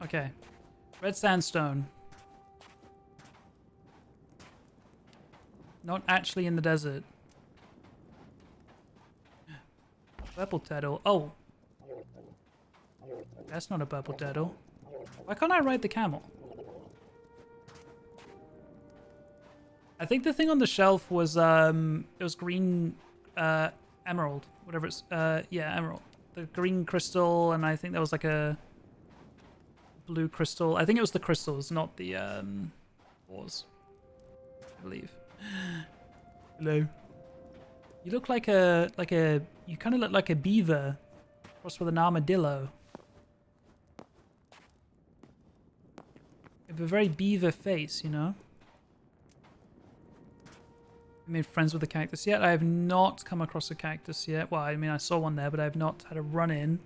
Okay. Red sandstone. Not actually in the desert. Purple turtle. Oh. That's not a purple turtle. Why can't I ride the camel? I think the thing on the shelf was it was green emerald. Whatever it's yeah, emerald. The green crystal, and I think there was like a blue crystal. I think it was the crystals, not the ores. I believe. Hello. You look like a you kind of look like a beaver crossed with an armadillo. You have a very beaver face, you know. I made friends with a cactus yet? I have not come across a cactus yet. Well, I mean, I saw one there, but I have not had a run in.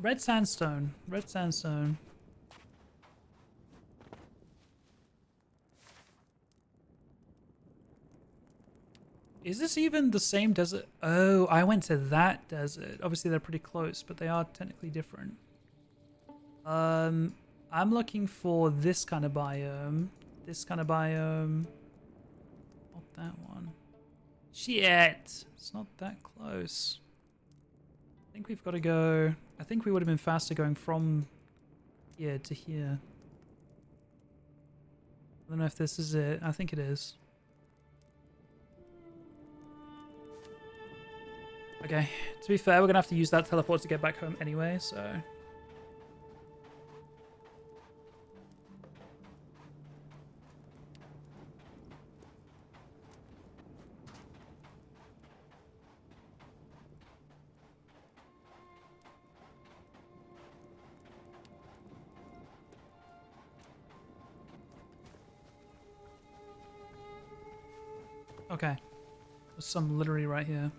Red sandstone. Red sandstone. Is this even the same desert? Oh, I went to that desert. Obviously, they're pretty close, but they are technically different. I'm looking for this kind of biome. This kind of biome. Not that one. Shit! It's not that close. I think we've got to go... I think we would have been faster going from here to here. I don't know if this is it. I think it is. Okay, to be fair, we're gonna have to use that teleport to get back home anyway, so... Okay, there's some literally right here.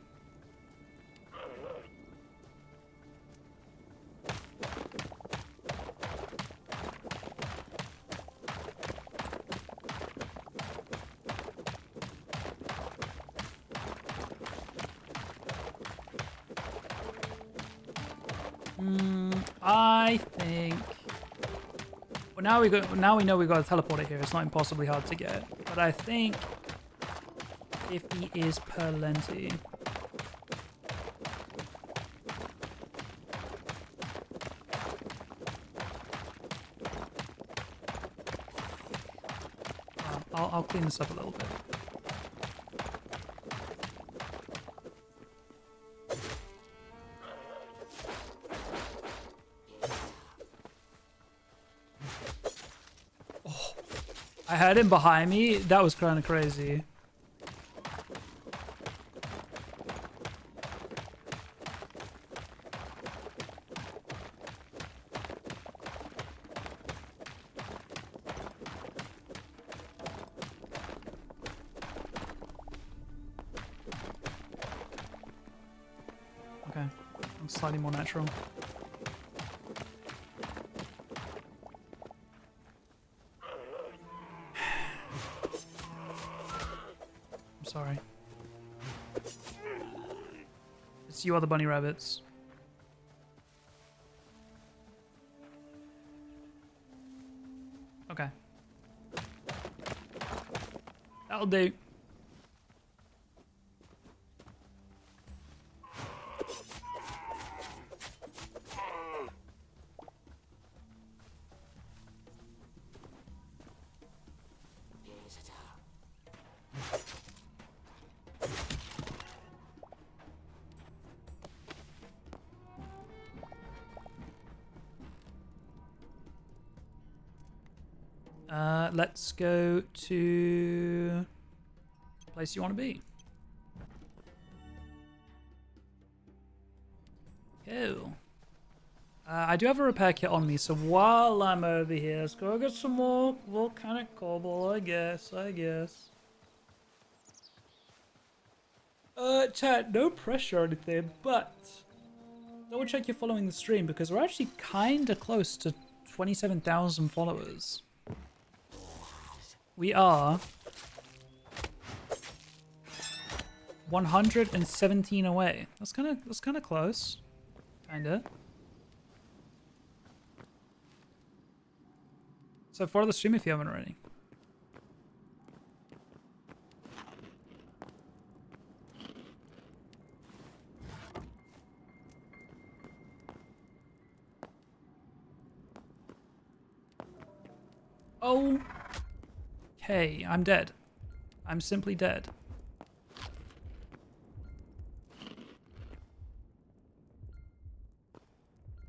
I think. Well, now we know we've got a teleporter here. It's not impossibly hard to get, but I think 50 is plenty. I'll clean this up a little bit. Oh, I had him behind me. That was kind of crazy. Okay, I'm slightly more natural. I'm sorry. It's you other bunny rabbits. Okay. That'll do. Let's go to the place you want to be. Cool. I do have a repair kit on me, so while I'm over here, let's go get some more volcanic cobble, I guess. Chat, no pressure or anything, but double check you're following the stream because we're actually kinda close to 27,000 followers. We are 117 away. That's kind of close. Kinda. So follow the stream if you haven't already. Oh. Hey, I'm dead. I'm simply dead.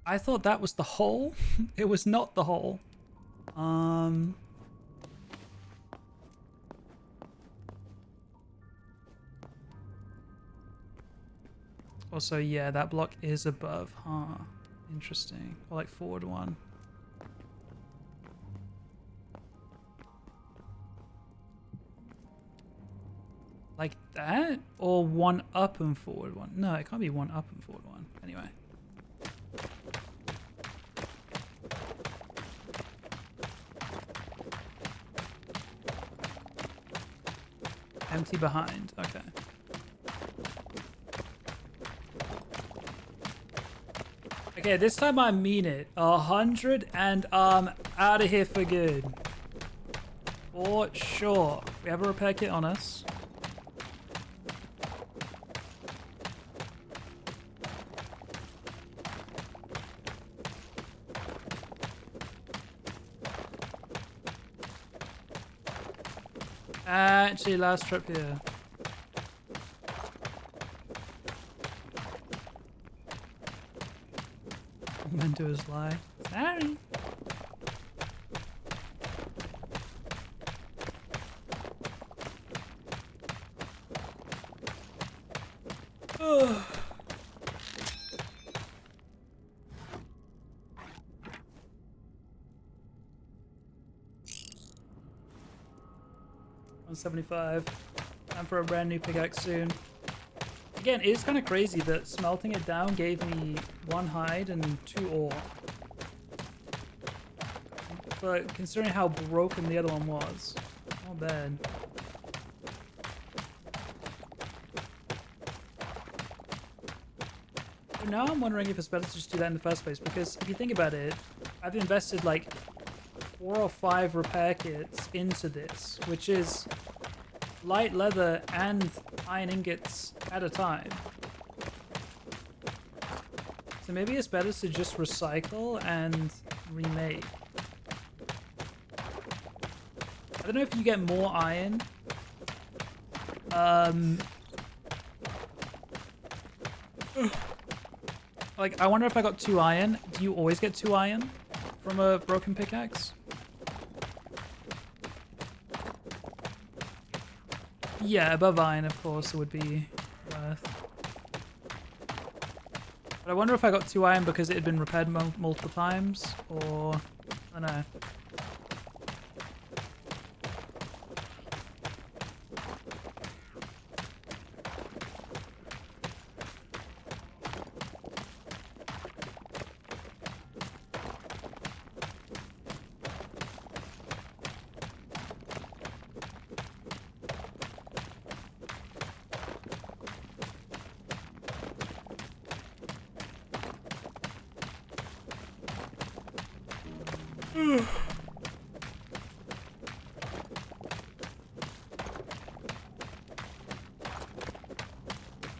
I thought that was the hole. It was not the hole. Also, yeah, that block is above, huh? Interesting. Or like forward one. Like that? Or one up and forward one? No, it can't be one up and forward one. Anyway. Empty behind. Okay. Okay, this time I mean it. 100 and I'm out of here for good. For sure. We have a repair kit on us. Actually, last trip here. Men do his lie. Sorry. Ugh. $175. Time for a brand new pickaxe soon. Again, it is kind of crazy that smelting it down gave me 1 hide and 2 ore. But considering how broken the other one was, not bad. But now I'm wondering if it's better to just do that in the first place, because if you think about it, I've invested like 4 or 5 repair kits into this, which is light leather and iron ingots at a time. So maybe it's better to just recycle and remake. don't know if you get more iron. Like, I wonder if I got 2 iron. Do you always get 2 iron from a broken pickaxe? Yeah, above iron, of course, it would be worth. But I wonder if I got 2 iron because it had been repaired multiple times, or... I don't know.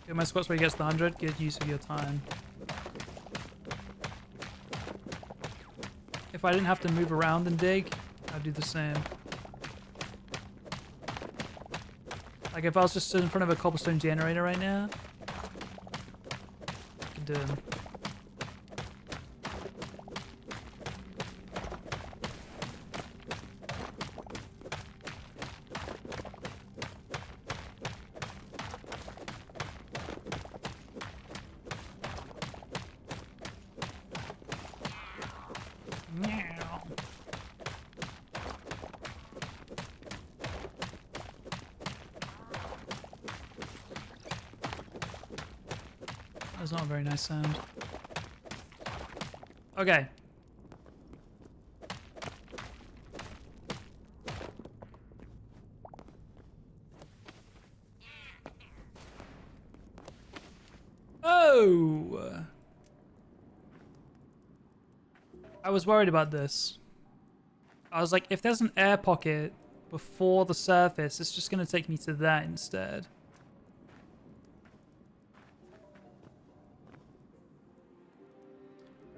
Get my spots where he gets the 100. Good use of your time. If I didn't have to move around and dig, I'd do the same. Like if I was just stood in front of a cobblestone generator right now, I could do it. That's not a very nice sound. Okay. Oh! I was worried about this. I was like, if there's an air pocket before the surface, it's just going to take me to that instead.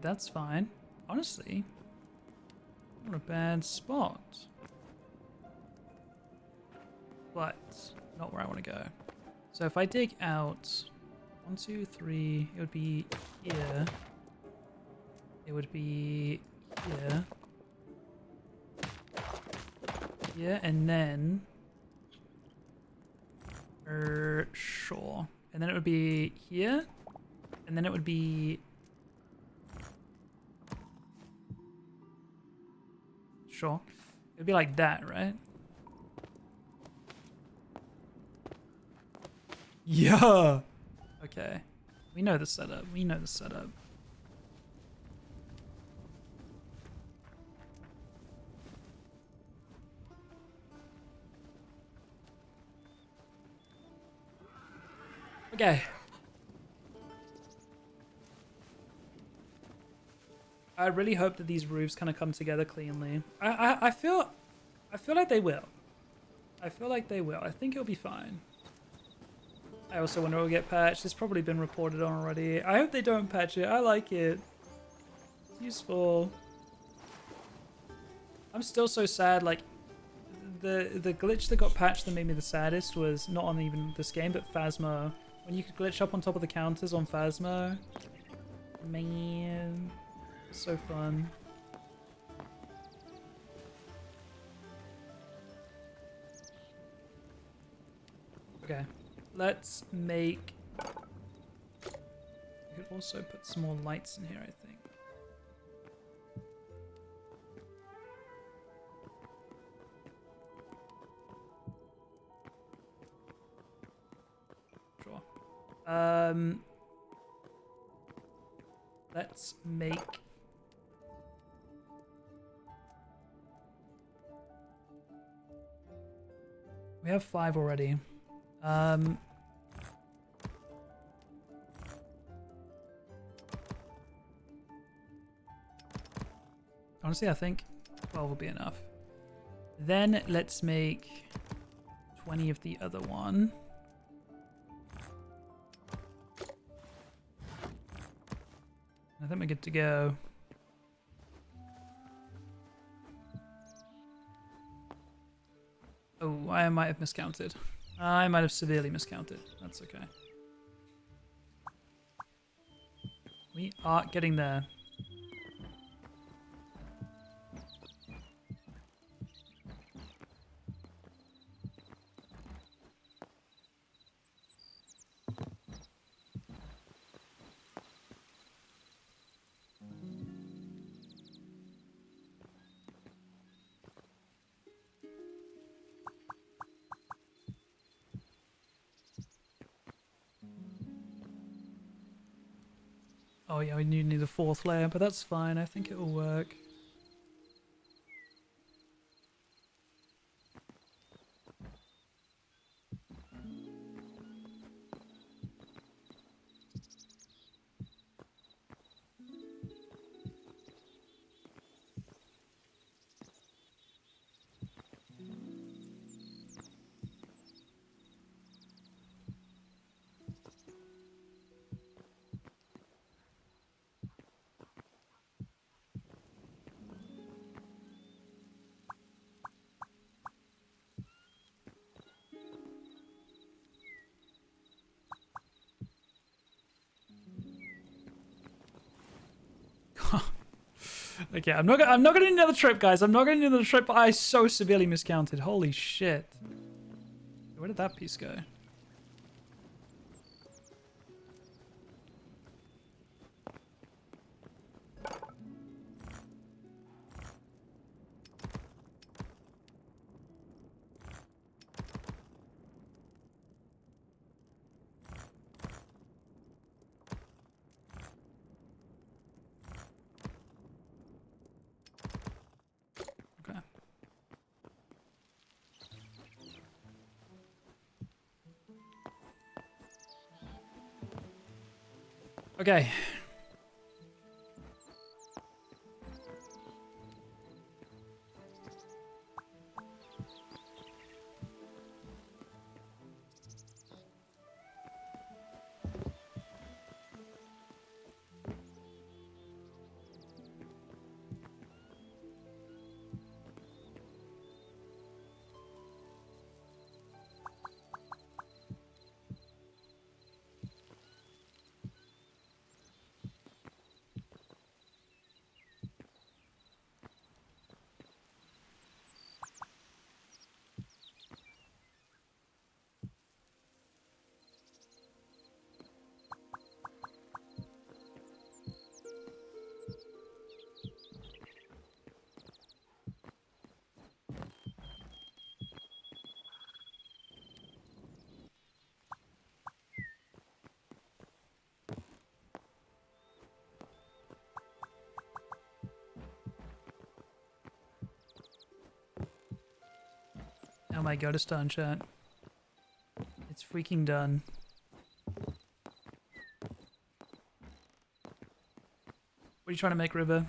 That's fine. Honestly, not a bad spot. But not where I want to go. So if I dig out 1, 2, 3, it would be here. It would be here. Yeah, and then sure. And then it would be here. And then it would be sure. It'd be like that, right? Yeah. Okay. We know the setup. We know the setup. Okay. I really hope that these roofs kind of come together cleanly. I feel like they will. I feel like they will. I think it'll be fine. I also wonder if it'll get patched. It's probably been reported on already. I hope they don't patch it. I like it. It's useful. I'm still so sad. Like the glitch that got patched that made me the saddest was not on even this game, but Phasmo. When you could glitch up on top of the counters on Phasmo. Man. So fun. Okay, let's make... We could also put some more lights in here, I think. Sure. Let's make... We have 5 already. Honestly, I think 12 will be enough. Then let's make 20 of the other one. I think we're good to go. Oh, I might have miscounted. I might have severely miscounted. That's okay. We are getting there. Oh yeah, we need a fourth layer, but that's fine. I think it will work. Okay, I'm not gonna need another trip, guys. I'm not gonna need another trip. But I so severely miscounted. Holy shit! Where did that piece go? Okay. Okay. Oh my god, it's done, chat. It's freaking done. What are you trying to make, River?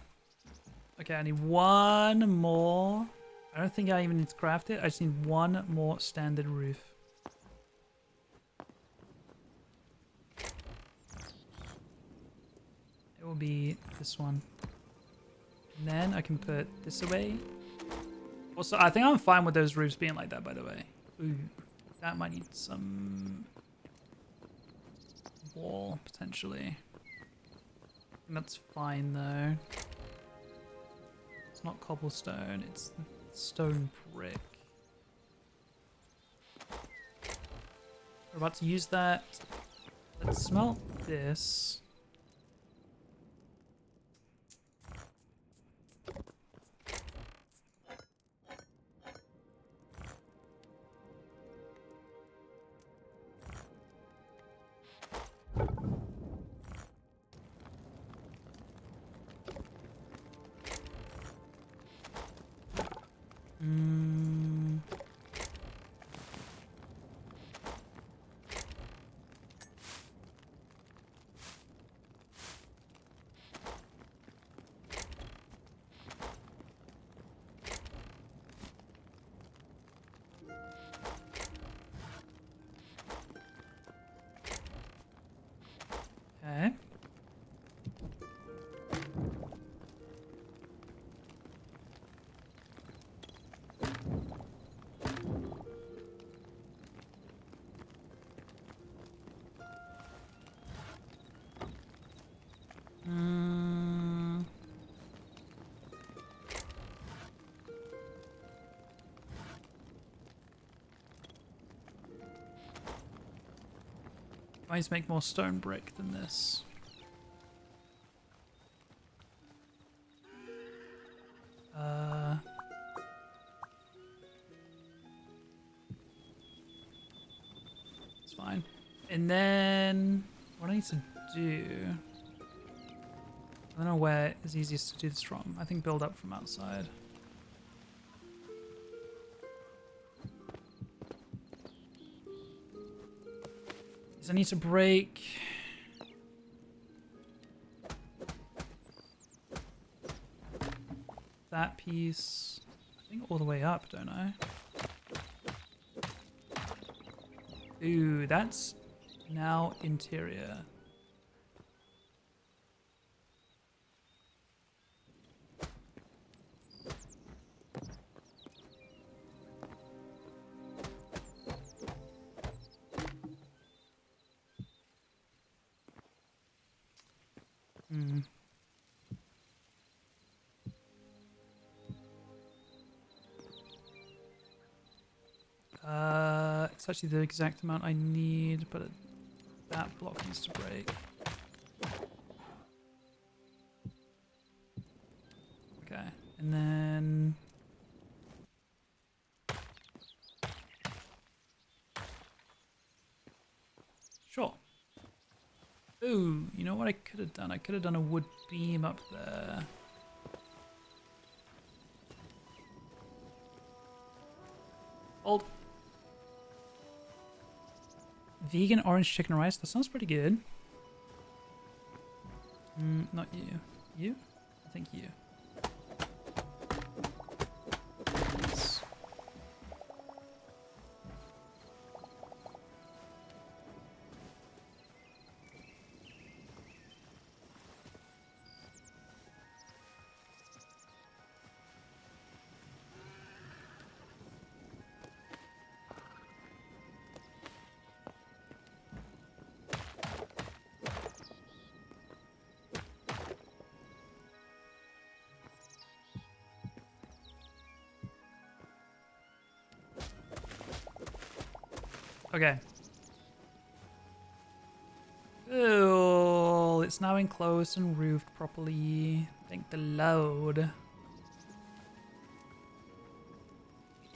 Okay, I need one more. I don't think I even need to craft it. I just need one more standard roof. It will be this one. And then I can put this away. Also, I think I'm fine with those roofs being like that, by the way. Ooh, that might need some wall, potentially. I think that's fine, though. It's not cobblestone, it's stone brick. We're about to use that. Let's smelt this. Okay. I need to make more stone brick than this. It's fine. And then what I need to do, I don't know where is easiest to do this from. I think build up from outside. I need to break that piece, I think all the way up, don't I? Ooh, that's now interior. Hmm. It's actually the exact amount I need, but that block needs to break. Okay, and then sure. Ooh, you know what I could have done? I could have done a wood beam up there. Hold. Vegan orange chicken rice. That sounds pretty good. Not you. You? I think you. Yes. Okay. Oh, it's now enclosed and roofed properly. Thank the Lord.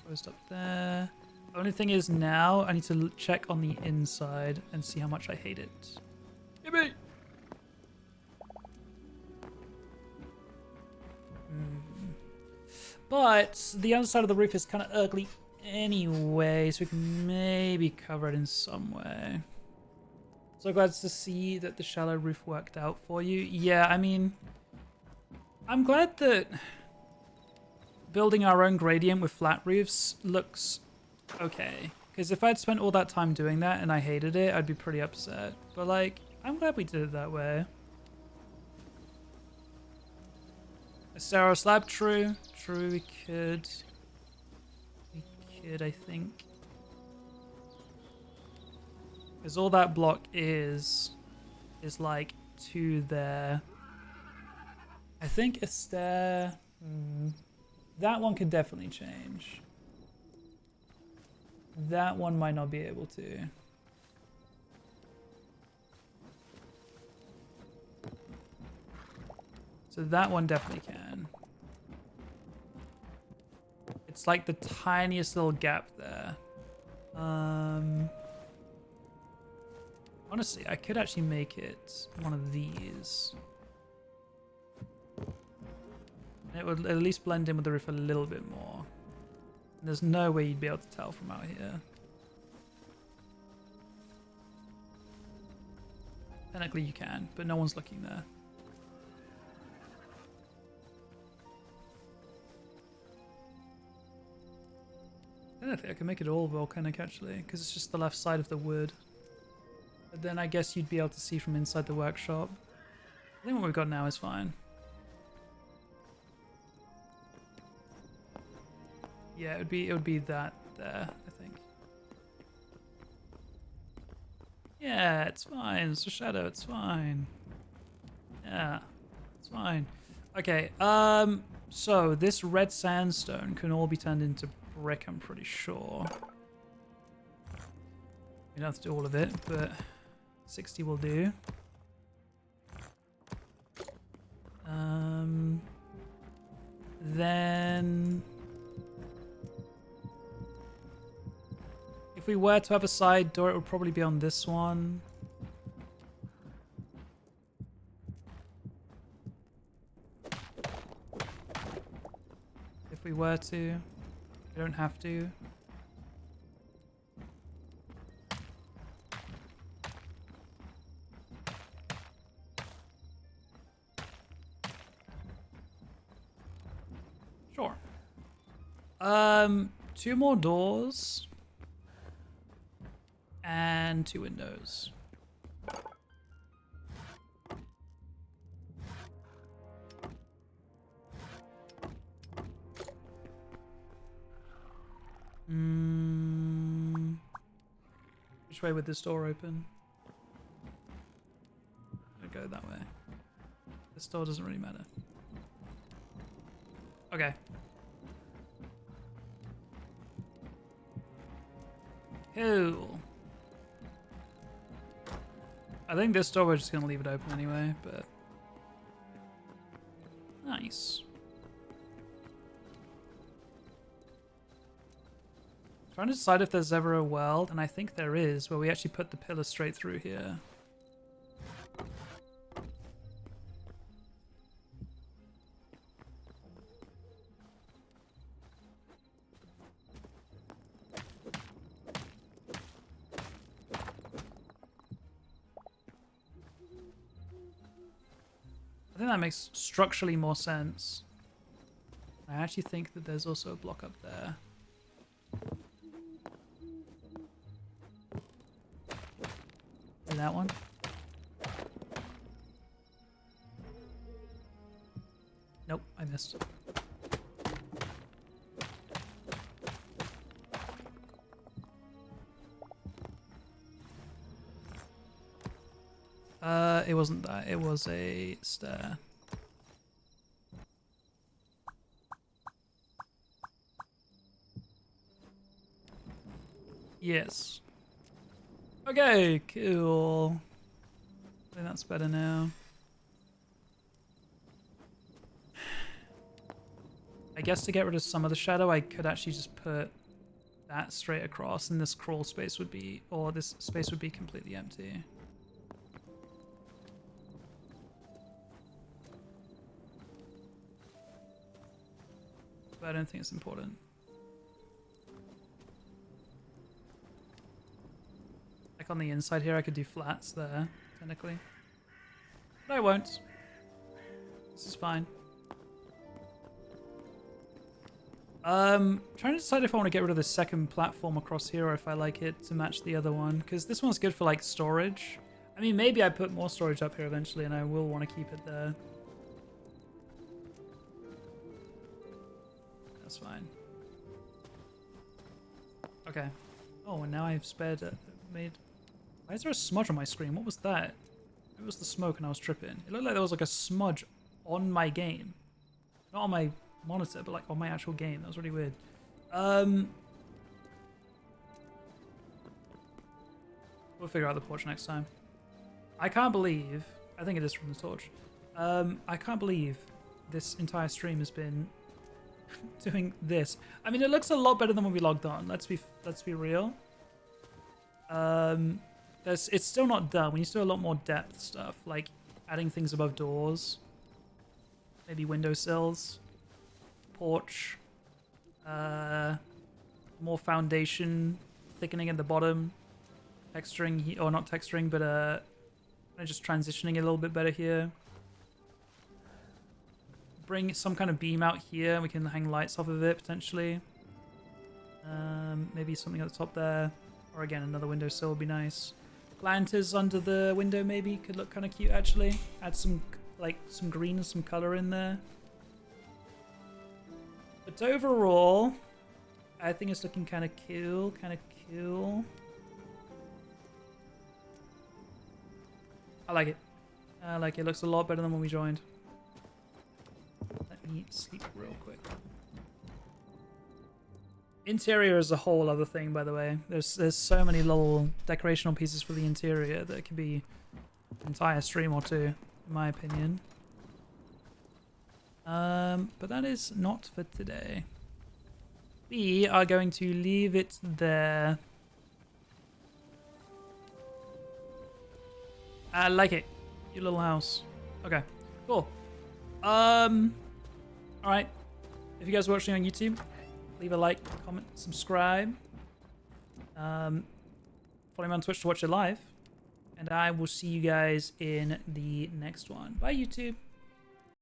Closed up there. The only thing is now I need to check on the inside and see how much I hate it. Yippee! But the other side of the roof is kind of ugly anyway, so we can maybe cover it in some way. So glad to see that the shallow roof worked out for you. Yeah, I mean, I'm glad that building our own gradient with flat roofs looks okay. Because if I'd spent all that time doing that and I hated it, I'd be pretty upset. But like, I'm glad we did it that way. A Sarah slab, true. True, we could, I think. Because all that block is like 2 there. I think a stair, that one could definitely change. That one might not be able to. So that one definitely can. It's like the tiniest little gap there. Honestly, I could actually make it one of these. And it would at least blend in with the roof a little bit more. And there's no way you'd be able to tell from out here. Technically you can, but no one's looking there. Technically, I can make it all volcanic actually, because it's just the left side of the wood. But then I guess you'd be able to see from inside the workshop. I think what we've got now is fine. Yeah, it would be that there, I think. Yeah, it's fine. It's a shadow. It's fine. Yeah, it's fine. Okay. So this red sandstone can all be turned into brick, I'm pretty sure. You don't have to do all of it, but 60 will do. Then if we were to have a side door, it would probably be on this one. If we were to, we don't have to. Sure. 2 more doors and 2 windows. Which way would this door open? I'm gonna go that way. This door doesn't really matter. Okay. Cool. I think this door we're just gonna leave it open anyway, but nice. Trying to decide if there's ever a world, and I think there is, where we actually put the pillar straight through here. I think that makes structurally more sense. I actually think that there's also a block up there. And that one. Nope, I missed. It wasn't that. It was a stair. Yes. Okay, cool. I think that's better now. I guess to get rid of some of the shadow, I could actually just put that straight across, and this crawl space would be, or this space would be completely empty. But I don't think it's important. Like on the inside here, I could do flats there, technically. But I won't. This is fine. Trying to decide if I want to get rid of the second platform across here or if I like it to match the other one. Because this one's good for like storage. I mean, maybe I put more storage up here eventually and I will want to keep it there. That's fine. Okay. Oh, and now I've made... Why is there a smudge on my screen? What was that? It was the smoke and I was tripping. It looked like there was like a smudge on my game. Not on my monitor, but like on my actual game. That was really weird. We'll figure out the torch next time. I can't believe... I think it is from the torch. I can't believe this entire stream has been doing this. I mean, it looks a lot better than when we logged on. Let's be real. It's still not done. We need to do a lot more depth stuff, like adding things above doors, maybe windowsills, porch, more foundation, thickening at the bottom, texturing, or not texturing, but just transitioning it a little bit better here. Bring some kind of beam out here, and we can hang lights off of it potentially. Maybe something at the top there, or again another windowsill would be nice. Planters under the window maybe could look kind of cute actually. Add some some green and some color in there. But overall, I think it's looking kind of cool, I like it. I like it. It looks a lot better than when we joined. Let me sleep real quick. Interior is a whole other thing, by the way. There's so many little decorational pieces for the interior that could be an entire stream or two, in my opinion. But that is not for today. We are going to leave it there. I like it. Your little house. Okay, cool. Alright. If you guys are watching on YouTube, leave a like, comment, subscribe. Follow me on Twitch to watch it live. And I will see you guys in the next one. Bye, YouTube.